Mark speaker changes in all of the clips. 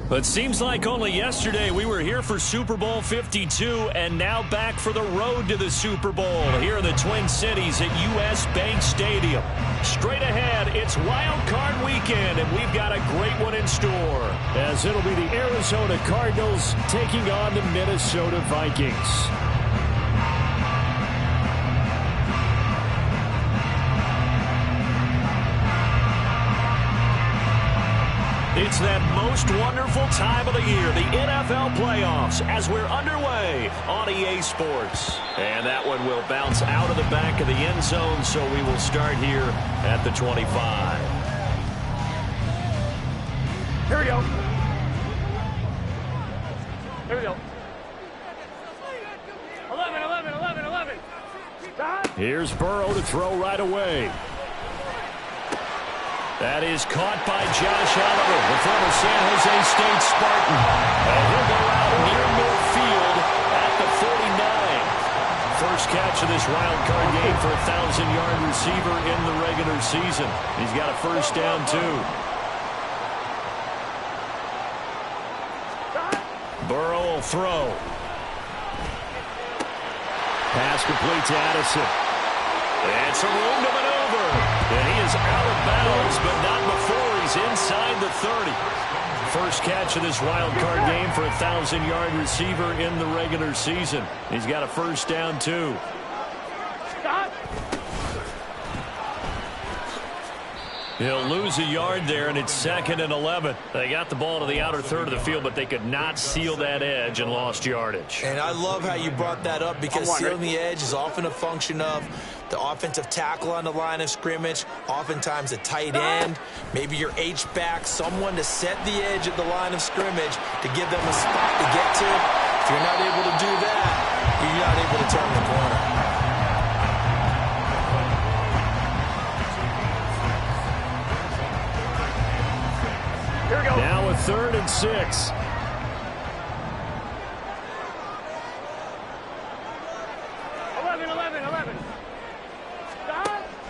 Speaker 1: But seems like only yesterday we were here for Super Bowl 52 and now back for the road to the Super Bowl here in the Twin Cities at U.S. Bank Stadium. Straight ahead, it's Wildcard weekend, and we've got a great one in store.
Speaker 2: As it'll be the Arizona Cardinals taking on the Minnesota Vikings.
Speaker 1: It's that most wonderful time of the year, the NFL playoffs, as we're underway on EA Sports. And that one will bounce out of the back of the end zone, so we will start here at the 25.
Speaker 3: Here we go. Here we go. 11.
Speaker 2: Here's Burrow to throw right away.
Speaker 1: That is caught by Josh Oliver, the former San Jose State Spartan. And he'll go out near midfield at the 49. First catch of this wild card game for a 1,000-yard receiver in the regular season. He's got a first down, too. Burrow will throw.
Speaker 2: Pass complete to Addison.
Speaker 1: And some room to maneuver. And he is out of bounds, but not before he's inside the 30. First catch of this wild card game for a 1,000-yard receiver in the regular season. He's got a first down, too. He'll lose a yard there, and it's 2nd and 11. They got the ball to the outer third of the field, but they could not seal that edge and lost yardage.
Speaker 4: And I love how you brought that up, because sealing the edge is often a function of the offensive tackle on the line of scrimmage, oftentimes a tight end, maybe your H-back, someone to set the edge at the line of scrimmage to give them a spot to get to. If you're not able to do that, you're not able to turn the corner.
Speaker 2: Now a 3rd and 6.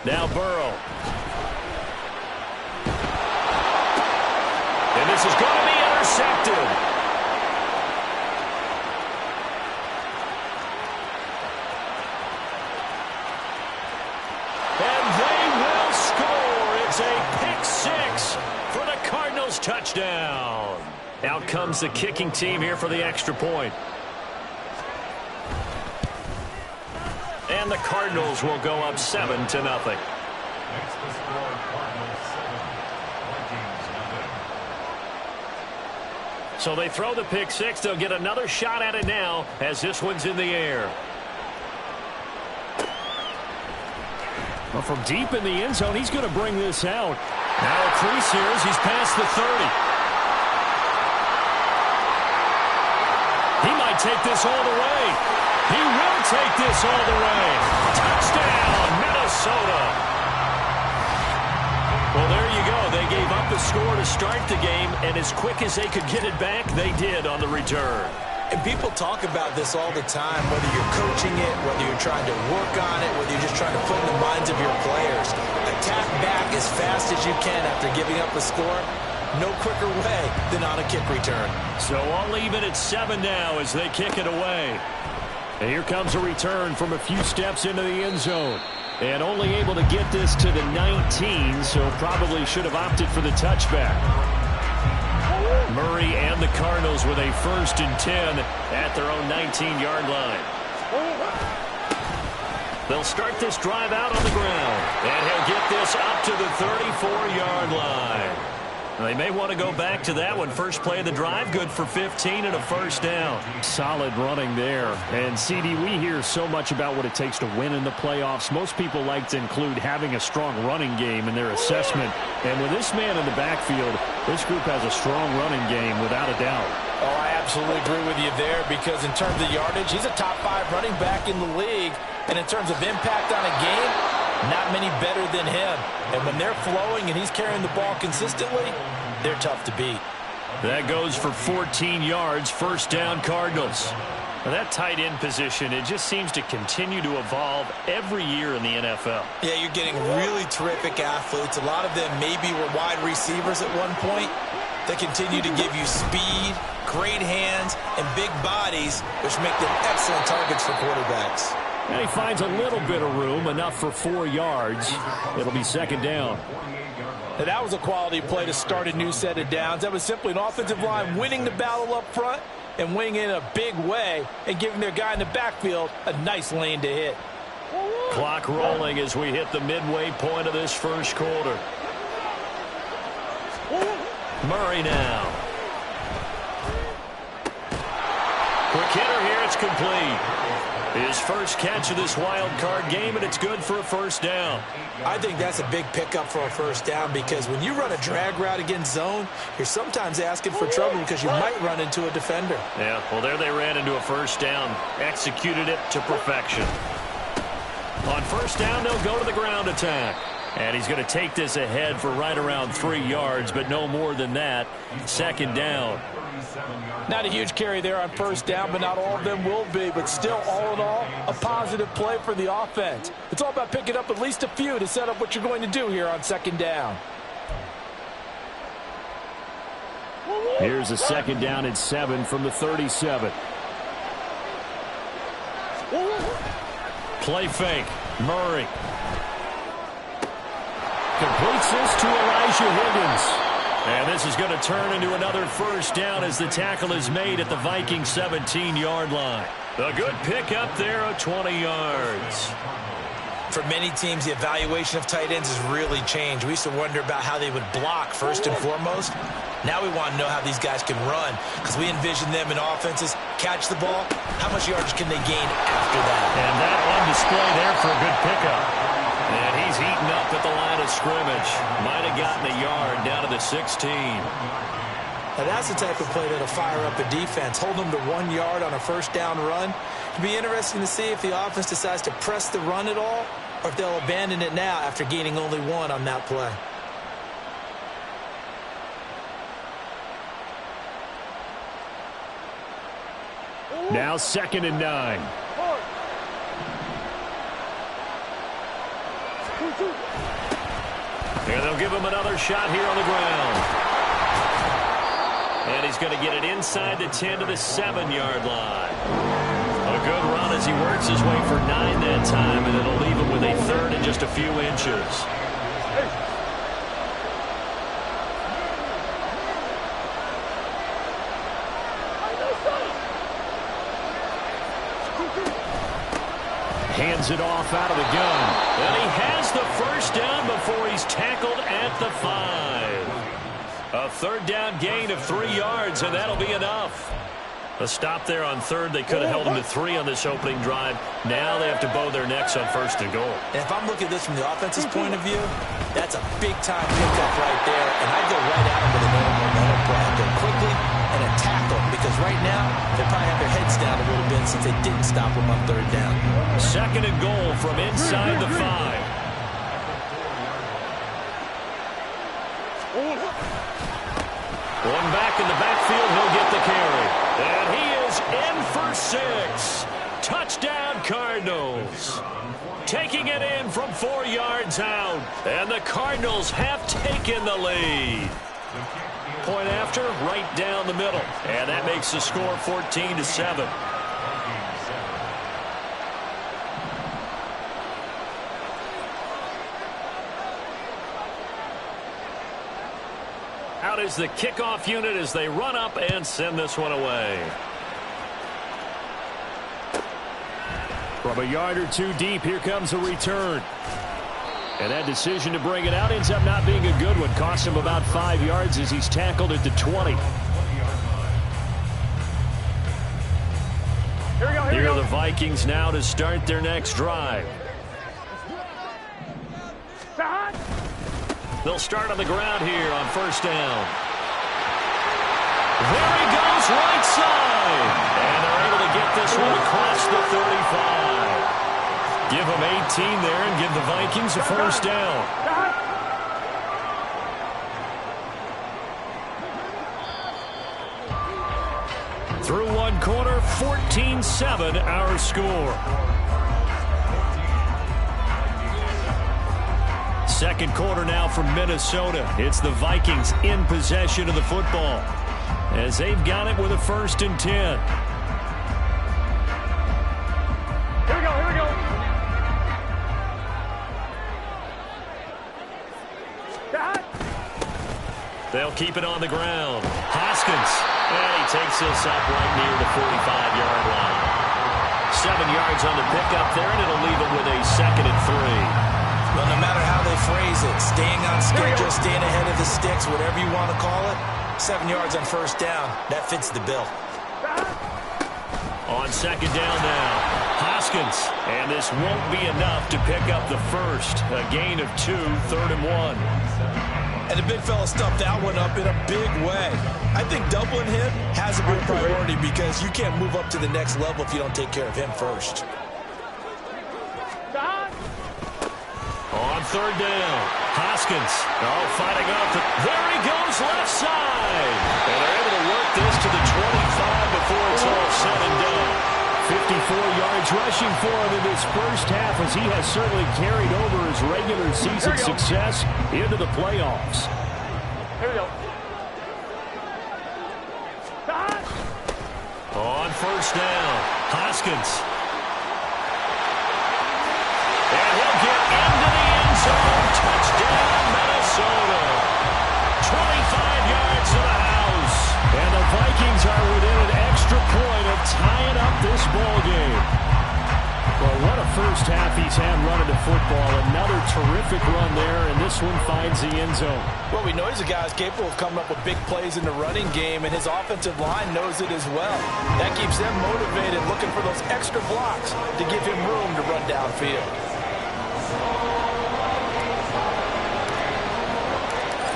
Speaker 1: Now Burrow. And this is going to be intercepted. And they will score. It's a pick 6 for the Cardinals touchdown. Out comes the kicking team here for the extra point. And the Cardinals will go up 7-0. So they throw the pick 6. They'll get another shot at it now as this one's in the air.
Speaker 2: Well, from deep in the end zone, he's going to bring this out. Now a crease here as he's past the 30.
Speaker 1: He might take this all the way. He will take this all the way. Touchdown, Minnesota. Well, there you go. They gave up a score to start the game, and as quick as they could get it back, they did on the return.
Speaker 4: And people talk about this all the time, whether you're coaching it, whether you're trying to work on it, whether you're just trying to put in the minds of your players. Attack back as fast as you can after giving up a score. No quicker way than on a kick return.
Speaker 1: So I'll leave it at 7 now as they kick it away.
Speaker 2: And here comes a return from a few steps into the end zone. And only able to get this to the 19, so probably should have opted for the touchback.
Speaker 1: Murray and the Cardinals with a 1st and 10 at their own 19-yard line. They'll start this drive out on the ground. And he'll get this up to the 34-yard line. They may want to go back to that one. First play of the drive, good for 15 and a first down.
Speaker 2: Solid running there. And, CD, we hear so much about what it takes to win in the playoffs. Most people like to include having a strong running game in their assessment. And with this man in the backfield, this group has a strong running game without a doubt.
Speaker 5: Oh, I absolutely agree with you there, because in terms of yardage, he's a top 5 running back in the league. And in terms of impact on a game, not many better than him. And when they're flowing and he's carrying the ball consistently, they're tough to beat.
Speaker 1: That goes for 14 yards, first down Cardinals. Now that tight end position, it just seems to continue to evolve every year in the NFL.
Speaker 4: Yeah, you're getting really terrific athletes. A lot of them maybe were wide receivers at one point. They continue to give you speed, great hands, and big bodies, which make them excellent targets for quarterbacks.
Speaker 2: And he finds a little bit of room, enough for 4 yards. It'll be second down.
Speaker 5: And that was a quality play to start a new set of downs. That was simply an offensive line winning the battle up front and winning in a big way and giving their guy in the backfield a nice lane to hit.
Speaker 2: Clock rolling as we hit the midway point of this first quarter. Murray now. Quick hitter here, it's complete. His first catch of this wild card game, and it's good for a first down.
Speaker 4: I think that's a big pickup for a first down because when you run a drag route against zone, you're sometimes asking for trouble because you might run into a defender.
Speaker 2: Yeah, well, there they ran into a first down. Executed it to perfection. On first down, they'll go to the ground attack. And he's going to take this ahead for right around 3 yards, but no more than that. Second down.
Speaker 5: Not a huge carry there on first down, but not all of them will be. But still, all in all, a positive play for the offense. It's all about picking up at least a few to set up what you're going to do here on second down.
Speaker 2: Here's a second down and 7 from the 37. Play fake. Murray. Completes this to Elijah Higgins. And this is going to turn into another first down as the tackle is made at the Vikings 17-yard line. A good pickup there of 20 yards.
Speaker 4: For many teams, the evaluation of tight ends has really changed. We used to wonder about how they would block first and foremost. Now we want to know how these guys can run because we envision them in offenses catch the ball. How much yardage can they gain after that?
Speaker 2: And that on display there for a good pickup. And he's heating up at the line of scrimmage. Might have gotten a yard down to the 16.
Speaker 4: Now that's the type of play that'll fire up a defense. Hold them to 1 yard on a first down run. It'll be interesting to see if the offense decides to press the run at all or if they'll abandon it now after gaining only 1 on that play.
Speaker 2: Now second and 9. And they'll give him another shot here on the ground. And he's going to get it inside the 10 to the 7-yard line. A good run as he works his way for 9 that time, and it'll leave him with a third and just a few inches. Hands it off out of the gun. And he has the first down before he's tackled at the 5. A third down gain of 3 yards, and that'll be enough. A stop there on third. They could have held him to 3 on this opening drive. Now they have to bow their necks on first and goal.
Speaker 4: And if I'm looking at this from the offense's point of view, that's a big-time pickup right there. And I'd go right at him with a momentum play. Go quickly and attack them because right now they probably have their heads down a little bit since they didn't stop him on third down.
Speaker 2: Second and goal from inside the 5. One back in the backfield, he'll get the carry. And he is in for 6. Touchdown, Cardinals. Taking it in from 4 yards out. And the Cardinals have taken the lead. Point after, right down the middle. And that makes the score 14-7. Out is the kickoff unit as they run up and send this one away. From a yard or 2 deep, here comes a return. And that decision to bring it out ends up not being a good one. Cost him about 5 yards as he's tackled at the 20. Here are the Vikings now to start their next drive. They'll start on the ground here on first down. There he goes, right side. And they're able to get this one across the 35. Give them 18 there and give the Vikings a first down. Through one quarter, 14-7 our score. Second quarter now from Minnesota. It's the Vikings in possession of the football as they've got it with a 1st and 10.
Speaker 3: Here we go, here we go.
Speaker 2: They'll keep it on the ground. Hoskins, and he takes this up right near the 45-yard line. 7 yards on the pickup there, and it'll leave it with a 2nd and 3.
Speaker 4: Well, no matter how they phrase it, staying on schedule, staying ahead of the sticks, whatever you want to call it, 7 yards on 1st down, that fits the bill.
Speaker 2: On 2nd down now, Hoskins, and this won't be enough to pick up the 1st. A gain of 2, 3rd and 1.
Speaker 4: And the big fella stuffed that one up in a big way. I think doubling him has to be a priority because you can't move up to the next level if you don't take care of him first.
Speaker 2: On 3rd down, Hoskins, fighting off. There he goes, left side. And they're able to work this to the 25 before it's all said and done. 54 yards rushing for him in this first half as he has certainly carried over his regular season success into the playoffs.
Speaker 3: Here we go.
Speaker 2: On 1st down, Hoskins. And he'll get into the end zone. Touchdown, Minnesota. 25 yards to the house. And the Vikings are within an extra point of tying up this ball game. Well, what a first half he's had running the football. Another terrific run there, and this one finds the end zone.
Speaker 5: Well, we know he's a guy who's capable of coming up with big plays in the running game, and his offensive line knows it as well. That keeps them motivated, looking for those extra blocks to give him room to run downfield.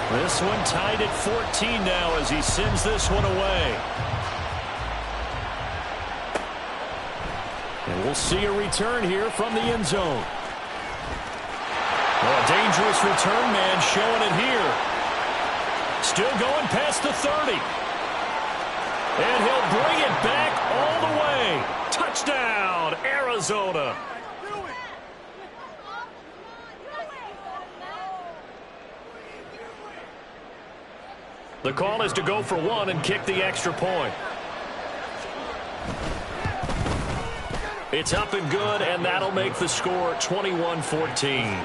Speaker 2: This one tied at 14 now as he sends this one away. And we'll see a return here from the end zone. Well, a dangerous return man showing it here. Still going past the 30. And he'll bring it back all the way. Touchdown, Arizona. The call is to go for 1 and kick the extra point. It's up and good, and that'll make the score 21-14.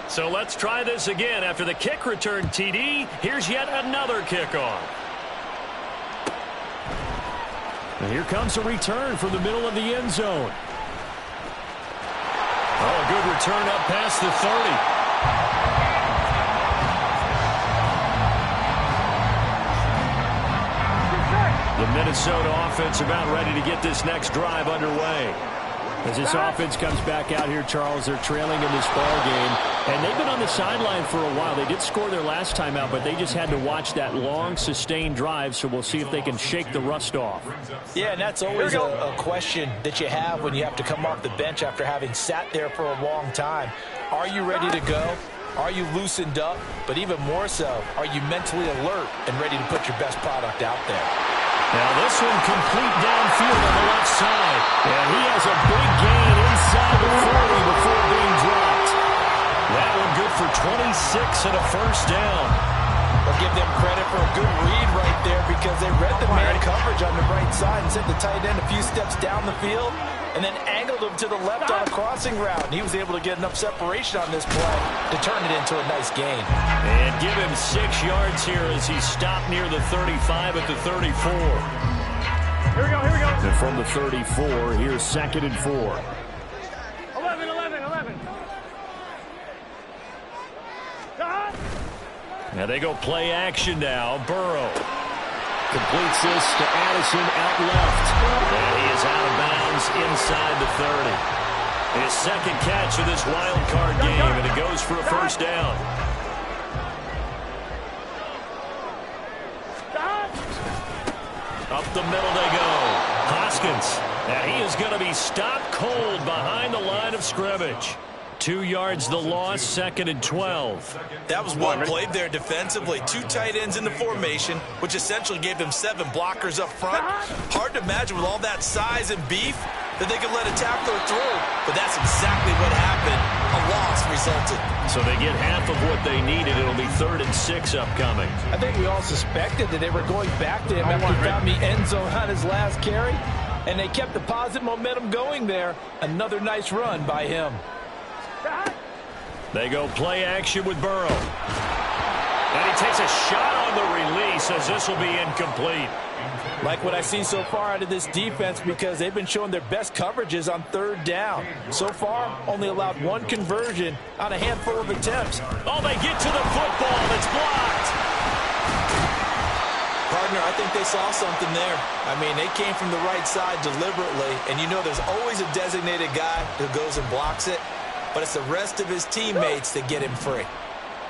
Speaker 2: So let's try this again. After the kick return TD, here's yet another kickoff. And here comes a return from the middle of the end zone. Oh, a good return up past the 30. The Minnesota offense about ready to get this next drive underway. As this offense comes back out here, Charles, they're trailing in this ball game, and they've been on the sideline for a while. They did score their last time out, but they just had to watch that long, sustained drive, so we'll see if they can shake the rust off.
Speaker 5: Yeah, and that's always a question that you have when you have to come off the bench after having sat there for a long time. Are you ready to go? Are you loosened up? But even more so, are you mentally alert and ready to put your best product out there?
Speaker 2: Now this one complete downfield on the left side. And he has a big gain inside the 40 before being dropped. That one good for 26 and a 1st down.
Speaker 5: I'll give them credit for a good read right there because they read the man coverage on the right side and sent the tight end a few steps down the field and then angled him to the left on a crossing route. And he was able to get enough separation on this play to turn it into a nice gain.
Speaker 2: And give him 6 yards here as he stopped near the 35 at the 34.
Speaker 3: Here we go, here we go.
Speaker 2: And from the 34, here's 2nd and 4.
Speaker 3: 11, 11, 11.
Speaker 2: Now they go play action now. Burrow completes this to Addison out left. And he is out of bounds inside the 30. His 2nd catch of this wild card game, and it goes for a 1st down. Up the middle they go. Hoskins. And he is going to be stopped cold behind the line of scrimmage. 2 yards the loss, 2nd and 12.
Speaker 4: That was well played there defensively. 2 tight ends in the formation, which essentially gave them 7 blockers up front. Hard to imagine with all that size and beef that they could let a tackler through. But that's exactly what happened. A loss resulted.
Speaker 2: So they get half of what they needed. It'll be 3rd and 6 upcoming.
Speaker 5: I think we all suspected that they were going back to him after he found the end zone on his last carry. And they kept the positive momentum going there. Another nice run by him.
Speaker 2: They go play action with Burrow. And he takes a shot on the release as this will be incomplete.
Speaker 5: Like what I see so far out of this defense because they've been showing their best coverages on 3rd down. So far, only allowed 1 conversion on a handful of attempts.
Speaker 2: Oh, they get to the football. It's blocked.
Speaker 4: Partner, I think they saw something there. I mean, they came from the right side deliberately, and you know there's always a designated guy who goes and blocks it, but it's the rest of his teammates that get him free.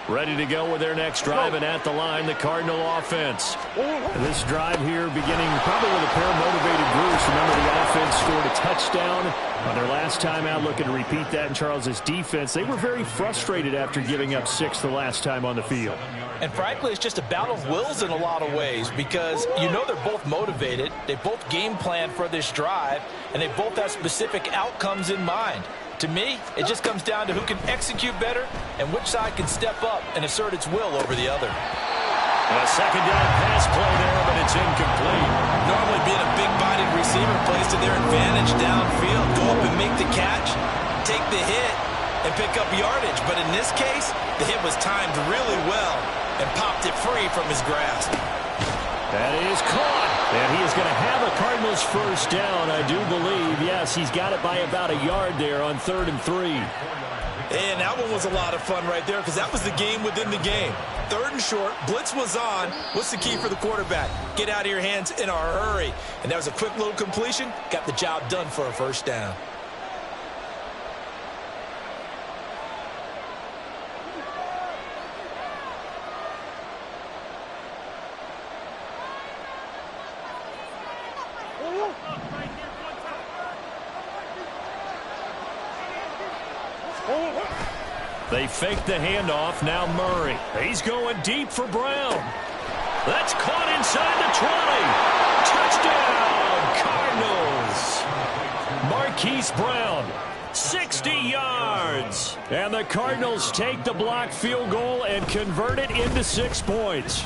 Speaker 2: Ready to go with their next drive, and at the line, the Cardinal offense. And this drive here beginning probably with a pair of motivated groups. Remember, the offense scored a touchdown on their last time out. Looking to repeat that in Charles's defense. They were very frustrated after giving up 6 the last time on the field.
Speaker 5: And frankly, it's just a battle of wills in a lot of ways because you know they're both motivated. They both game plan for this drive, and they both have specific outcomes in mind. To me, it just comes down to who can execute better and which side can step up and assert its will over the other.
Speaker 2: A 2nd down pass play there, but it's incomplete.
Speaker 4: Normally being a big-bodied receiver plays to their advantage downfield. Go up and make the catch, take the hit, and pick up yardage. But in this case, the hit was timed really well and popped it free from his grasp.
Speaker 2: That is caught. And he is going to have a Cardinals 1st down, I do believe. Yes, he's got it by about a yard there on 3rd and 3.
Speaker 4: And that one was a lot of fun right there because that was the game within the game. 3rd and short, blitz was on. What's the key for the quarterback? Get out of your hands in a hurry. And that was a quick little completion. Got the job done for a 1st down.
Speaker 2: They fake the handoff. Now Murray. He's going deep for Brown. That's caught inside the 20. Touchdown, Cardinals. Marquise Brown, 60 yards. And the Cardinals take the blocked field goal and convert it into 6 points.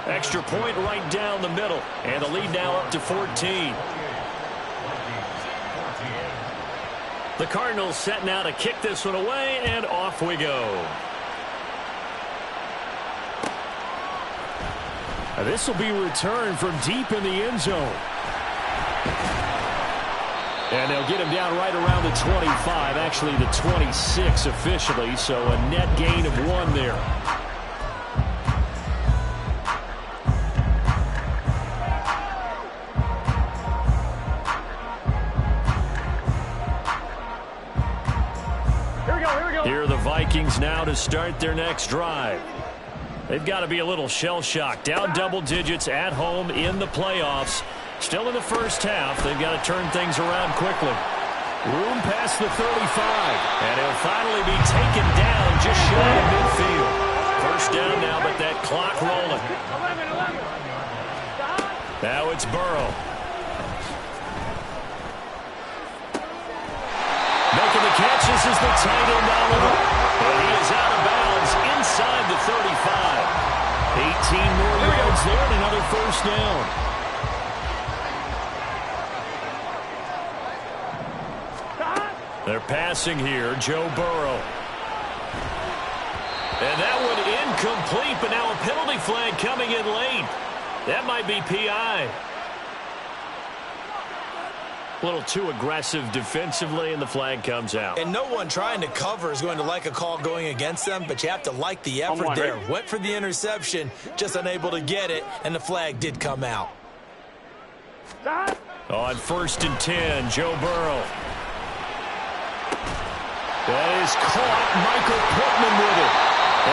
Speaker 2: Extra point right down the middle. And the lead now up to 14. The Cardinals set now to kick this one away, and off we go. This will be returned from deep in the end zone. And they'll get him down right around the 25, actually the 26 officially, so a net gain of 1 there. Here are the Vikings now to start their next drive. They've got to be a little shell-shocked. Down double digits at home in the playoffs. Still in the 1st half. They've got to turn things around quickly. Room past the 35. And he'll finally be taken down just shy of midfield. 1st down now, but that clock rolling. Now it's Burrow. Making the catch. This is the tight end Oliver. And he is out of bounds inside the 35. 18 more yards there and another 1st down. They're passing here. Joe Burrow. And that one incomplete, but now a penalty flag coming in late. That might be PI. A little too aggressive defensively, and the flag comes out.
Speaker 4: And no one trying to cover is going to like a call going against them, but you have to like the effort there. Went for the interception, just unable to get it, and the flag did come out.
Speaker 2: On 1st and 10, Joe Burrow. That is caught. Michael Pittman with it.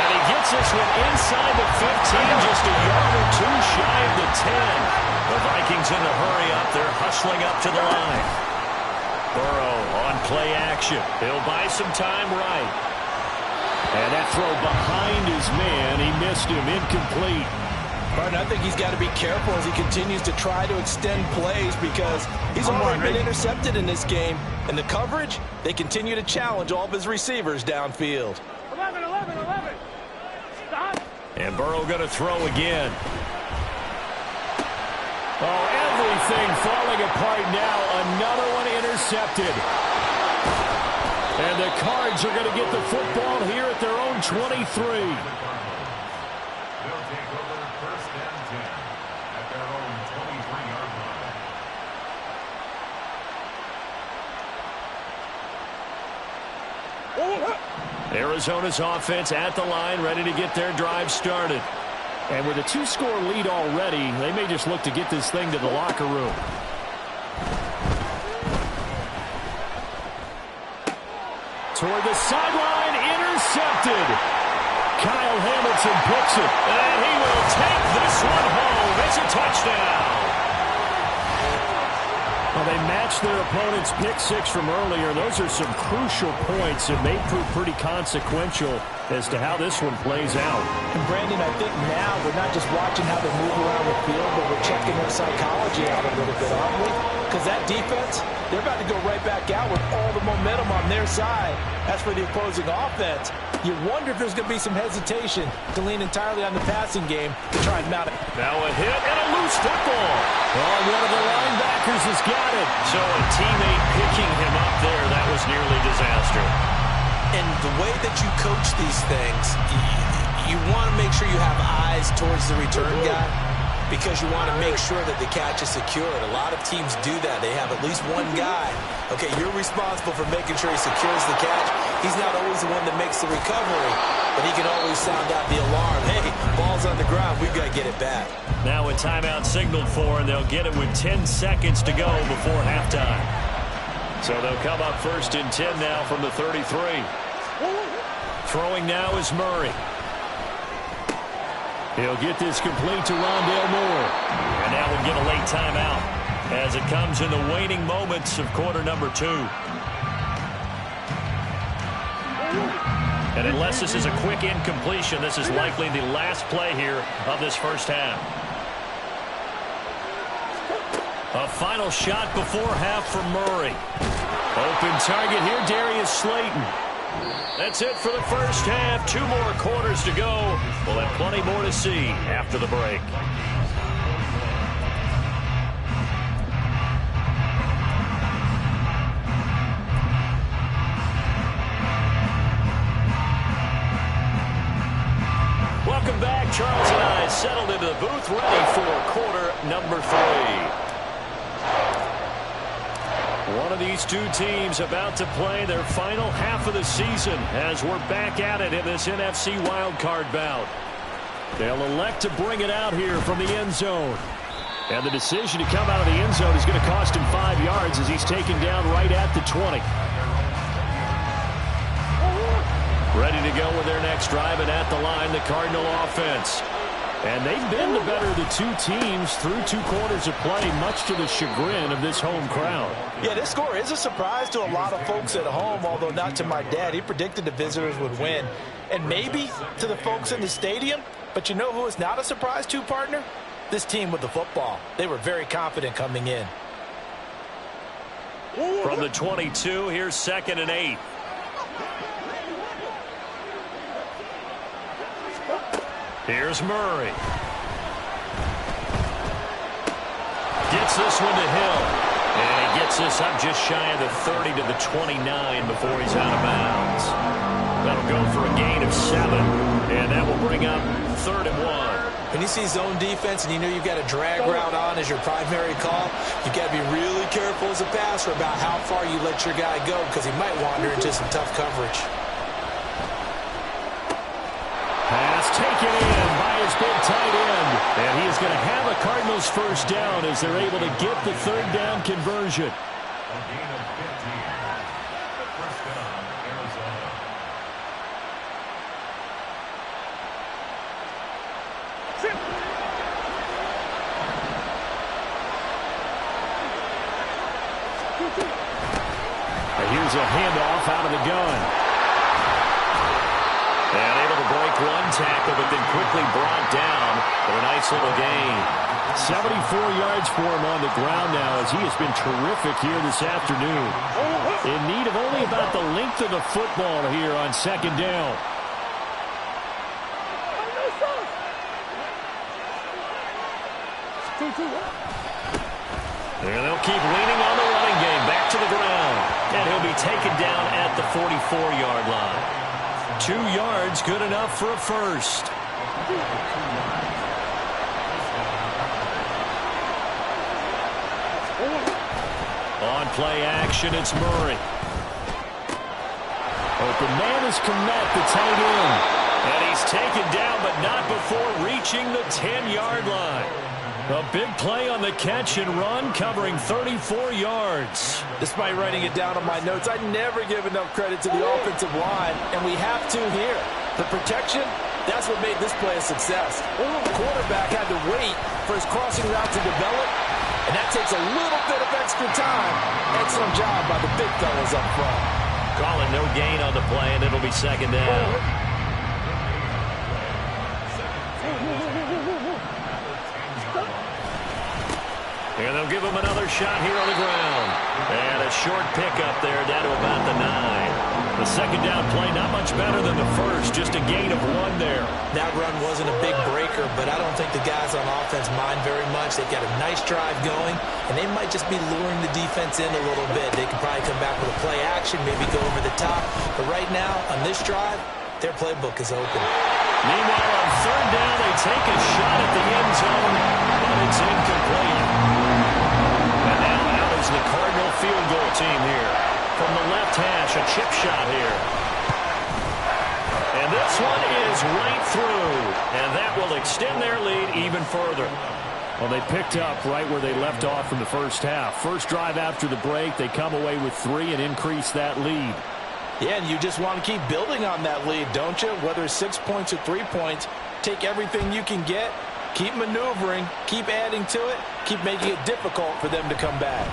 Speaker 2: And he gets this one inside the 15, just a yard or 2 shy of the 10. The Vikings in a hurry up. They're hustling up to the line.
Speaker 1: Burrow on play action. He'll buy some time right. And that throw behind his man. He missed him. Incomplete.
Speaker 5: Martin, I think he's got to be careful as he continues to try to extend plays because he's already been intercepted in this game. And the coverage, they continue to challenge all of his receivers downfield.
Speaker 3: 11, 11, 11. Stop.
Speaker 1: And Burrow going to throw again. Oh, everything falling apart now. Another one intercepted. And the Cards are going to get the football here at their own 23. Arizona's offense at the line, ready to get their drive started.
Speaker 2: And with a 2-score lead already, they may just look to get this thing to the locker room. Toward the sideline, intercepted. Kyle Hamilton picks it.
Speaker 1: And he will take this one home. It's a touchdown.
Speaker 2: Well, they matched their opponent's pick six from earlier. Those are some crucial points that may prove pretty consequential as to how this one plays out.
Speaker 5: And Brandon, I think now we're not just watching how they move around the field, but we're checking their psychology out a little bit, aren't we? Because that defense, they're about to go right back out with all the momentum on their side. As for the opposing offense, you wonder if there's going to be some hesitation to lean entirely on the passing game to try and mount it.
Speaker 1: Now a hit and a loose football.
Speaker 2: Oh, one of the linebackers has got it.
Speaker 1: So a teammate picking him up there, that was nearly disaster.
Speaker 4: And the way that you coach these things, you want to make sure you have eyes towards the return guy because you want to make sure that the catch is secured. A lot of teams do that. They have at least one guy. Okay, you're responsible for making sure he secures the catch. He's not always the one that makes the recovery, but he can always sound out the alarm. Hey, ball's on the ground. We've got to get it back.
Speaker 1: Now a timeout signaled for, and they'll get it with 10 seconds to go before halftime. So they'll come up first and 10 now from the 33. Throwing now is Murray.
Speaker 2: He'll get this complete to Rondale Moore.
Speaker 1: And now we'll get a late timeout as it comes in the waning moments of quarter number 2. And unless this is a quick incompletion, this is likely the last play here of this first half. A final shot before half for Murray. Open target here, Darius Slayton. That's it for the first half. 2 more quarters to go. We'll have plenty more to see after the break. Welcome back. Charles and I settled into the booth ready for quarter number 3. One of these two teams about to play their final half of the season as we're back at it in this NFC wildcard bout. They'll elect to bring it out here from the end zone. And the decision to come out of the end zone is going to cost him 5 yards as he's taken down right at the 20. Ready to go with their next drive, and at the line, the Cardinal offense. And they've been the better of the two teams through 2 quarters of play, much to the chagrin of this home crowd.
Speaker 5: Yeah, this score is a surprise to a lot of folks at home, although not to my dad. He predicted the visitors would win. And maybe to the folks in the stadium, but you know who is not a surprise to, partner? This team with the football. They were very confident coming in.
Speaker 1: From the 22, here's 2nd and 8. Here's Murray. Gets this one to Hill. And he gets this up just shy of the 30 to the 29 before he's out of bounds. That'll go for a gain of 7. And that will bring up 3rd and 1.
Speaker 4: When you see zone defense and you know you've got a drag route on as your primary call, you've got to be really careful as a passer about how far you let your guy go because he might wander into some tough coverage.
Speaker 2: Pass taken in by his big tight end. And he is going to have a Cardinals first down as they're able to get the 3rd down conversion. handoff out of the gun.
Speaker 1: And able to break one tackle, but then quickly brought down for a nice little gain.
Speaker 2: 74 yards for him on the ground now as he has been terrific here this afternoon. In need of only about the length of the football here on second down.
Speaker 1: And they'll keep leaning on the running game. Back to the ground. And he'll be taken down at the 44-yard line.
Speaker 2: 2 yards, good enough for a first. On play action, it's Murray. Open man is Komet, the tight end.
Speaker 1: And he's taken down, but not before reaching the 10-yard line.
Speaker 2: A big play on the catch and run, covering 34 yards.
Speaker 5: Despite writing it down on my notes, I never give enough credit to the offensive line, and we have to here. The protection, that's what made this play a success. The quarterback had to wait for his crossing route to develop, and that takes a little bit of extra time. Excellent job by the big fellas up front.
Speaker 1: Calling no gain on the play, and it'll be second down. And they'll give him another shot here on the ground. And a short pickup there down to about the 9.
Speaker 2: The second down play not much better than the first, just a gain of 1 there.
Speaker 4: That run wasn't a big breaker, but I don't think the guys on offense mind very much. They've got a nice drive going, and they might just be luring the defense in a little bit. They could probably come back with a play action, maybe go over the top. But right now, on this drive, their playbook is open.
Speaker 2: Meanwhile, on third down, they take a shot at the end zone, but it's incomplete.
Speaker 1: And now out is the Cardinal field goal team here.
Speaker 2: From the left hash, a chip shot here.
Speaker 1: And this one is right through. And that will extend their lead even further.
Speaker 2: Well, they picked up right where they left off from the first half. First drive after the break, they come away with 3 and increase that lead.
Speaker 5: Yeah, and you just want to keep building on that lead, don't you? Whether it's 6 points or 3 points, take everything you can get, keep maneuvering, keep adding to it, keep making it difficult for them to come back.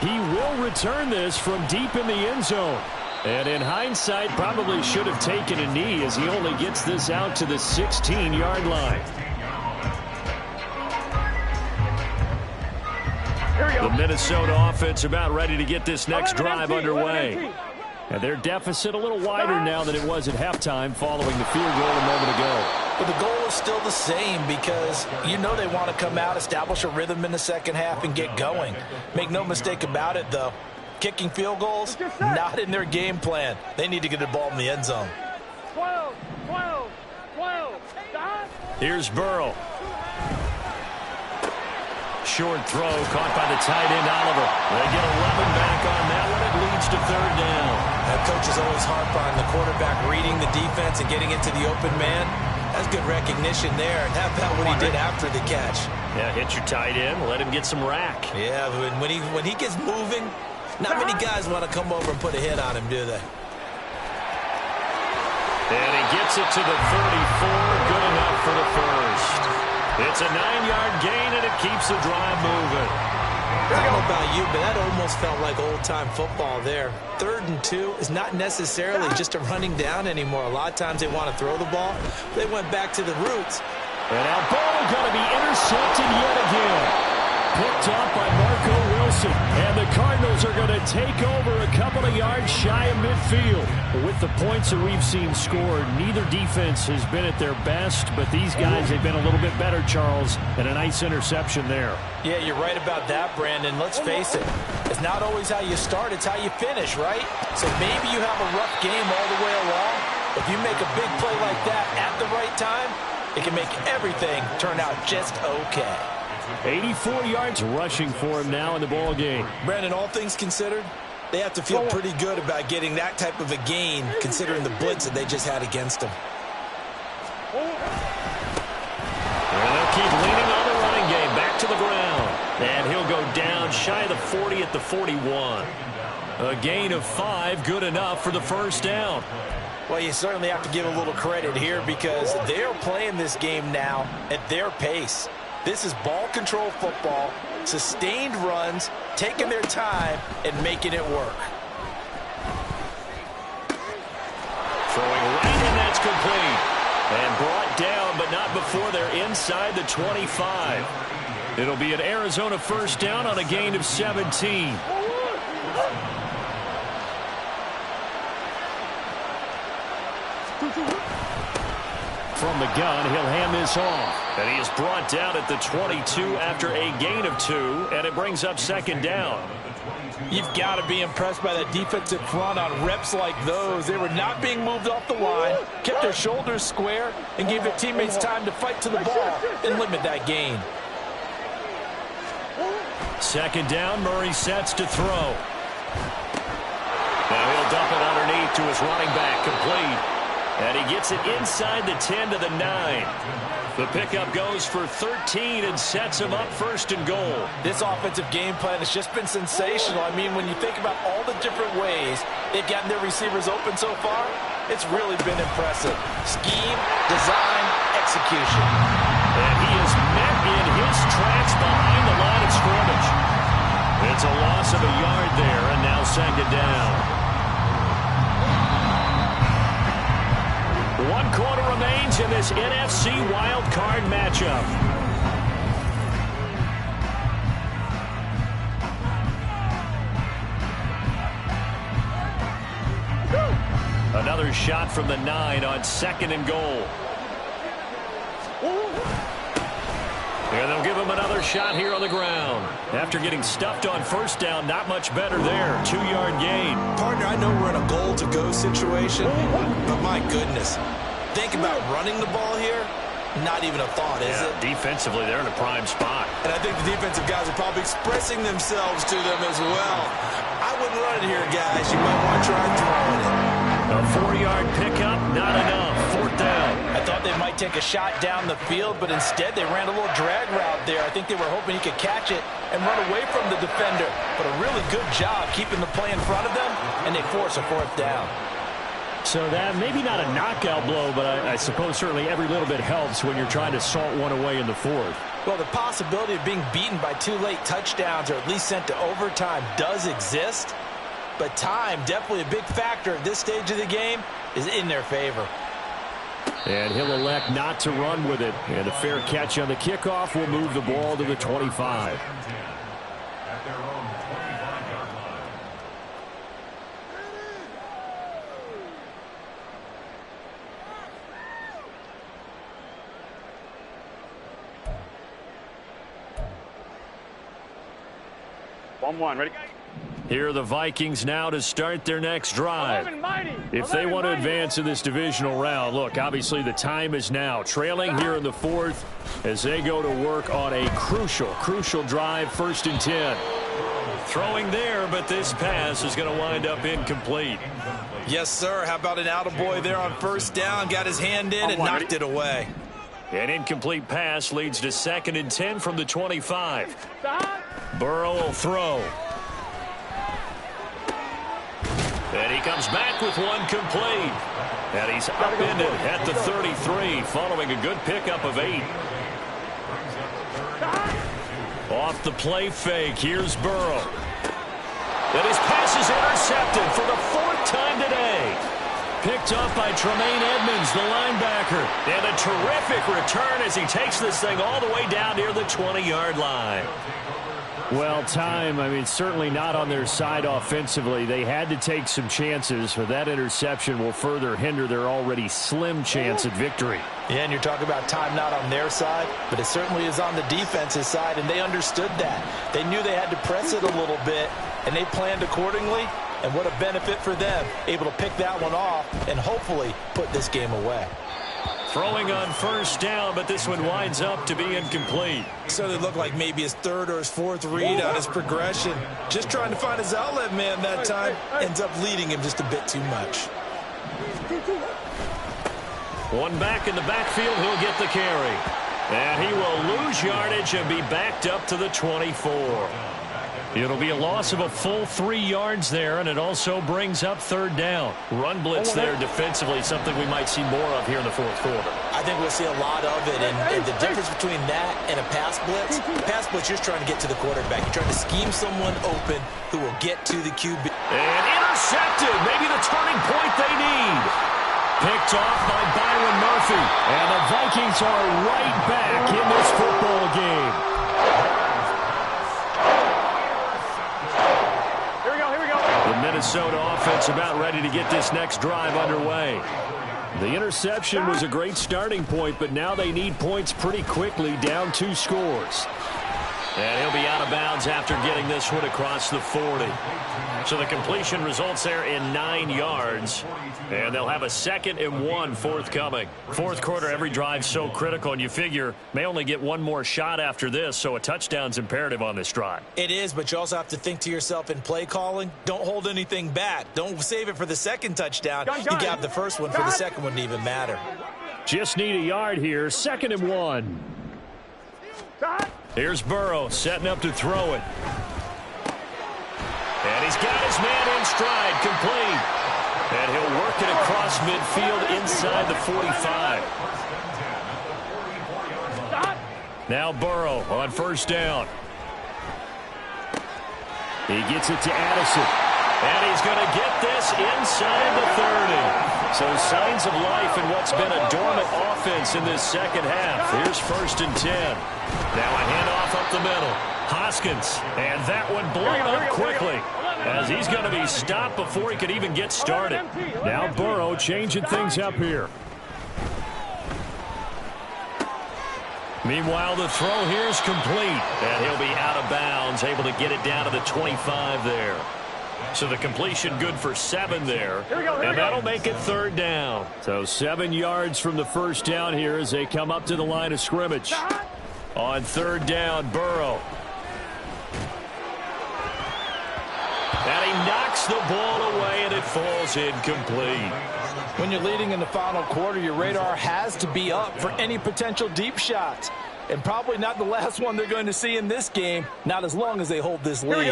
Speaker 2: He will return this from deep in the end zone. And in hindsight, probably should have taken a knee as he only gets this out to the 16-yard line. The Minnesota offense about ready to get this next drive underway. And their deficit a little wider now than it was at halftime following the field goal a moment ago.
Speaker 5: But the goal is still the same because you know they want to come out, establish a rhythm in the second half, and get going. Make no mistake about it, though. Kicking field goals, not in their game plan. They need to get the ball in the end zone.
Speaker 3: 12.
Speaker 2: Here's Burrow. Short throw caught by the tight end, Oliver. They get 11 back on that one. It leads to third down.
Speaker 4: Coaches always harp on the quarterback reading the defense and getting into the open man. That's good recognition there. And how about what he did after the catch?
Speaker 1: Yeah, hit your tight end, let him get some rack.
Speaker 4: Yeah, when he gets moving, not many guys want to come over and put a hit on him, do they?
Speaker 1: And he gets it to the 34. Good enough for the first. It's a 9-yard gain, and it keeps the drive moving.
Speaker 4: I don't know about you, but that almost felt like old-time football there. 3rd and 2 is not necessarily just a running down anymore. A lot of times they want to throw the ball. They went back to the roots.
Speaker 2: And now ball going to be intercepted yet again. Picked off by Marco Wilson. And the Cardinals are going to take over a couple of yards shy of midfield. With the points that we've seen scored, neither defense has been at their best, but these guys have been a little bit better, Charles, and a nice interception there.
Speaker 5: Yeah, you're right about that, Brandon. Let's face it. It's not always how you start, it's how you finish, right? So maybe you have a rough game all the way along. If you make a big play like that at the right time, it can make everything turn out just okay.
Speaker 2: 84 yards rushing for him now in the ball game.
Speaker 4: Brandon, all things considered, they have to feel pretty good about getting that type of a gain, considering the blitz that they just had against them.
Speaker 1: And they'll keep leaning on the running game. Back to the ground. And he'll go down shy of the 40 at the 41.
Speaker 2: A gain of 5, good enough for the first down.
Speaker 5: Well, you certainly have to give a little credit here because they're playing this game now at their pace. This is ball control football, sustained runs, taking their time, and making it work.
Speaker 2: And brought down, but not before they're inside the 25. It'll be an Arizona first down on a gain of 17. From the gun, he'll hand this off. And he is brought down at the 22 after a gain of 2, and it brings up second down.
Speaker 5: You've got to be impressed by that defensive front on reps like those. They were not being moved off the line, kept their shoulders square, and gave their teammates time to fight to the ball and limit that gain.
Speaker 2: Second down, Murray sets to throw. Now he'll dump it underneath to his running back, complete. And he gets it inside the 10 to the 9. The pickup goes for 13 and sets him up first and goal.
Speaker 5: This offensive game plan has just been sensational. I mean, when you think about all the different ways they've gotten their receivers open so far, it's really been impressive. Scheme, design, execution.
Speaker 2: And he is met in his tracks behind the line of scrimmage. It's a loss of a yard there, and now second down. 1 quarter remains in this NFC Wildcard matchup. Another shot from the 9 on second and goal. And they'll give him another shot here on the ground. After getting stuffed on first down, not much better there. 2-yard gain.
Speaker 4: Partner, I know we're in a goal-to-go situation, but my goodness. Think about running the ball here. Not even a thought, is it?
Speaker 2: Defensively, they're in a prime spot.
Speaker 4: And I think the defensive guys are probably expressing themselves to them as well. I wouldn't run it here, guys. You might want to try throwing it.
Speaker 2: A 4-yard pickup, not enough. Fourth down.
Speaker 5: I thought they might take a shot down the field, but instead they ran a little drag route there. I think they were hoping he could catch it and run away from the defender. But a really good job keeping the play in front of them, and they force a fourth down.
Speaker 2: So that maybe not a knockout blow, but I suppose certainly every little bit helps when you're trying to salt one away in the fourth.
Speaker 5: Well, the possibility of being beaten by 2 late touchdowns or at least sent to overtime does exist. But time, definitely a big factor at this stage of the game, is in their favor.
Speaker 2: And he'll elect not to run with it. And a fair catch on the kickoff will move the ball to the 25.
Speaker 3: Ready?
Speaker 2: Here are the Vikings now to start their next drive. If they want to advance in this divisional round, look, obviously the time is now. Trailing here in the fourth as they go to work on a crucial drive, 1st and 10. Throwing there, but this pass is going to wind up incomplete.
Speaker 4: Yes, sir. How about an attaboy there on first down? Got his hand in and knocked it away.
Speaker 2: An incomplete pass leads to 2nd and 10 from the 25. Burrow will throw. And he comes back with one complete. And he's upended at the 33 following a good pickup of 8. Off the play fake. Here's Burrow. And his pass is intercepted for the 4th time today. Picked up by Tremaine Edmonds, the linebacker. And a terrific return as he takes this thing all the way down near the 20-yard line. Well, time, I mean, certainly not on their side offensively. They had to take some chances, but that interception will further hinder their already slim chance at victory.
Speaker 5: Yeah, and you're talking about time not on their side, but it certainly is on the defense's side, and they understood that. They knew they had to press it a little bit, and they planned accordingly, and what a benefit for them, able to pick that one off and hopefully put this game away.
Speaker 2: Throwing on first down, but this one winds up to be incomplete.
Speaker 4: So it looked like maybe his 3rd or his 4th read on his progression. Just trying to find his outlet man that time. Ends up leading him just a bit too much.
Speaker 2: One back in the backfield, he'll get the carry. And he will lose yardage and be backed up to the 24. It'll be a loss of a full 3 yards there, and it also brings up 3rd down. Run blitz there defensively, something we might see more of here in the 4th quarter.
Speaker 4: I think we'll see a lot of it, and the difference between that and a pass blitz, you're just trying to get to the quarterback. You're trying to scheme someone open who will get to the QB.
Speaker 2: And intercepted, maybe the turning point they need. Picked picked off by Byron Murphy. And the Vikings are right back in this football game.
Speaker 3: Here we go, here we go.
Speaker 2: The Minnesota offense about ready to get this next drive underway. The interception was a great starting point, but now they need points pretty quickly, down 2 scores.
Speaker 1: And he'll be out of bounds after getting this one across the 40. So the completion results there in 9 yards. And they'll have a 2nd and 1 forthcoming. Fourth quarter, every drive so critical, and you figure may only get one more shot after this, so a touchdown's imperative on this drive.
Speaker 4: It is, but you also have to think to yourself in play calling, don't hold anything back. Don't save it for the second touchdown. You got the first one for the second one to even matter.
Speaker 2: Just need a yard here, 2nd and 1.
Speaker 1: Here's Burrow setting up to throw it. And he's got his man in stride, complete. And he'll work it across midfield inside the 45. Now Burrow on first down.
Speaker 2: He gets it to Addison.
Speaker 1: And he's going to get this inside the 30. So signs of life in what's been a dormant offense in this second half. Here's 1st and 10. Now a handoff up the middle. Hoskins. And that one blown up quickly, as he's going to be stopped before he could even get started.
Speaker 2: Now Burrow changing things up here.
Speaker 1: Meanwhile, the throw here is complete. And he'll be out of bounds, able to get it down to the 25 there. So the completion good for 7 there. And that'll make it 3rd down.
Speaker 2: So 7 yards from the first down here as they come up to the line of scrimmage.
Speaker 1: On 3rd down, Burrow. And he knocks the ball away, and it falls incomplete.
Speaker 5: When you're leading in the final quarter, your radar has to be up for any potential deep shots. And probably not the last one they're going to see in this game, not as long as they hold this lead.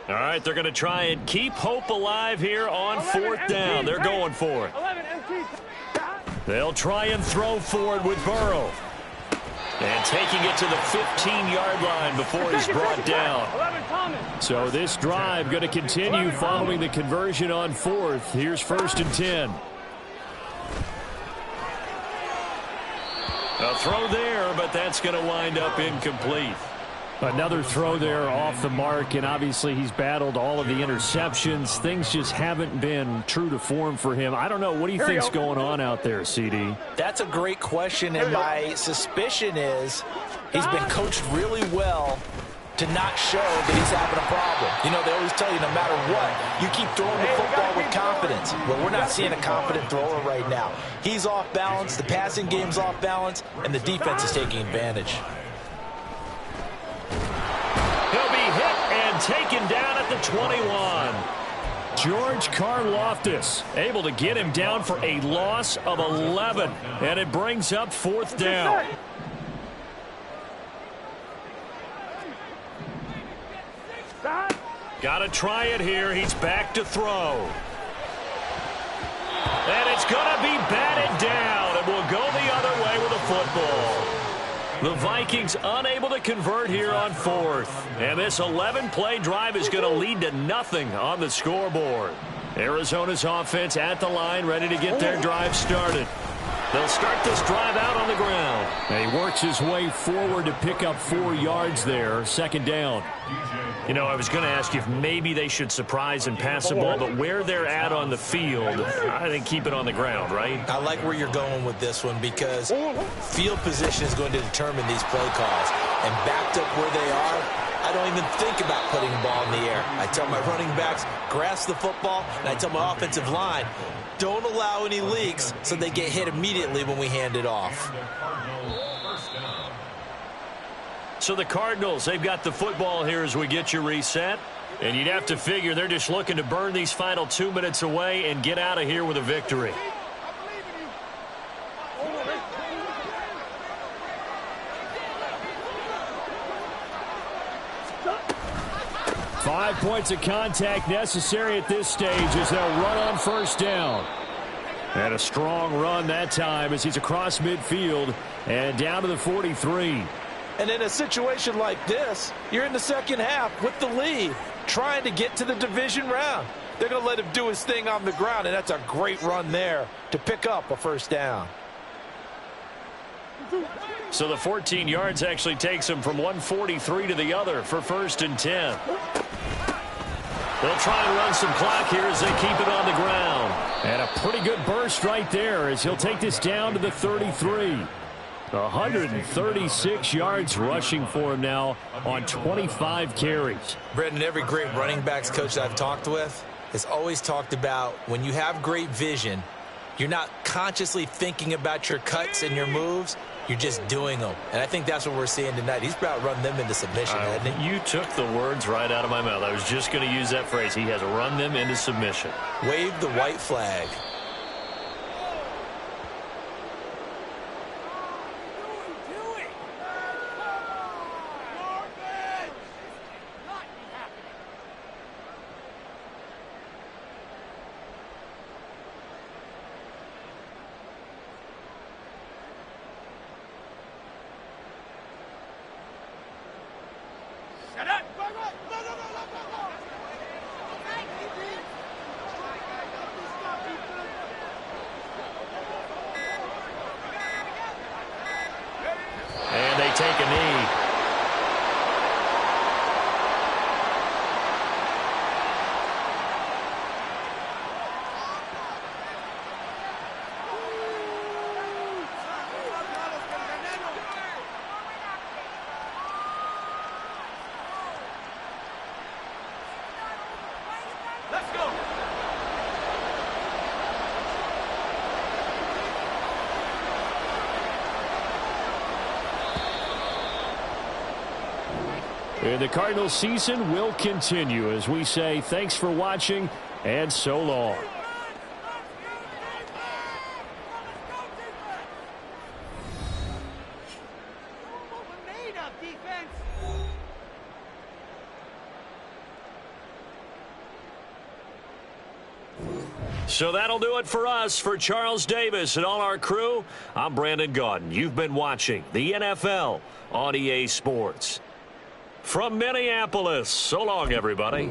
Speaker 1: All right, they're going to try and keep hope alive here on 4th down. They're going for it. They'll try and throw forward with Burrow. And taking it to the 15-yard line before he's brought down.
Speaker 2: So this drive going to continue following the conversion on 4th. Here's 1st and 10.
Speaker 1: A throw there, but that's going to wind up incomplete.
Speaker 2: Another throw there off the mark, and obviously he's battled all of the interceptions. Things just haven't been true to form for him. I don't know. What do you think's going on out there, CD?
Speaker 5: That's a great question, and my suspicion is he's been coached really well to not show that he's having a problem. You know, they always tell you no matter what, you keep throwing the football with confidence. Well, we're not seeing a confident thrower right now. He's off balance, the passing game's off balance, and the defense is taking advantage.
Speaker 1: He'll be hit and taken down at the 21.
Speaker 2: George Karlaftis able to get him down for a loss of 11. And it brings up 4th down.
Speaker 1: Got to try it here. He's back to throw. And it's going to be batted down. And we'll go the other way with the football. The Vikings unable to convert here on 4th. And this 11-play drive is going to lead to nothing on the scoreboard. Arizona's offense at the line, ready to get their drive started. They'll start this drive out on the ground.
Speaker 2: And he works his way forward to pick up 4 yards there. 2nd down.
Speaker 1: You know, I was going to ask you if maybe they should surprise and pass the ball, but where they're at on the field, I think keep it on the ground, right?
Speaker 4: I like where you're going with this one because field position is going to determine these play calls. And backed up where they are, I don't even think about putting the ball in the air. I tell my running backs, grasp the football, and I tell my offensive line, don't allow any leaks so they get hit immediately when we hand it off.
Speaker 1: So the Cardinals, they've got the football here as we get you reset. And you'd have to figure they're just looking to burn these final 2 minutes away and get out of here with a victory.
Speaker 2: Five points of contact necessary at this stage as they'll run on first down. And a strong run that time as he's across midfield and down to the 43.
Speaker 5: And in a situation like this, you're in the second half with the lead, trying to get to the division round. They're going to let him do his thing on the ground, and that's a great run there to pick up a first down.
Speaker 2: So the 14 yards actually takes him from 143 to the other for 1st and 10. They'll try and run some clock here as they keep it on the ground. And a pretty good burst right there as he'll take this down to the 33. 136 yards rushing for him now on 25 carries.
Speaker 4: Brendan, every great running backs coach that I've talked with has always talked about when you have great vision, you're not consciously thinking about your cuts and your moves. You're just doing them. And I think that's what we're seeing tonight. He's about run them into submission, hasn't he?
Speaker 2: You took the words right out of my mouth. I was just going to use that phrase. He has run them into submission.
Speaker 4: Wave the white flag.
Speaker 2: And they take a knee.
Speaker 3: Let's go.
Speaker 2: And the Cardinals season will continue as we say thanks for watching and so long. So that'll do it for us. For Charles Davis and all our crew, I'm Brandon Gaudin. You've been watching the NFL on EA Sports. From Minneapolis, so long, everybody.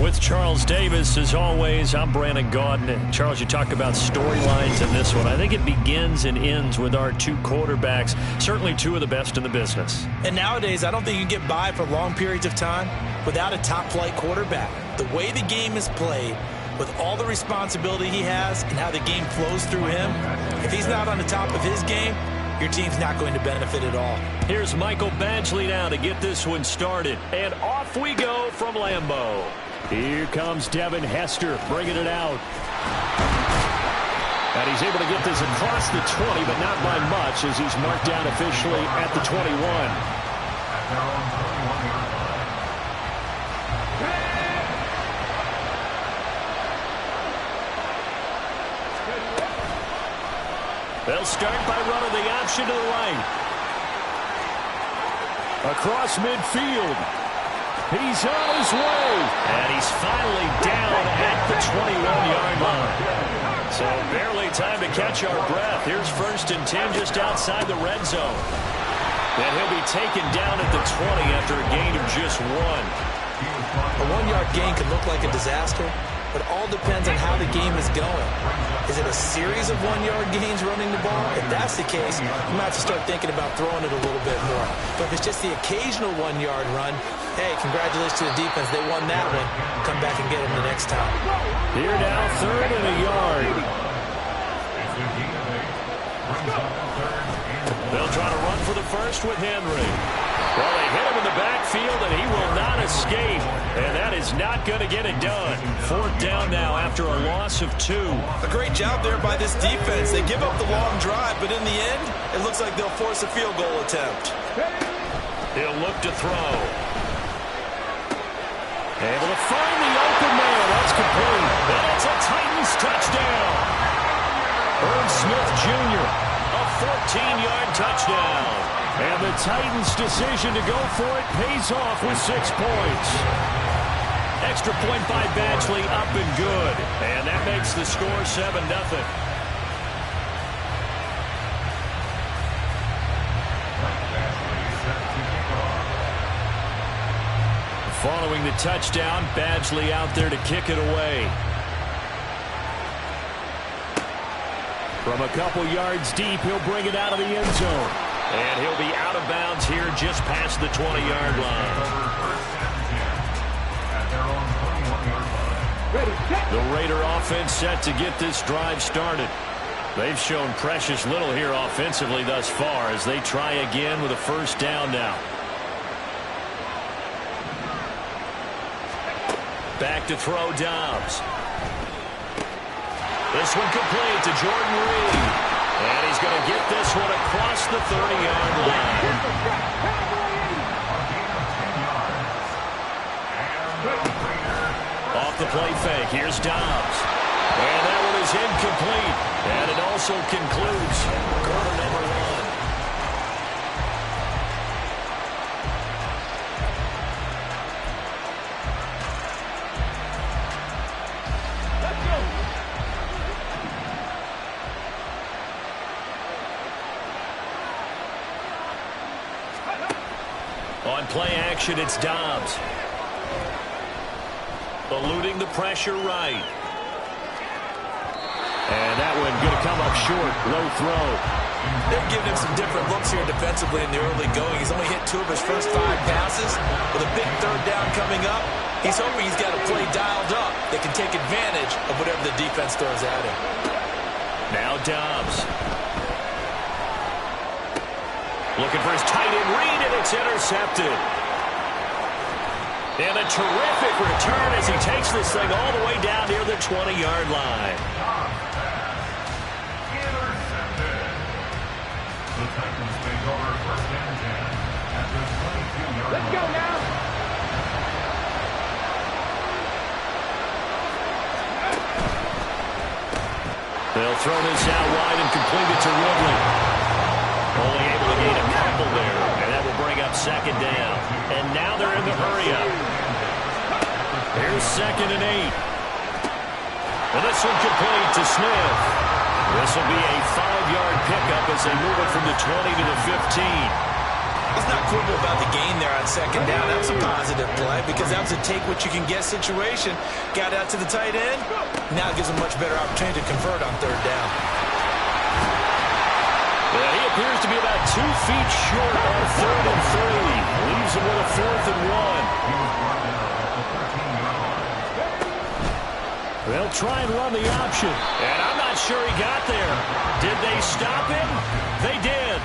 Speaker 2: With Charles Davis, as always, I'm Brandon Gaudin. Charles, you talk about storylines in this one. I think it begins and ends with our two quarterbacks, certainly two of the best in the business.
Speaker 4: And nowadays, I don't think you can get by for long periods of time without a top-flight quarterback. The way the game is played, with all the responsibility he has and how the game flows through him, if he's not on the top of his game, your team's not going to benefit at all.
Speaker 2: Here's Michael Badgley now to get this one started. And off we go from Lambeau. Here comes Devin Hester bringing it out. And he's able to get this across the 20, but not by much as he's marked down officially at the 21. They'll start by running the option to the right. Across midfield. He's on his way. And he's finally down at the 21-yard line. So barely time to catch our breath. Here's 1st and 10 just outside the red zone. And he'll be taken down at the 20 after a gain of just 1.
Speaker 4: A 1-yard gain can look like a disaster, but it all depends on how the game is going. Is it a series of 1-yard gains running the ball? If that's the case, you might have to start thinking about throwing it a little bit more. But if it's just the occasional 1-yard run, hey, congratulations to the defense. They won that one. Come back and get them the next time.
Speaker 2: Here now, 3rd and a yard. They'll try to run for the first with Henry. Well, they hit him in the backfield, and he will not escape. And that is not going to get it done. 4th down now after a loss of 2.
Speaker 4: A great job there by this defense. They give up the long drive, but in the end, it looks like they'll force a field goal attempt.
Speaker 2: He'll look to throw. Able to find the open man. That's complete. And it's a Titans touchdown. Irv Smith Jr., a 14-yard touchdown. And the Titans' decision to go for it pays off with 6 points. Extra point by Badgley, up and good. And that makes the score 7-0. Following the touchdown, Badgley out there to kick it away. From a couple yards deep, he'll bring it out of the end zone.
Speaker 1: And he'll be out of bounds here just past the 20-yard line. The Raider offense set to get this drive started. They've shown precious little here offensively thus far as they try again with a first down now. Back to throw Dobbs. This one complete to Jordan Reed. And he's going to get this one across the 30-yard line. Off the play fake, here's Dobbs. And that one is incomplete. And it also concludes quarter number 1. On play action, it's Dobbs. Eluding the pressure right. And that one going to come up short. Low throw.
Speaker 4: They're giving him some different looks here defensively in the early going. He's only hit 2 of his first 5 passes. With a big third down coming up, he's hoping he's got a play dialed up that can take advantage of whatever the defense throws at him.
Speaker 1: Now Dobbs. Looking for his tight end Reed, and it's intercepted. And a terrific return as he takes this thing all the way down near the 20-yard line.
Speaker 3: Let's go now.
Speaker 1: They'll throw this out wide and complete it to Ridley. Only able to gain a couple there, and that will bring up second down. And now they're in the hurry-up. Here's 2nd and 8. And this one complete to Smith. This will be a 5-yard pickup as they move it from the 20 to the 15.
Speaker 4: He's not quibble about the gain there on 2nd down. That was a positive play because that was a take-what-you-can-get situation. Got out to the tight end. Now it gives him much better opportunity to convert on 3rd down.
Speaker 1: Well, he appears to be about 2 feet short on 3rd and 3. Leaves him with a 4th and 1.
Speaker 2: They'll try and run the option.
Speaker 1: And I'm not sure he got there. Did they stop him? They did.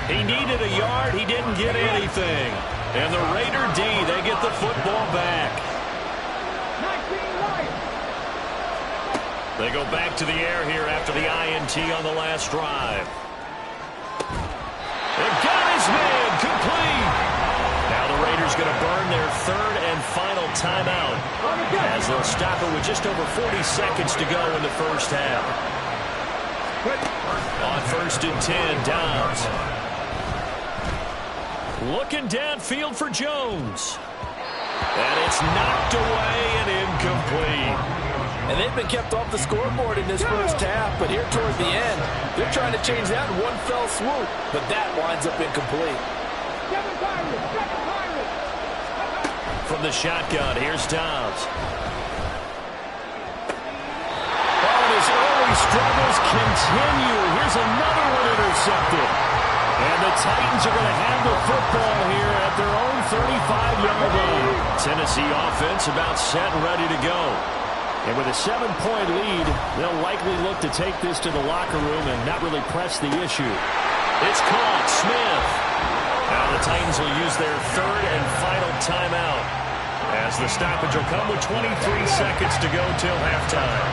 Speaker 1: He needed a yard. He didn't get anything. And the Raider D, they get the football back. They go back to the air here after the INT on the last drive. And got his man complete. Now the Raiders going to burn their 3rd and final timeout as they'll stop it with just over 40 seconds to go in the first half. On 1st and 10, Dobbs. Looking downfield for Jones. And it's knocked away and incomplete.
Speaker 5: And they've been kept off the scoreboard in this first half, but here toward the end, they're trying to change that in one fell swoop, but that winds up incomplete.
Speaker 1: From the shotgun, here's Dobbs.
Speaker 2: Oh, and his early struggles continue. Here's another one intercepted. And the Titans are going to have the football here at their own 35-yard line.
Speaker 1: Tennessee offense about set and ready to go.
Speaker 2: And with a 7-point lead, they'll likely look to take this to the locker room and not really press the issue.
Speaker 1: It's caught. Smith. Now the Titans will use their 3rd and final timeout as the stoppage will come with 23 seconds to go till halftime.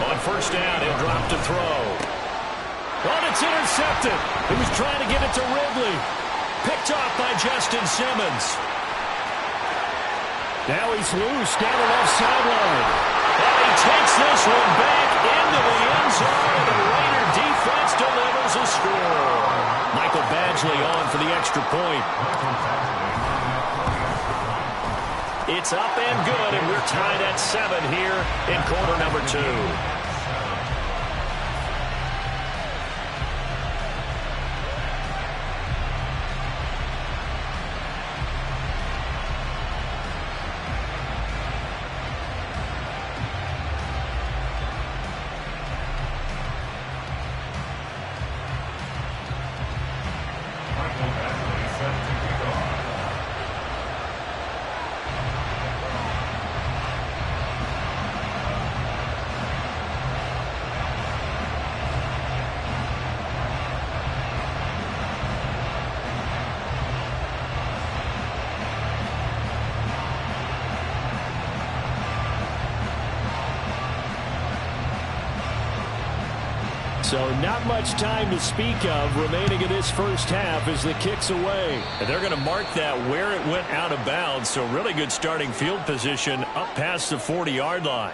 Speaker 1: On 1st down, he'll drop to throw.
Speaker 2: Oh, it's intercepted. He was trying to get it to Ridley.
Speaker 1: Picked off by Justin Simmons.
Speaker 2: Now he's loose down the left sideline.
Speaker 1: And he takes this one back into the end zone, and the Raider defense delivers a score. Michael Badgley on for the extra point. It's up and good, and we're tied at 7 here in quarter number 2.
Speaker 2: So not much time to speak of remaining in this first half as the kick's away.
Speaker 1: And they're going to mark that where it went out of bounds. So really good starting field position up past the 40-yard line.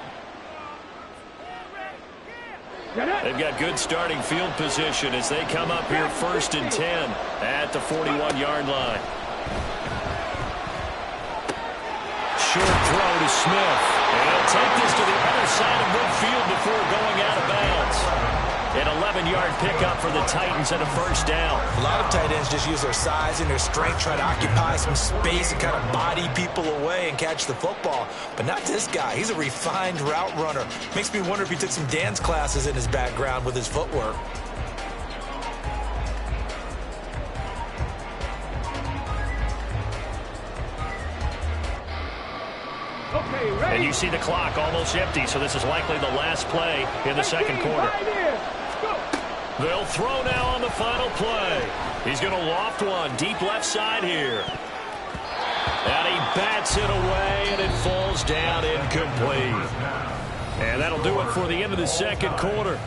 Speaker 1: They've got good starting field position as they come up here 1st and 10 at the 41-yard line. Short throw to Smith. And he'll take this to the other side of midfield before going out of bounds. An 11-yard pickup for the Titans and a first down.
Speaker 4: A lot of tight ends just use their size and their strength, try to occupy some space and kind of body people away and catch the football. But not this guy. He's a refined route runner. Makes me wonder if he took some dance classes in his background with his footwork.
Speaker 3: Okay, ready?
Speaker 1: And you see the clock almost empty, so this is likely the last play in the second quarter. They'll throw now on the final play. He's going to loft one deep left side here. And he bats it away, and it falls down incomplete. And that'll do it for the end of the second quarter.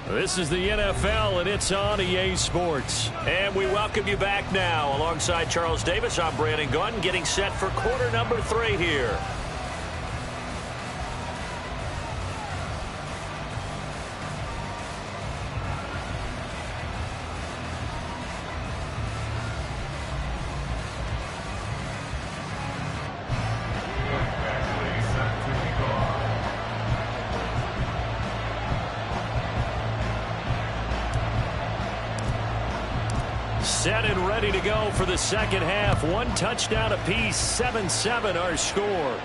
Speaker 1: This is the NFL, and it's on EA Sports. And we welcome you back now. Alongside Charles Davis, I'm Brandon Gunn, getting set for quarter number 3 here. Set and ready to go for the second half. 1 touchdown apiece, 7-7 our score.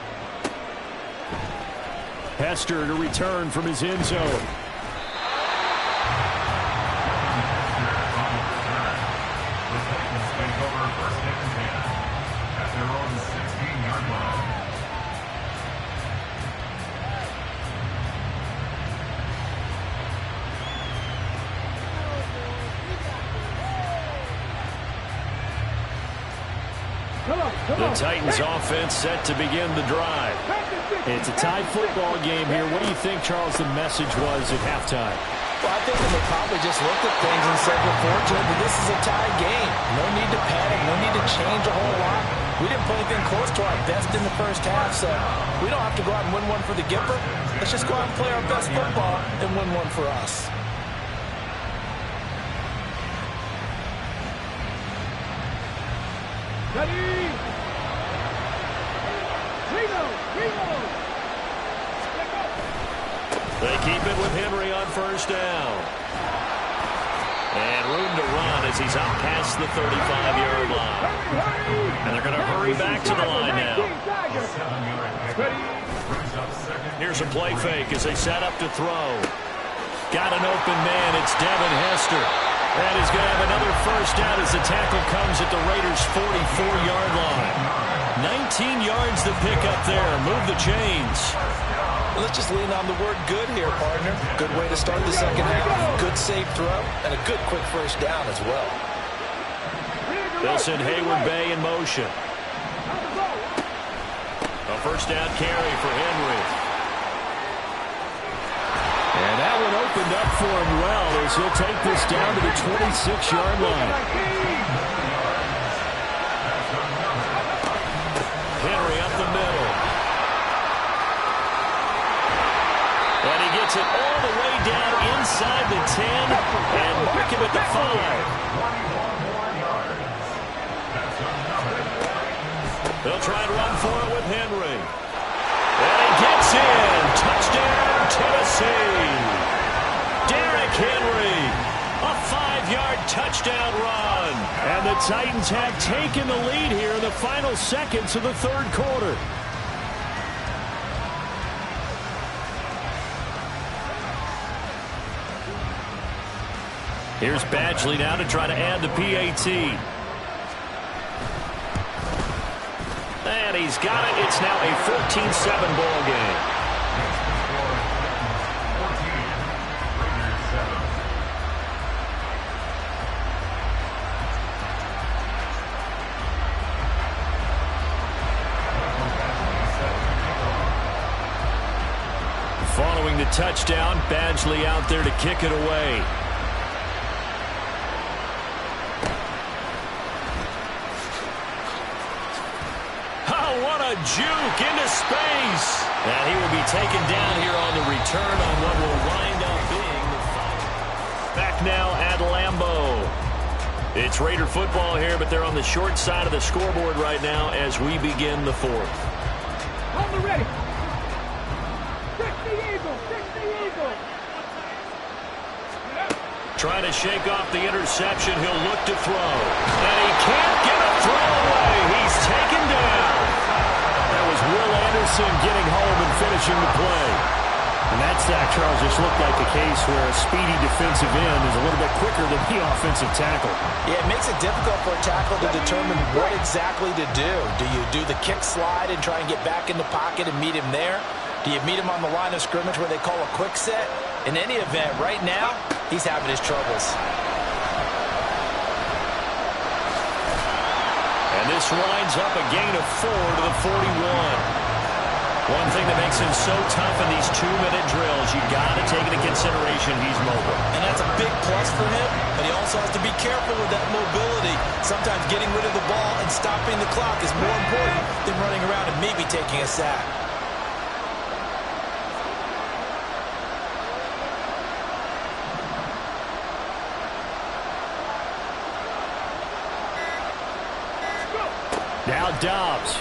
Speaker 2: Hester to return from his end zone.
Speaker 1: The Titans offense set to begin the drive.
Speaker 2: It's a tied football game here. What do you think, Charles, the message was at halftime?
Speaker 5: Well, I think they probably just looked at things and said, we're fortunate, but this is a tied game. No need to panic. No need to change a whole lot. We didn't play anything close to our best in the first half, so we don't have to go out and win one for the Gipper. Let's just go out and play our best football and win one for us.
Speaker 3: Ready?
Speaker 1: They keep it with Henry on first down. And room to run as he's out past the 35-yard line. And they're going to hurry back to the line now. Here's a play fake as they set up to throw. Got an open man. It's Devin Hester. And he's going to have another first down as the tackle comes at the Raiders' 44-yard line. 19 yards to pick up there. Move the chains.
Speaker 4: Let's just lean on the word good here, partner. Good way to start the second half. Good safe throw and a good quick first down as well.
Speaker 1: They'll send Hayward Bay in motion. A first down carry for Henry.
Speaker 2: And that one opened up for him well as he'll take this down to the 26-yard line.
Speaker 1: Henry up the middle. And he gets it all the way down inside the 10 and mark him at the 5. They'll try and run for it with Henry. And he gets in. Touchdown, Tennessee. Derrick Henry. A 5-yard touchdown run.
Speaker 2: And the Titans have taken the lead here in the final seconds of the third quarter.
Speaker 1: Here's Badgley now to try to add the PAT. And he's got it. It's now a 14-7 ball game. Following the touchdown, Badgley out there to kick it away. on a juke into space. And he will be taken down here on the return on what will wind up being the final.
Speaker 2: Back now at Lambeau. It's Raider football here, but they're on the short side of the scoreboard right now as we begin the fourth.
Speaker 3: On the ready. 60 Eagles. 60 Eagles.
Speaker 2: Trying to shake off the interception. He'll look to throw. And he can't get a throw away. He's taken down. That was Will Anderson getting home and finishing the play. And that sack, Charles, just looked like a case where a speedy defensive end is a little bit quicker than the offensive tackle.
Speaker 5: Yeah, it makes it difficult for a tackle to determine what exactly to do. Do you do the kick slide and try and get back in the pocket and meet him there? Do you meet him on the line of scrimmage where they call a quick set? In any event, right now, he's having his troubles.
Speaker 2: And this winds up a gain of 4 to the 41. One thing that makes him so tough in these 2-minute drills, you got to take into consideration he's mobile.
Speaker 4: And that's a big plus for him, but he also has to be careful with that mobility. Sometimes getting rid of the ball and stopping the clock is more important than running around and maybe taking a sack.
Speaker 2: Now Dobbs.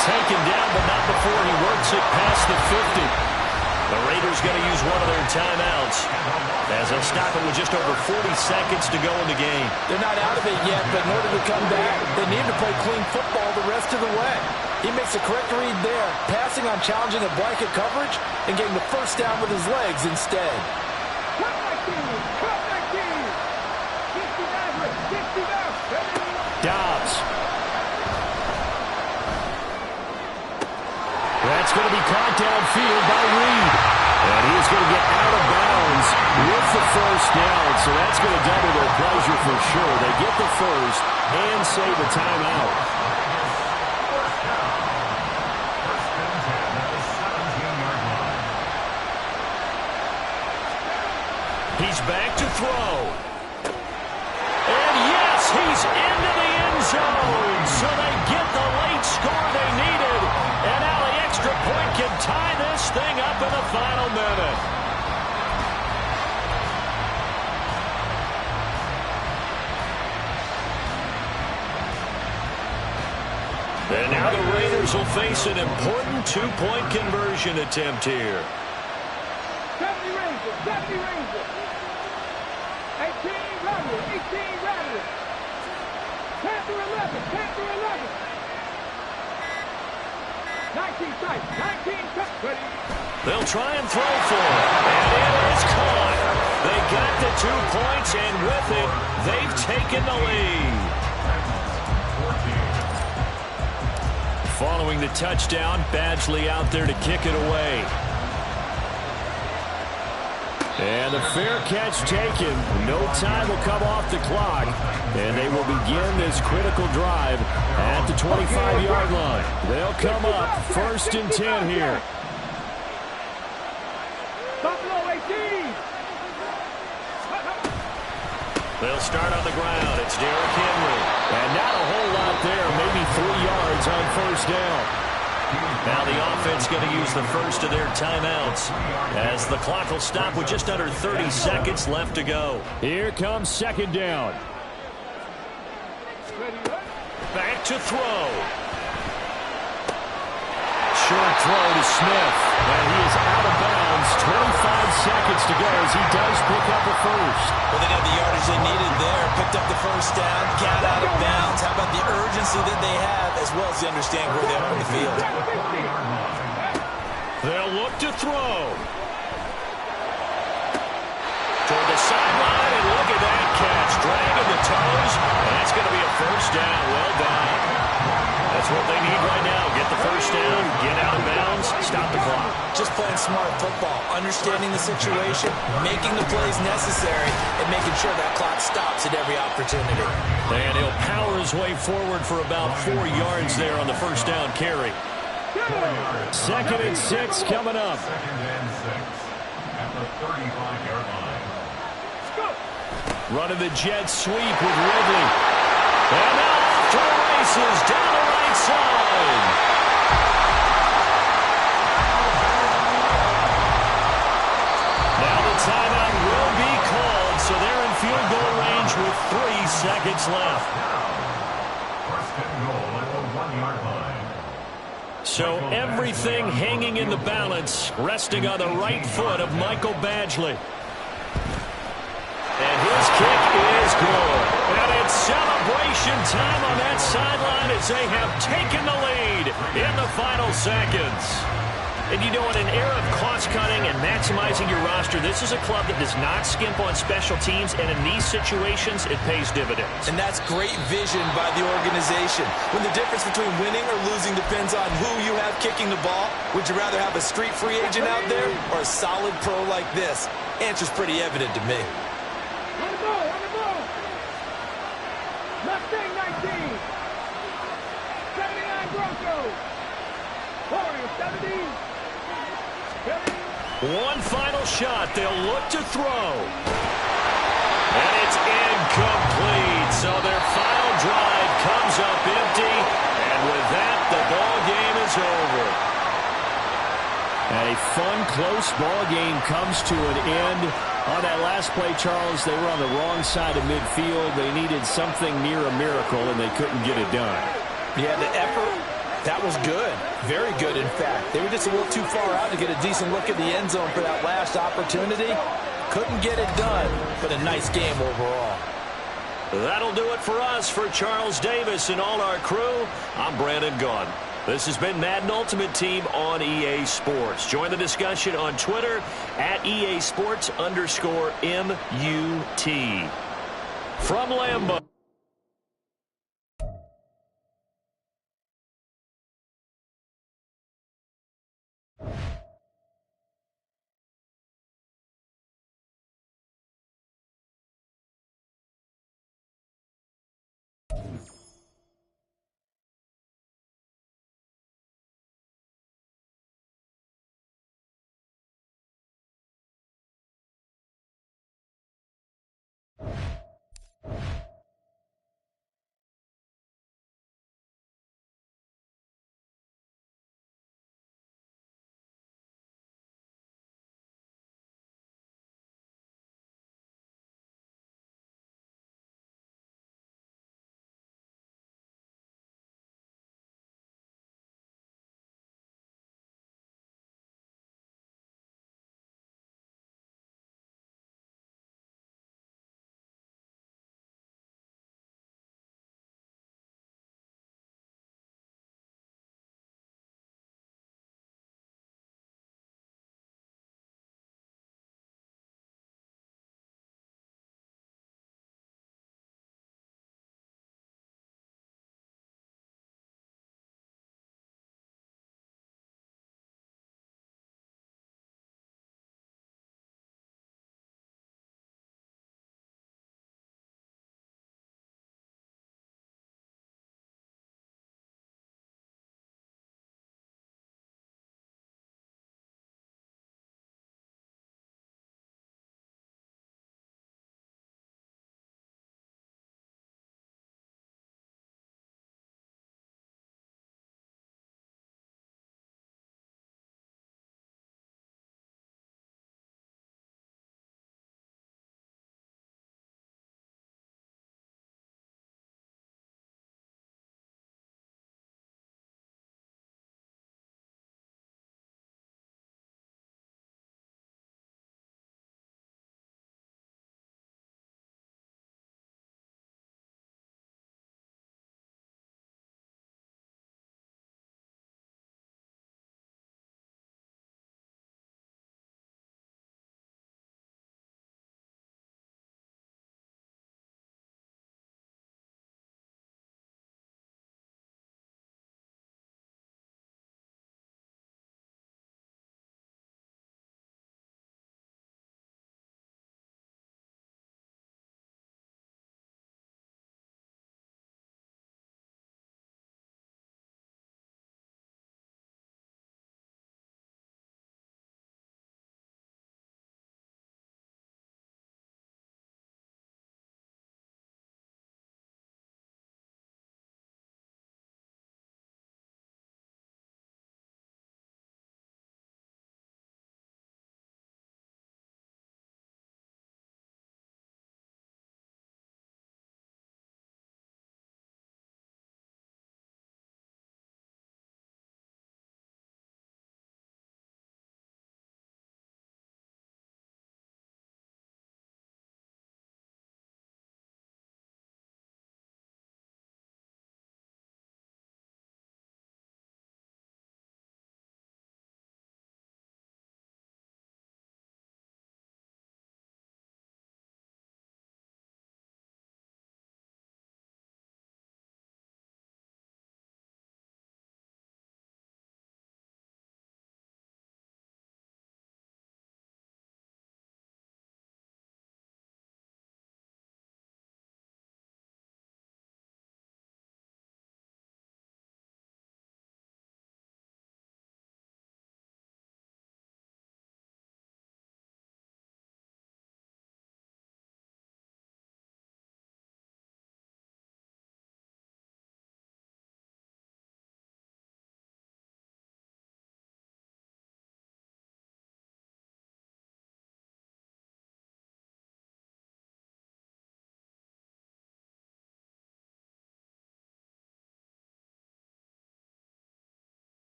Speaker 2: Taken down, but not before he works it past the 50. The Raiders going to use one of their timeouts as they'll stop it with just over 40 seconds to go in the game.
Speaker 5: They're not out of it yet, but in order to come back, they need to play clean football the rest of the way. He makes the correct read there, passing on challenging a blanket coverage and getting the first down with his legs instead.
Speaker 3: Cut that team. Cut that team. 69.
Speaker 2: Dobbs. That's going to be caught downfield by Reed. And he is going to get out of bounds with the first down. So that's going to double their pleasure for sure. They get the first and save a timeout. He's back to throw. And yes, he's into the end zone. So they get the late score they needed. And now the extra point can tie this thing up in the final minute. And now the Raiders will face an important two-point conversion attempt here.
Speaker 3: 70 Rangers. 70 Rangers. 18 Rebels. 18 Rebels. 10 to 11. 10 to 11. 19 strikes. 19 cuts. Ready.
Speaker 2: They'll try and throw for it. And it is caught. They got the 2 points, and with it, they've taken the lead. Following the touchdown, Badgley out there to kick it away. And the fair catch taken. No time will come off the clock. And they will begin this critical drive at the 25-yard line. They'll come up 1st and 10 here.
Speaker 3: Buffalo 18.
Speaker 2: They'll start on the ground. It's Derrick Henry. And not a whole lot there. Maybe 3 yards on 1st down. Now the offense going to use the first of their timeouts as the clock will stop with just under 30 seconds left to go. Here comes 2nd down. Back to throw. Short throw to Smith. And he is out of bounds. 25 seconds to go as he does pick up the first.
Speaker 4: Well, they got the yardage they needed there. Picked up the first down. Got out of bounds. How about the urgency that they have as well as they understand where they are on the field.
Speaker 2: They'll look to throw. Toward the sideline, and look at that catch. Dragging the toes, and that's going to be a first down. Well done. That's what they need right now. Get the first down, get out of bounds, stop the clock.
Speaker 4: Just playing smart football, understanding the situation, making the plays necessary, and making sure that clock stops at every opportunity.
Speaker 2: And he'll power his way forward for about 4 yards there on the first down carry. 2nd and 6 coming up.
Speaker 3: 2nd and 6 at the 35-yard line.
Speaker 2: Running the jet sweep with Ridley. And now off to the races down the right side. Now the timeout will be called, so they're in field goal range with 3 seconds left.
Speaker 6: First and goal at the 1-yard line.
Speaker 2: So everything hanging in the balance, resting on the right foot of Michael Badgley. And his kick is good. And it's celebration time on that sideline as they have taken the lead in the final seconds. And you know, in an era of cost-cutting and maximizing your roster, this is a club that does not skimp on special teams, and in these situations, it pays dividends.
Speaker 4: And that's great vision by the organization. When the difference between winning or losing depends on who you have kicking the ball, would you rather have a street free agent out there or a solid pro like this? Answer's pretty evident to me.
Speaker 3: On the ball, on the ball. Mustang 19. 79 Broncos. Warriors 70.
Speaker 2: One final shot. They'll look to throw. And it's incomplete. So their final drive comes up empty. And with that, the ball game is over. A fun, close ball game comes to an end. On that last play, Charles, they were on the wrong side of midfield. They needed something near a miracle, and they couldn't get it done.
Speaker 5: Yeah, the effort, that was good. Very good, in fact. They were just a little too far out to get a decent look at the end zone for that last opportunity. Couldn't get it done, but a nice game overall.
Speaker 2: That'll do it for us. For Charles Davis and all our crew, I'm Brandon Gaudin. This has been Madden Ultimate Team on EA Sports. Join the discussion on Twitter at EA Sports_MUT. From Lambeau.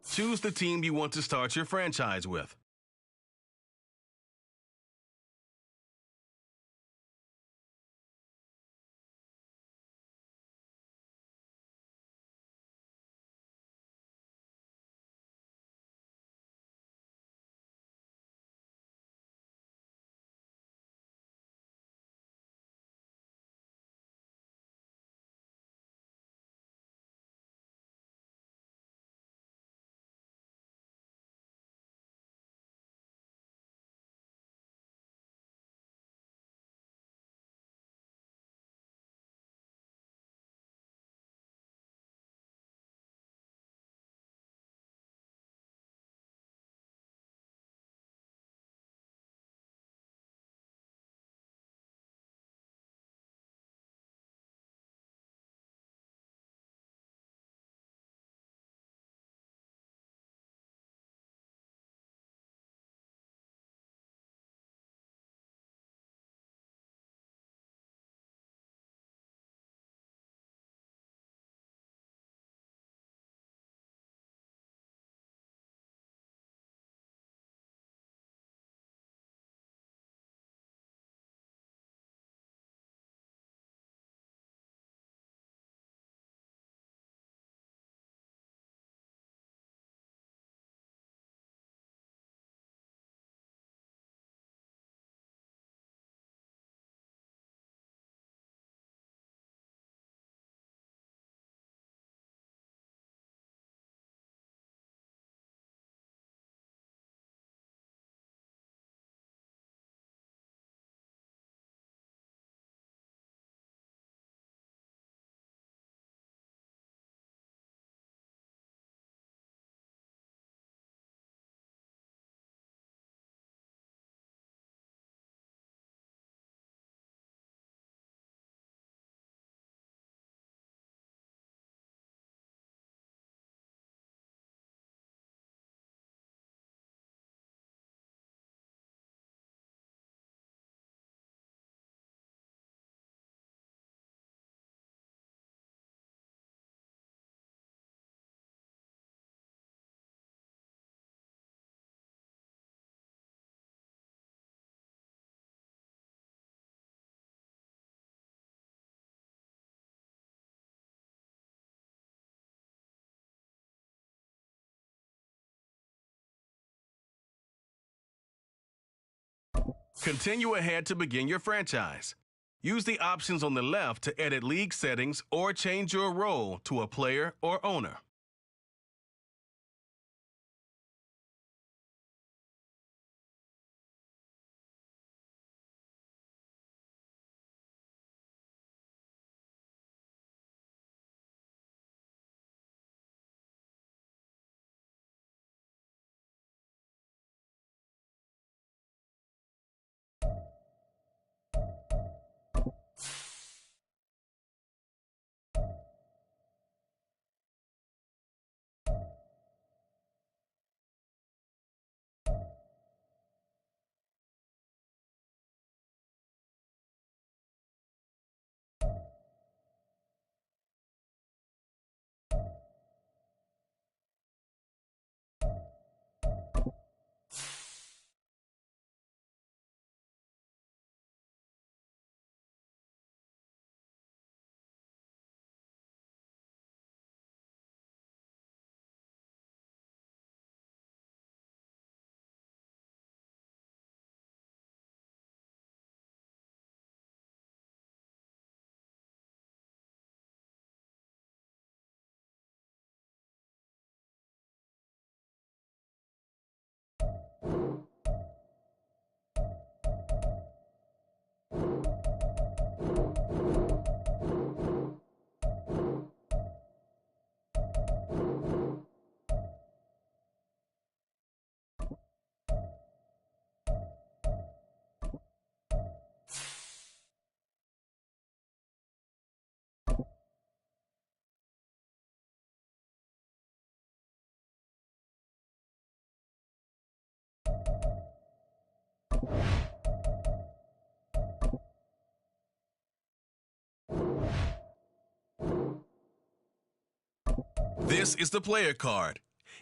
Speaker 7: Choose the team you want to start your franchise with. Continue ahead to begin your franchise. Use the options on the left to edit league settings or change your role to a player or owner. This is the player card.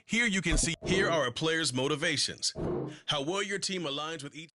Speaker 7: Here are a player's motivations, how well your team aligns with each.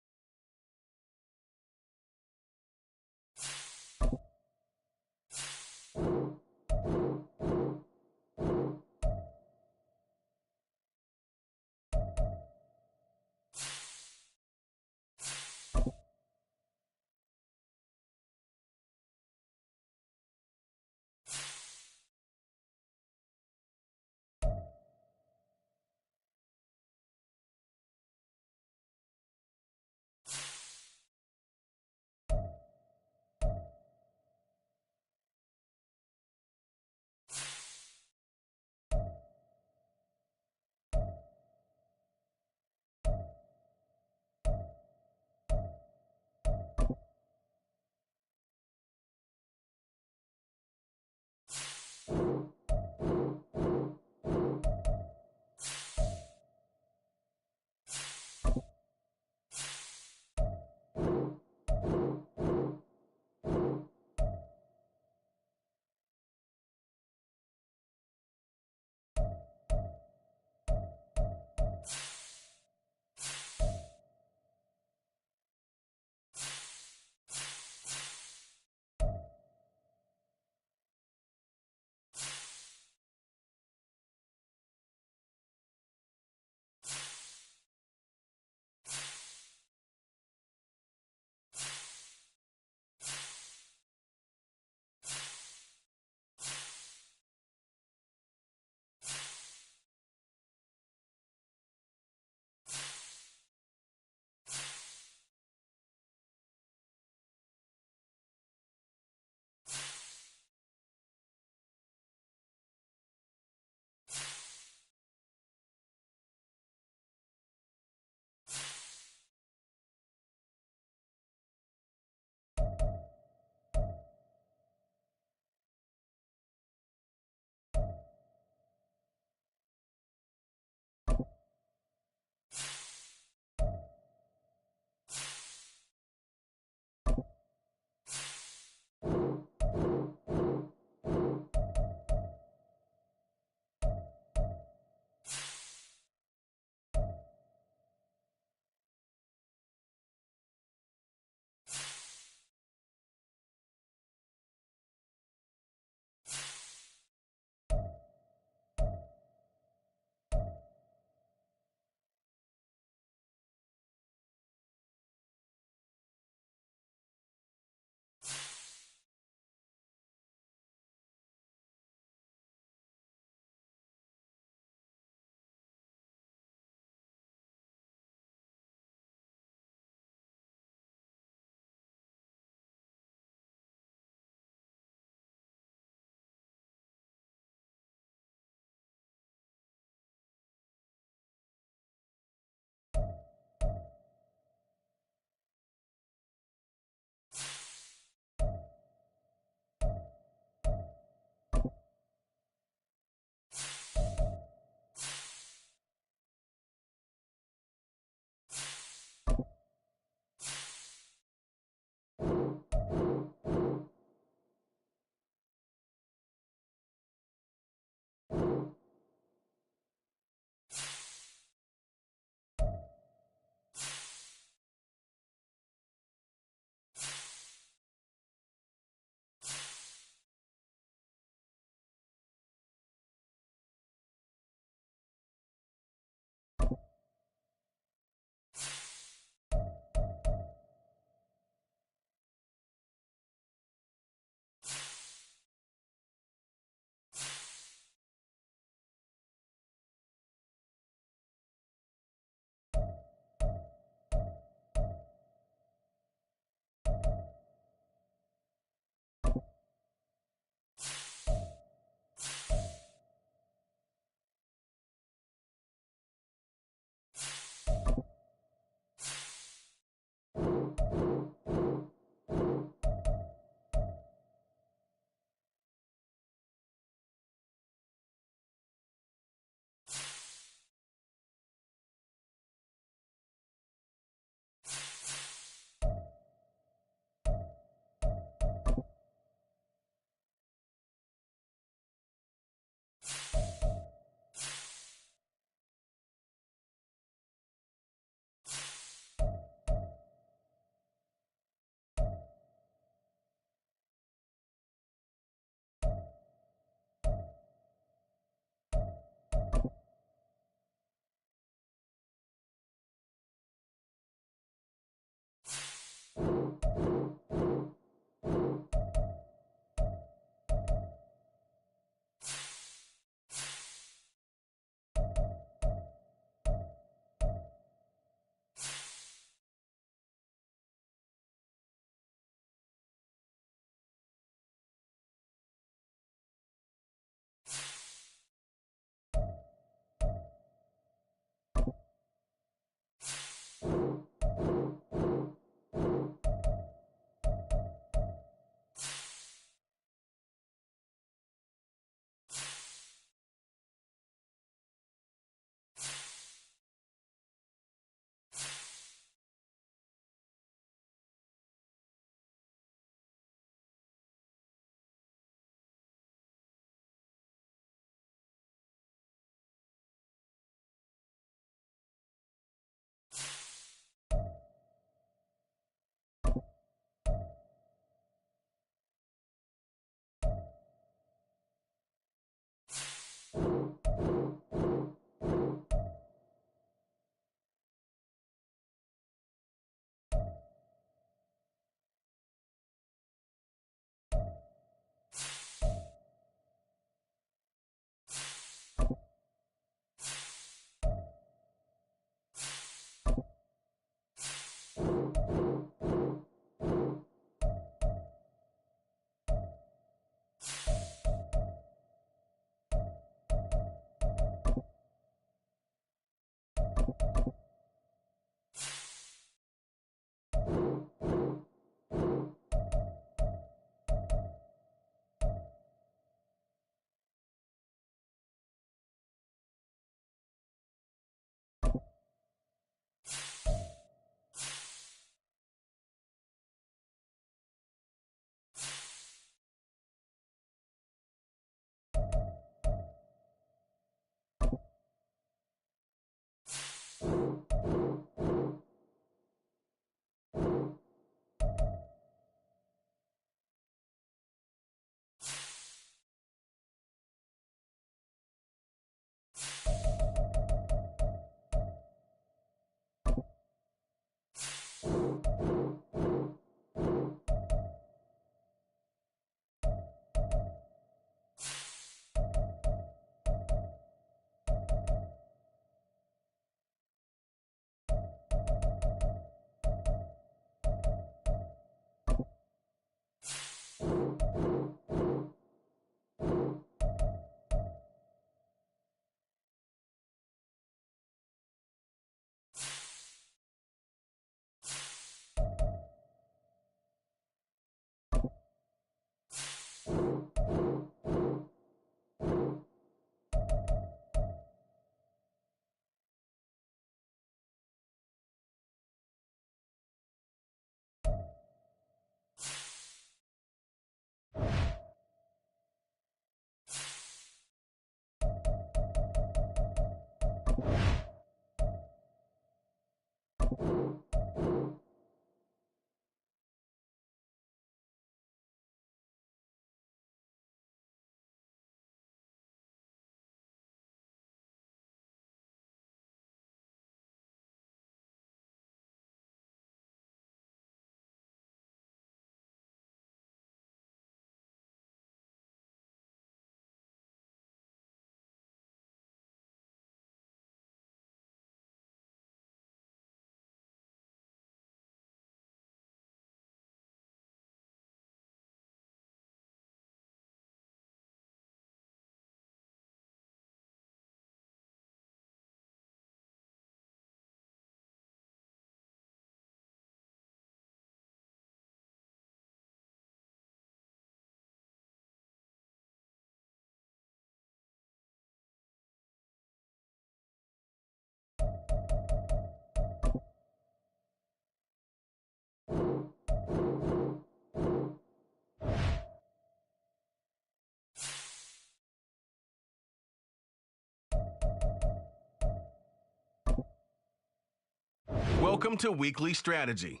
Speaker 7: Welcome to Weekly Strategy.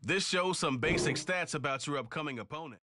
Speaker 7: This shows some basic stats about your upcoming opponent.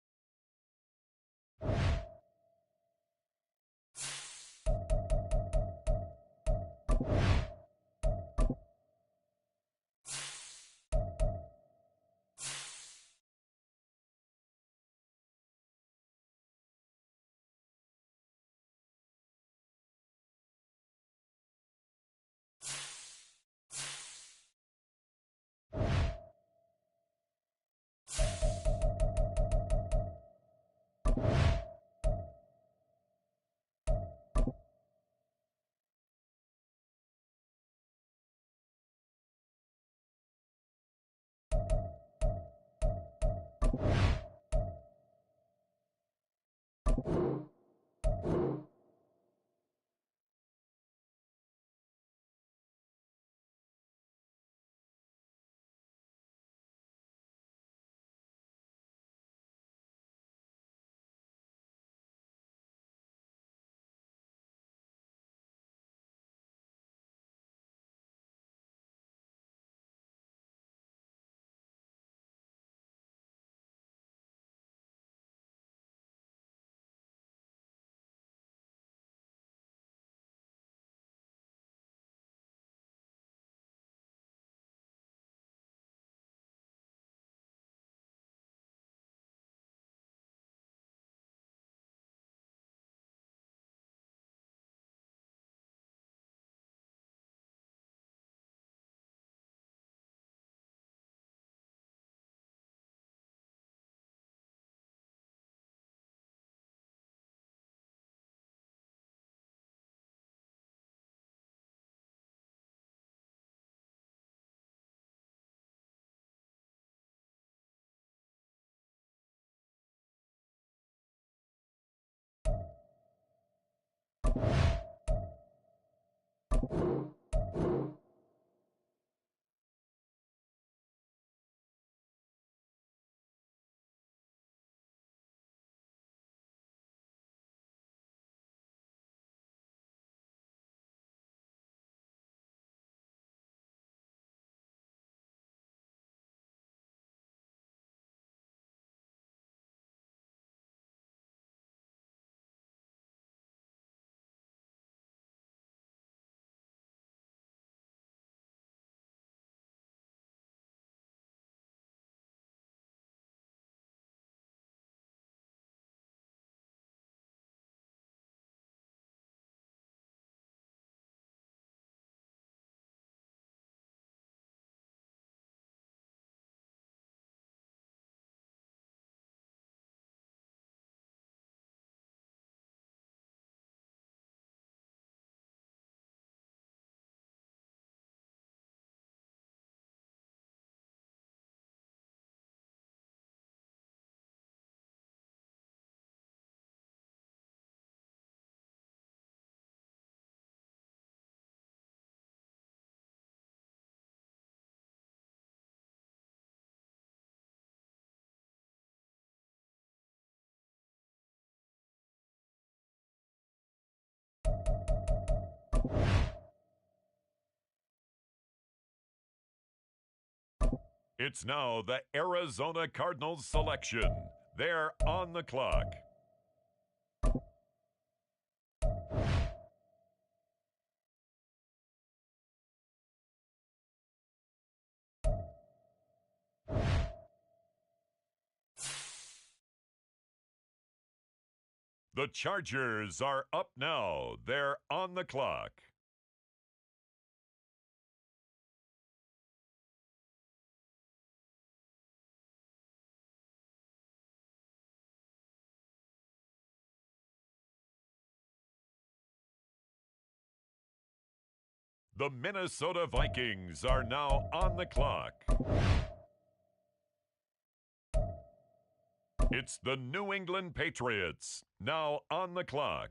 Speaker 8: It's now the Arizona Cardinals selection. They're on the clock. The Chargers are up now. They're on the clock. The Minnesota Vikings are now on the clock. It's the New England Patriots now on the clock.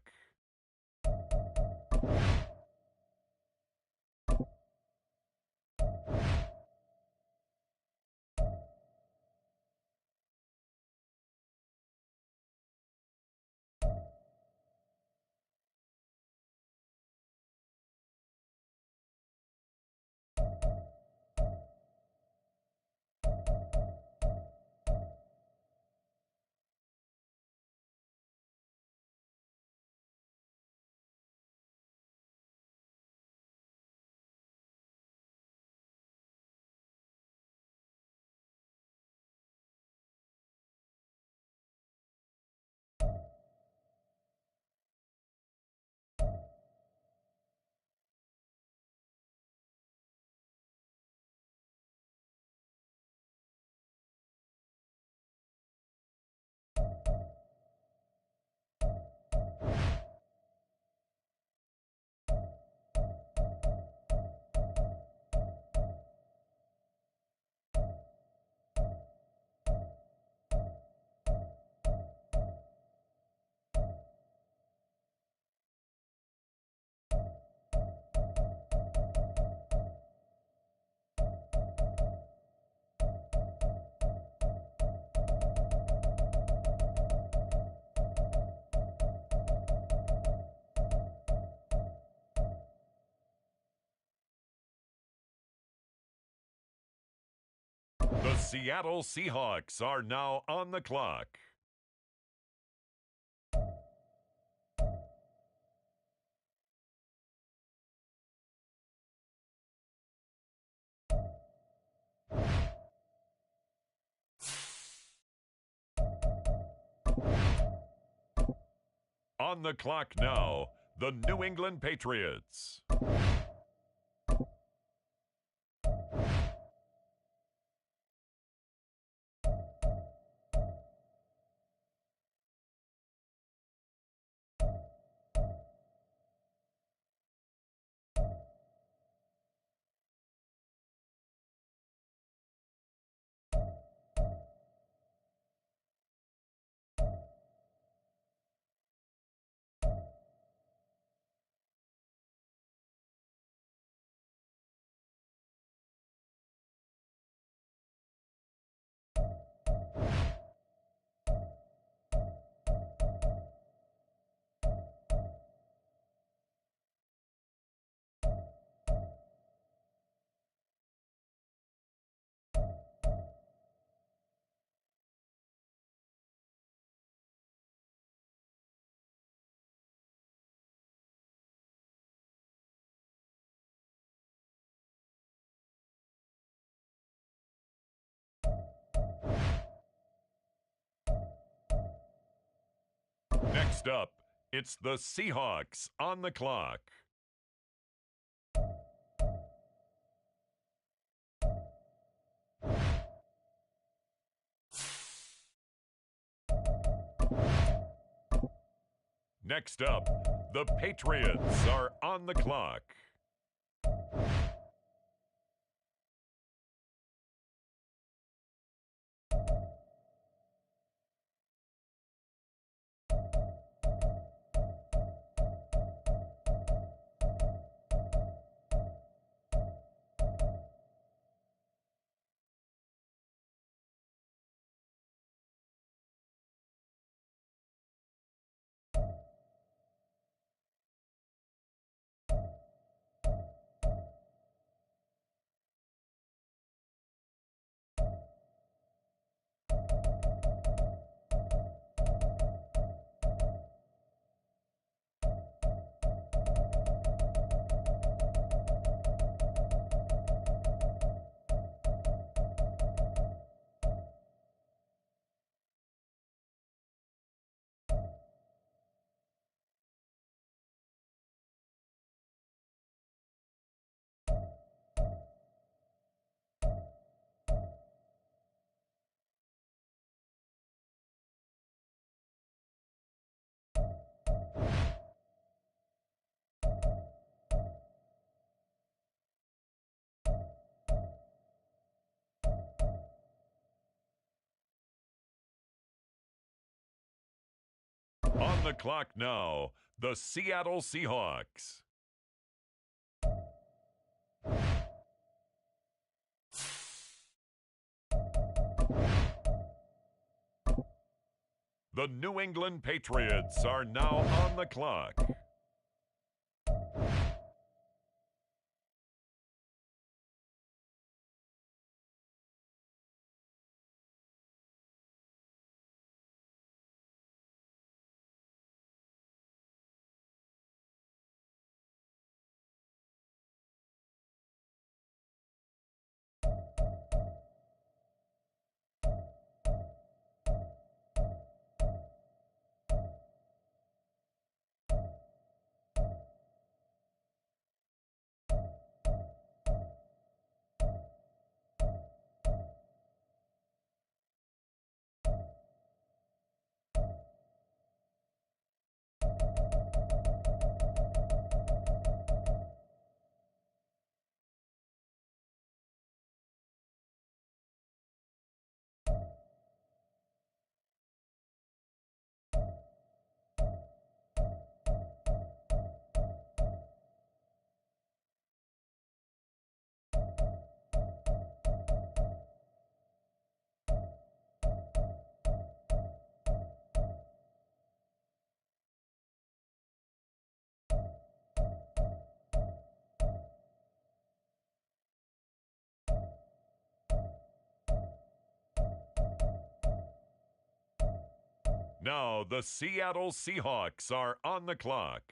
Speaker 8: The Seattle Seahawks are now on the clock. On the clock now, the New England Patriots. Next up, it's the Seahawks on the clock. Next up, the Patriots are on the clock. the clock now, the Seattle Seahawks. The New England Patriots are now on the clock. Now the Seattle Seahawks are on the clock.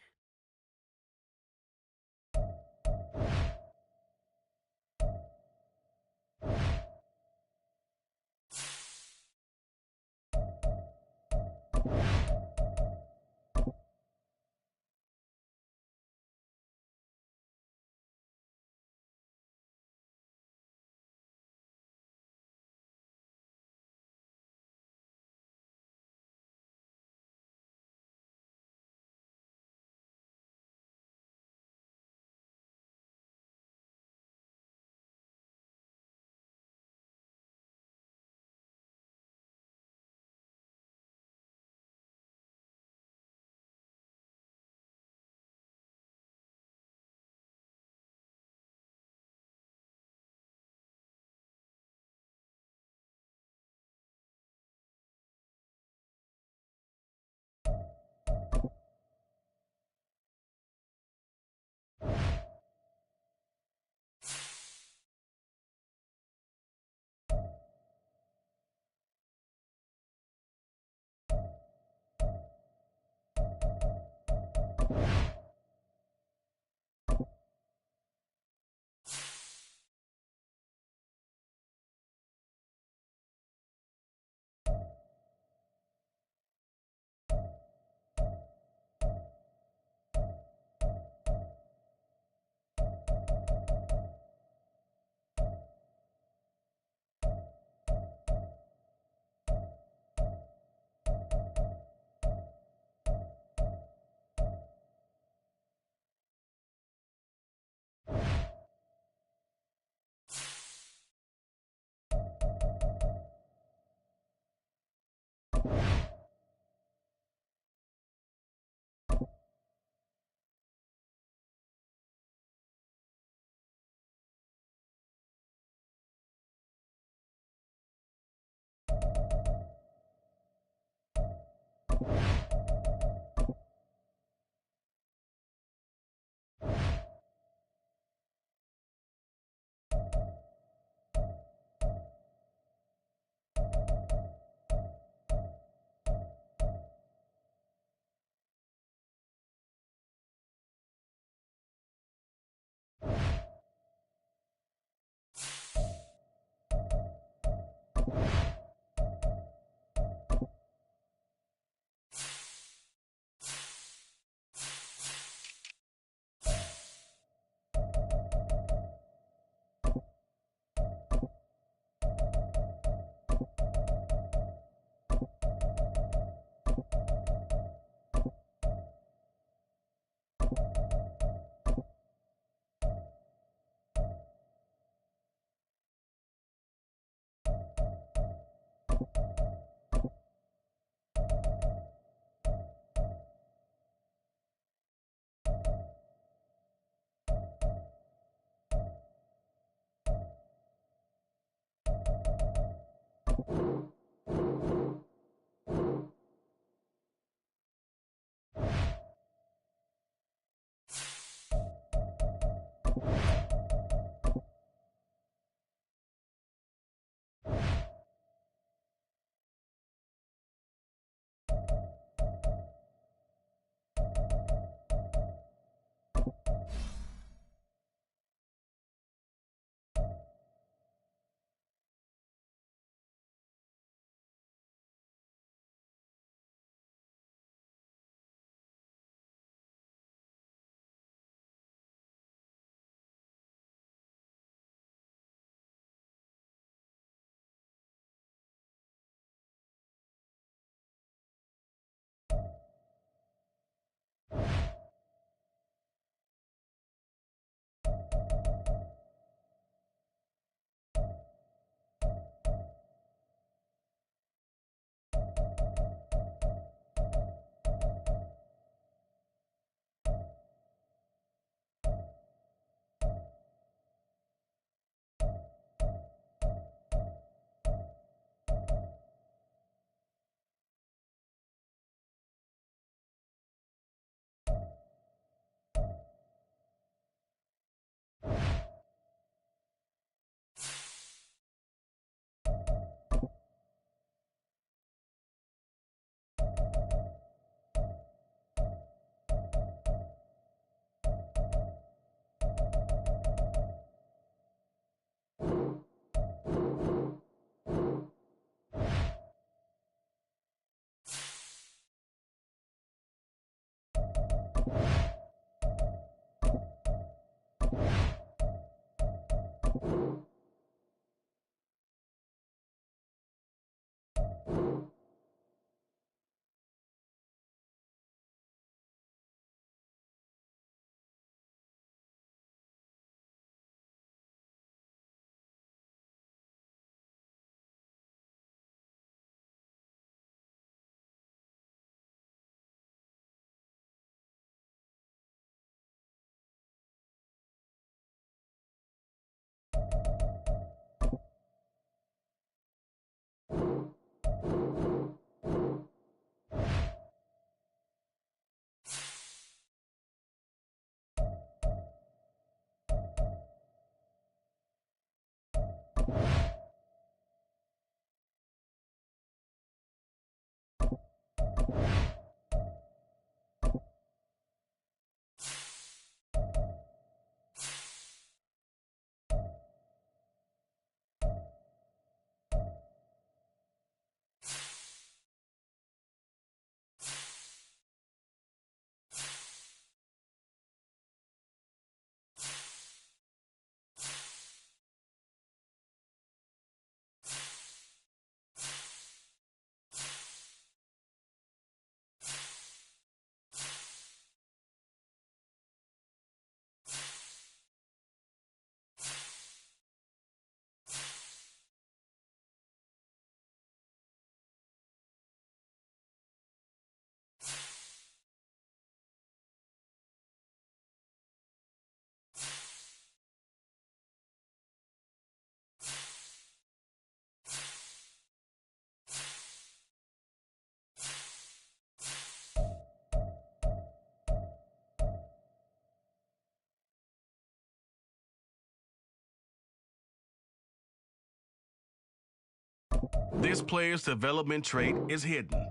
Speaker 7: This player's development trait is hidden.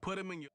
Speaker 7: Put him in your...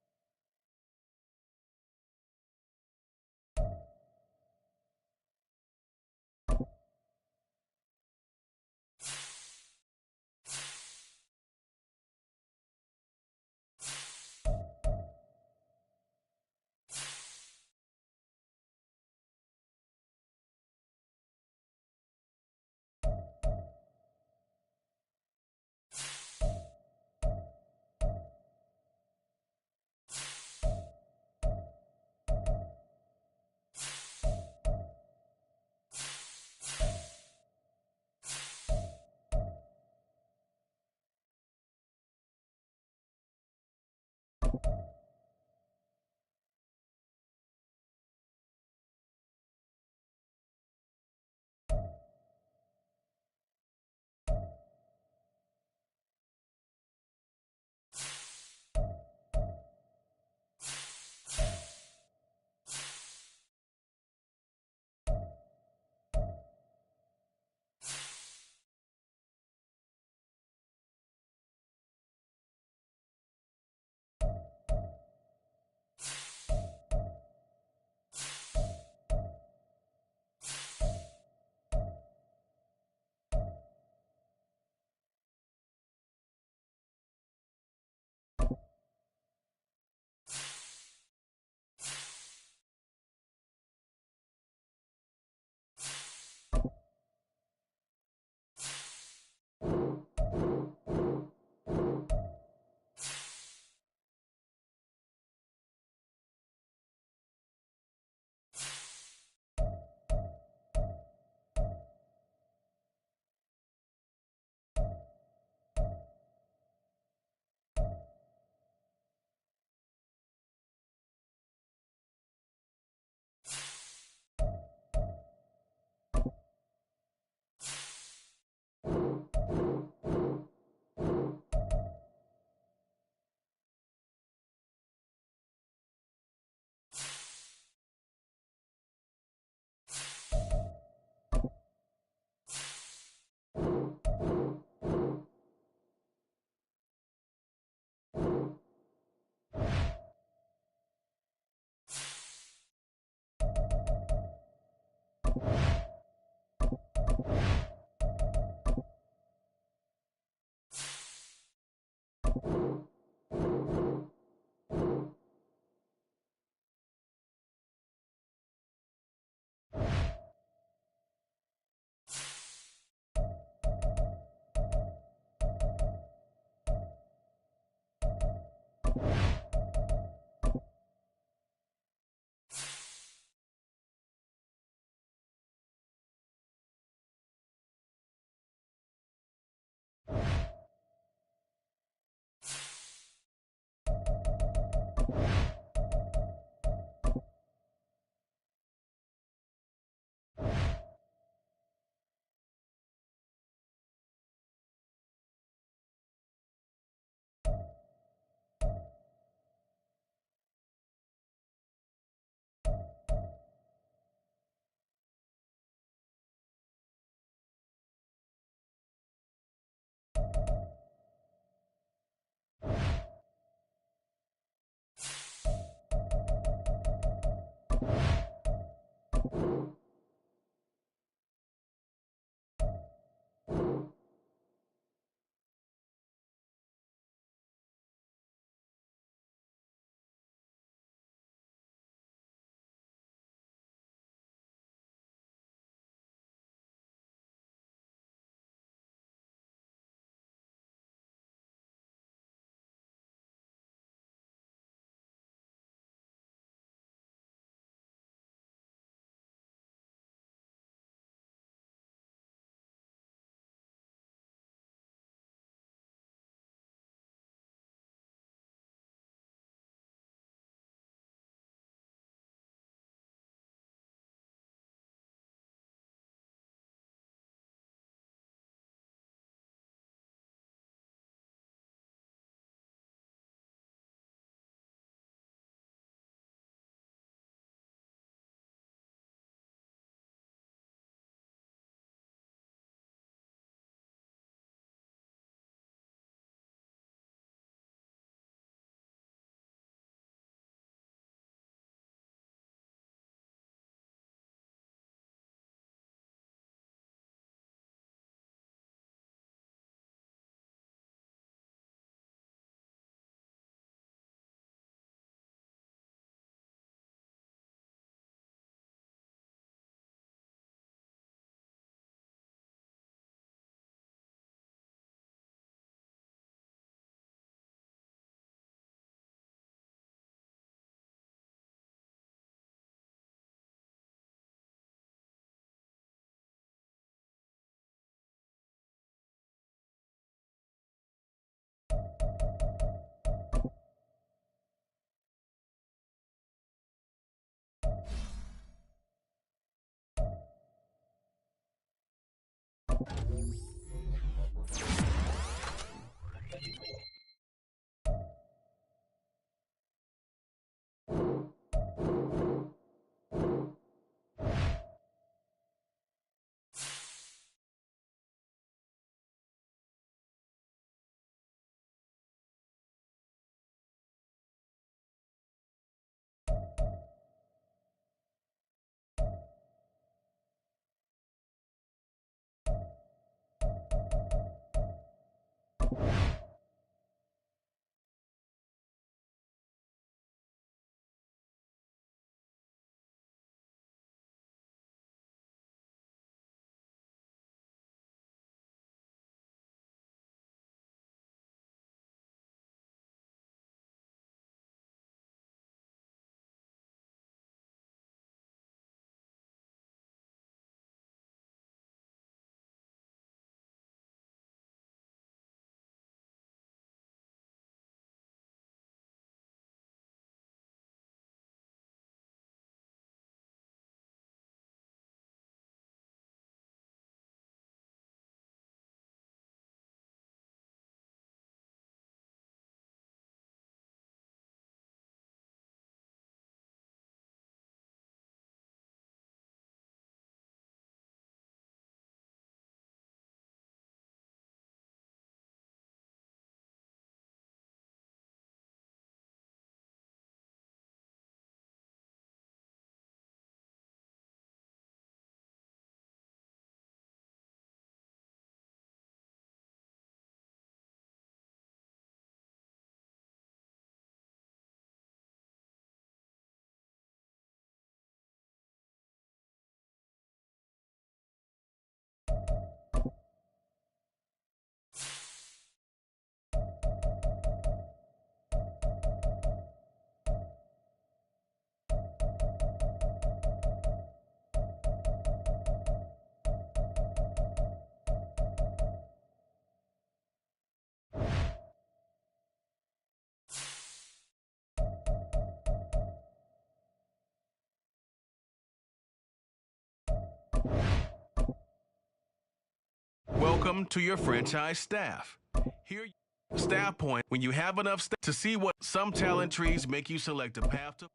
Speaker 7: Welcome to your franchise staff. Here, staff point when you have enough staff to see what some talent trees make you select a path to.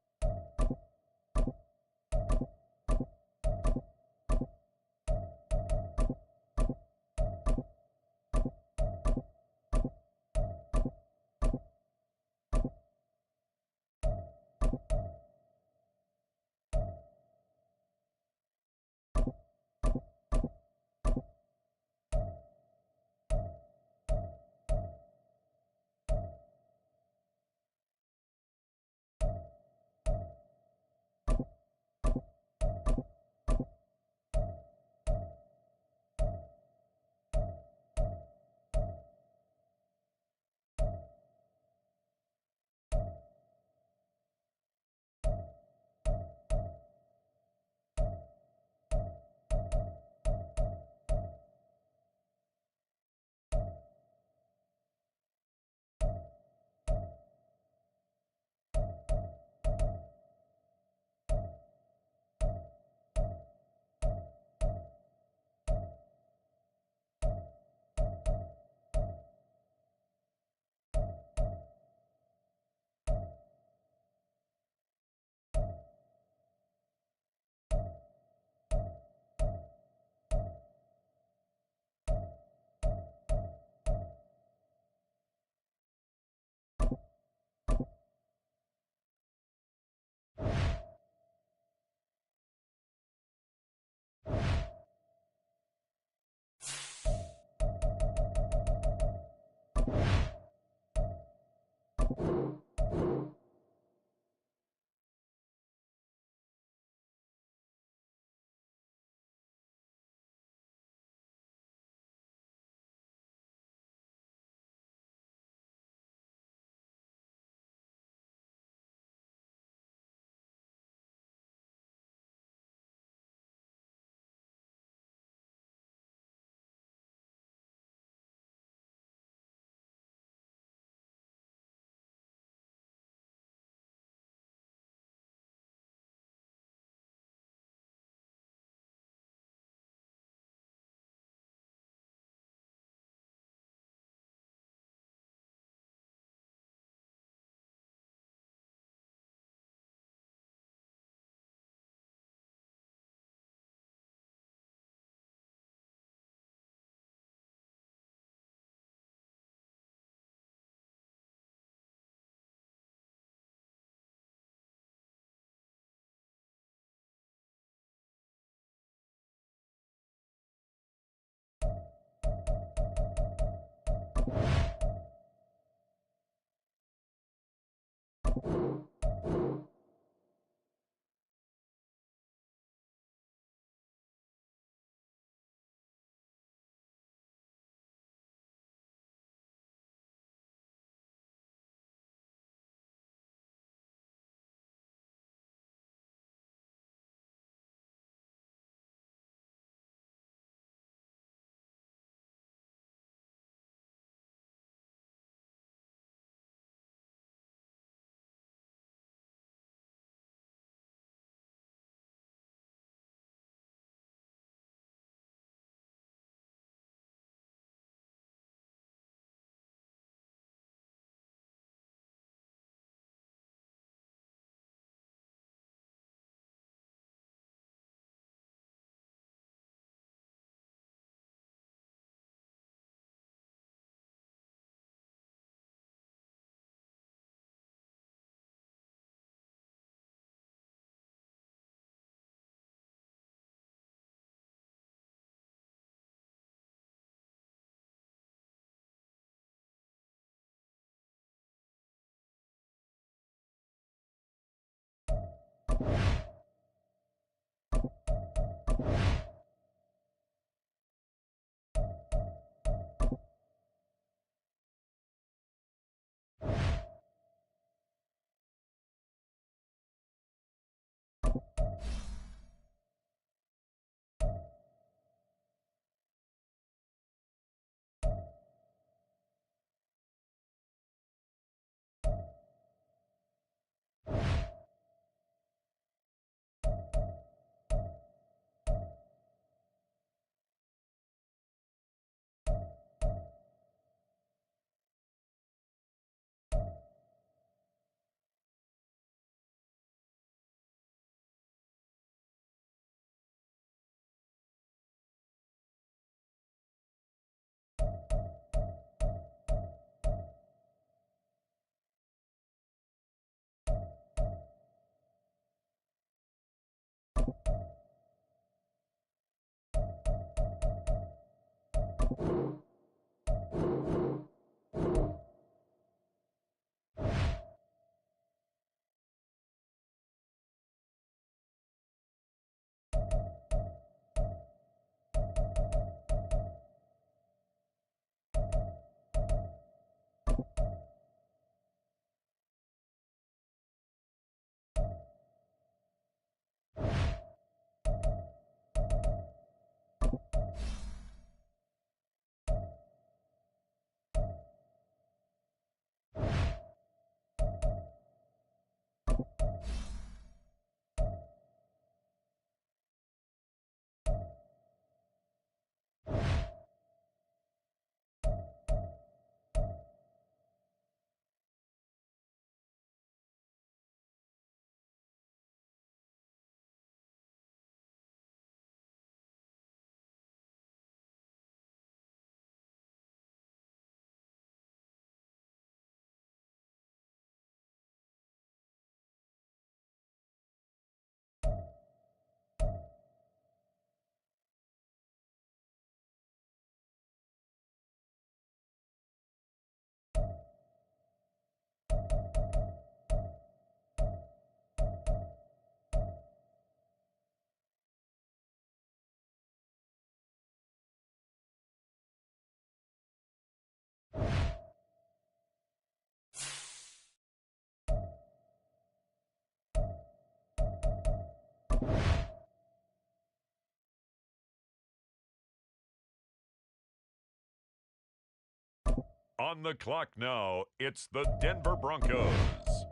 Speaker 8: On the clock now, it's the Denver Broncos.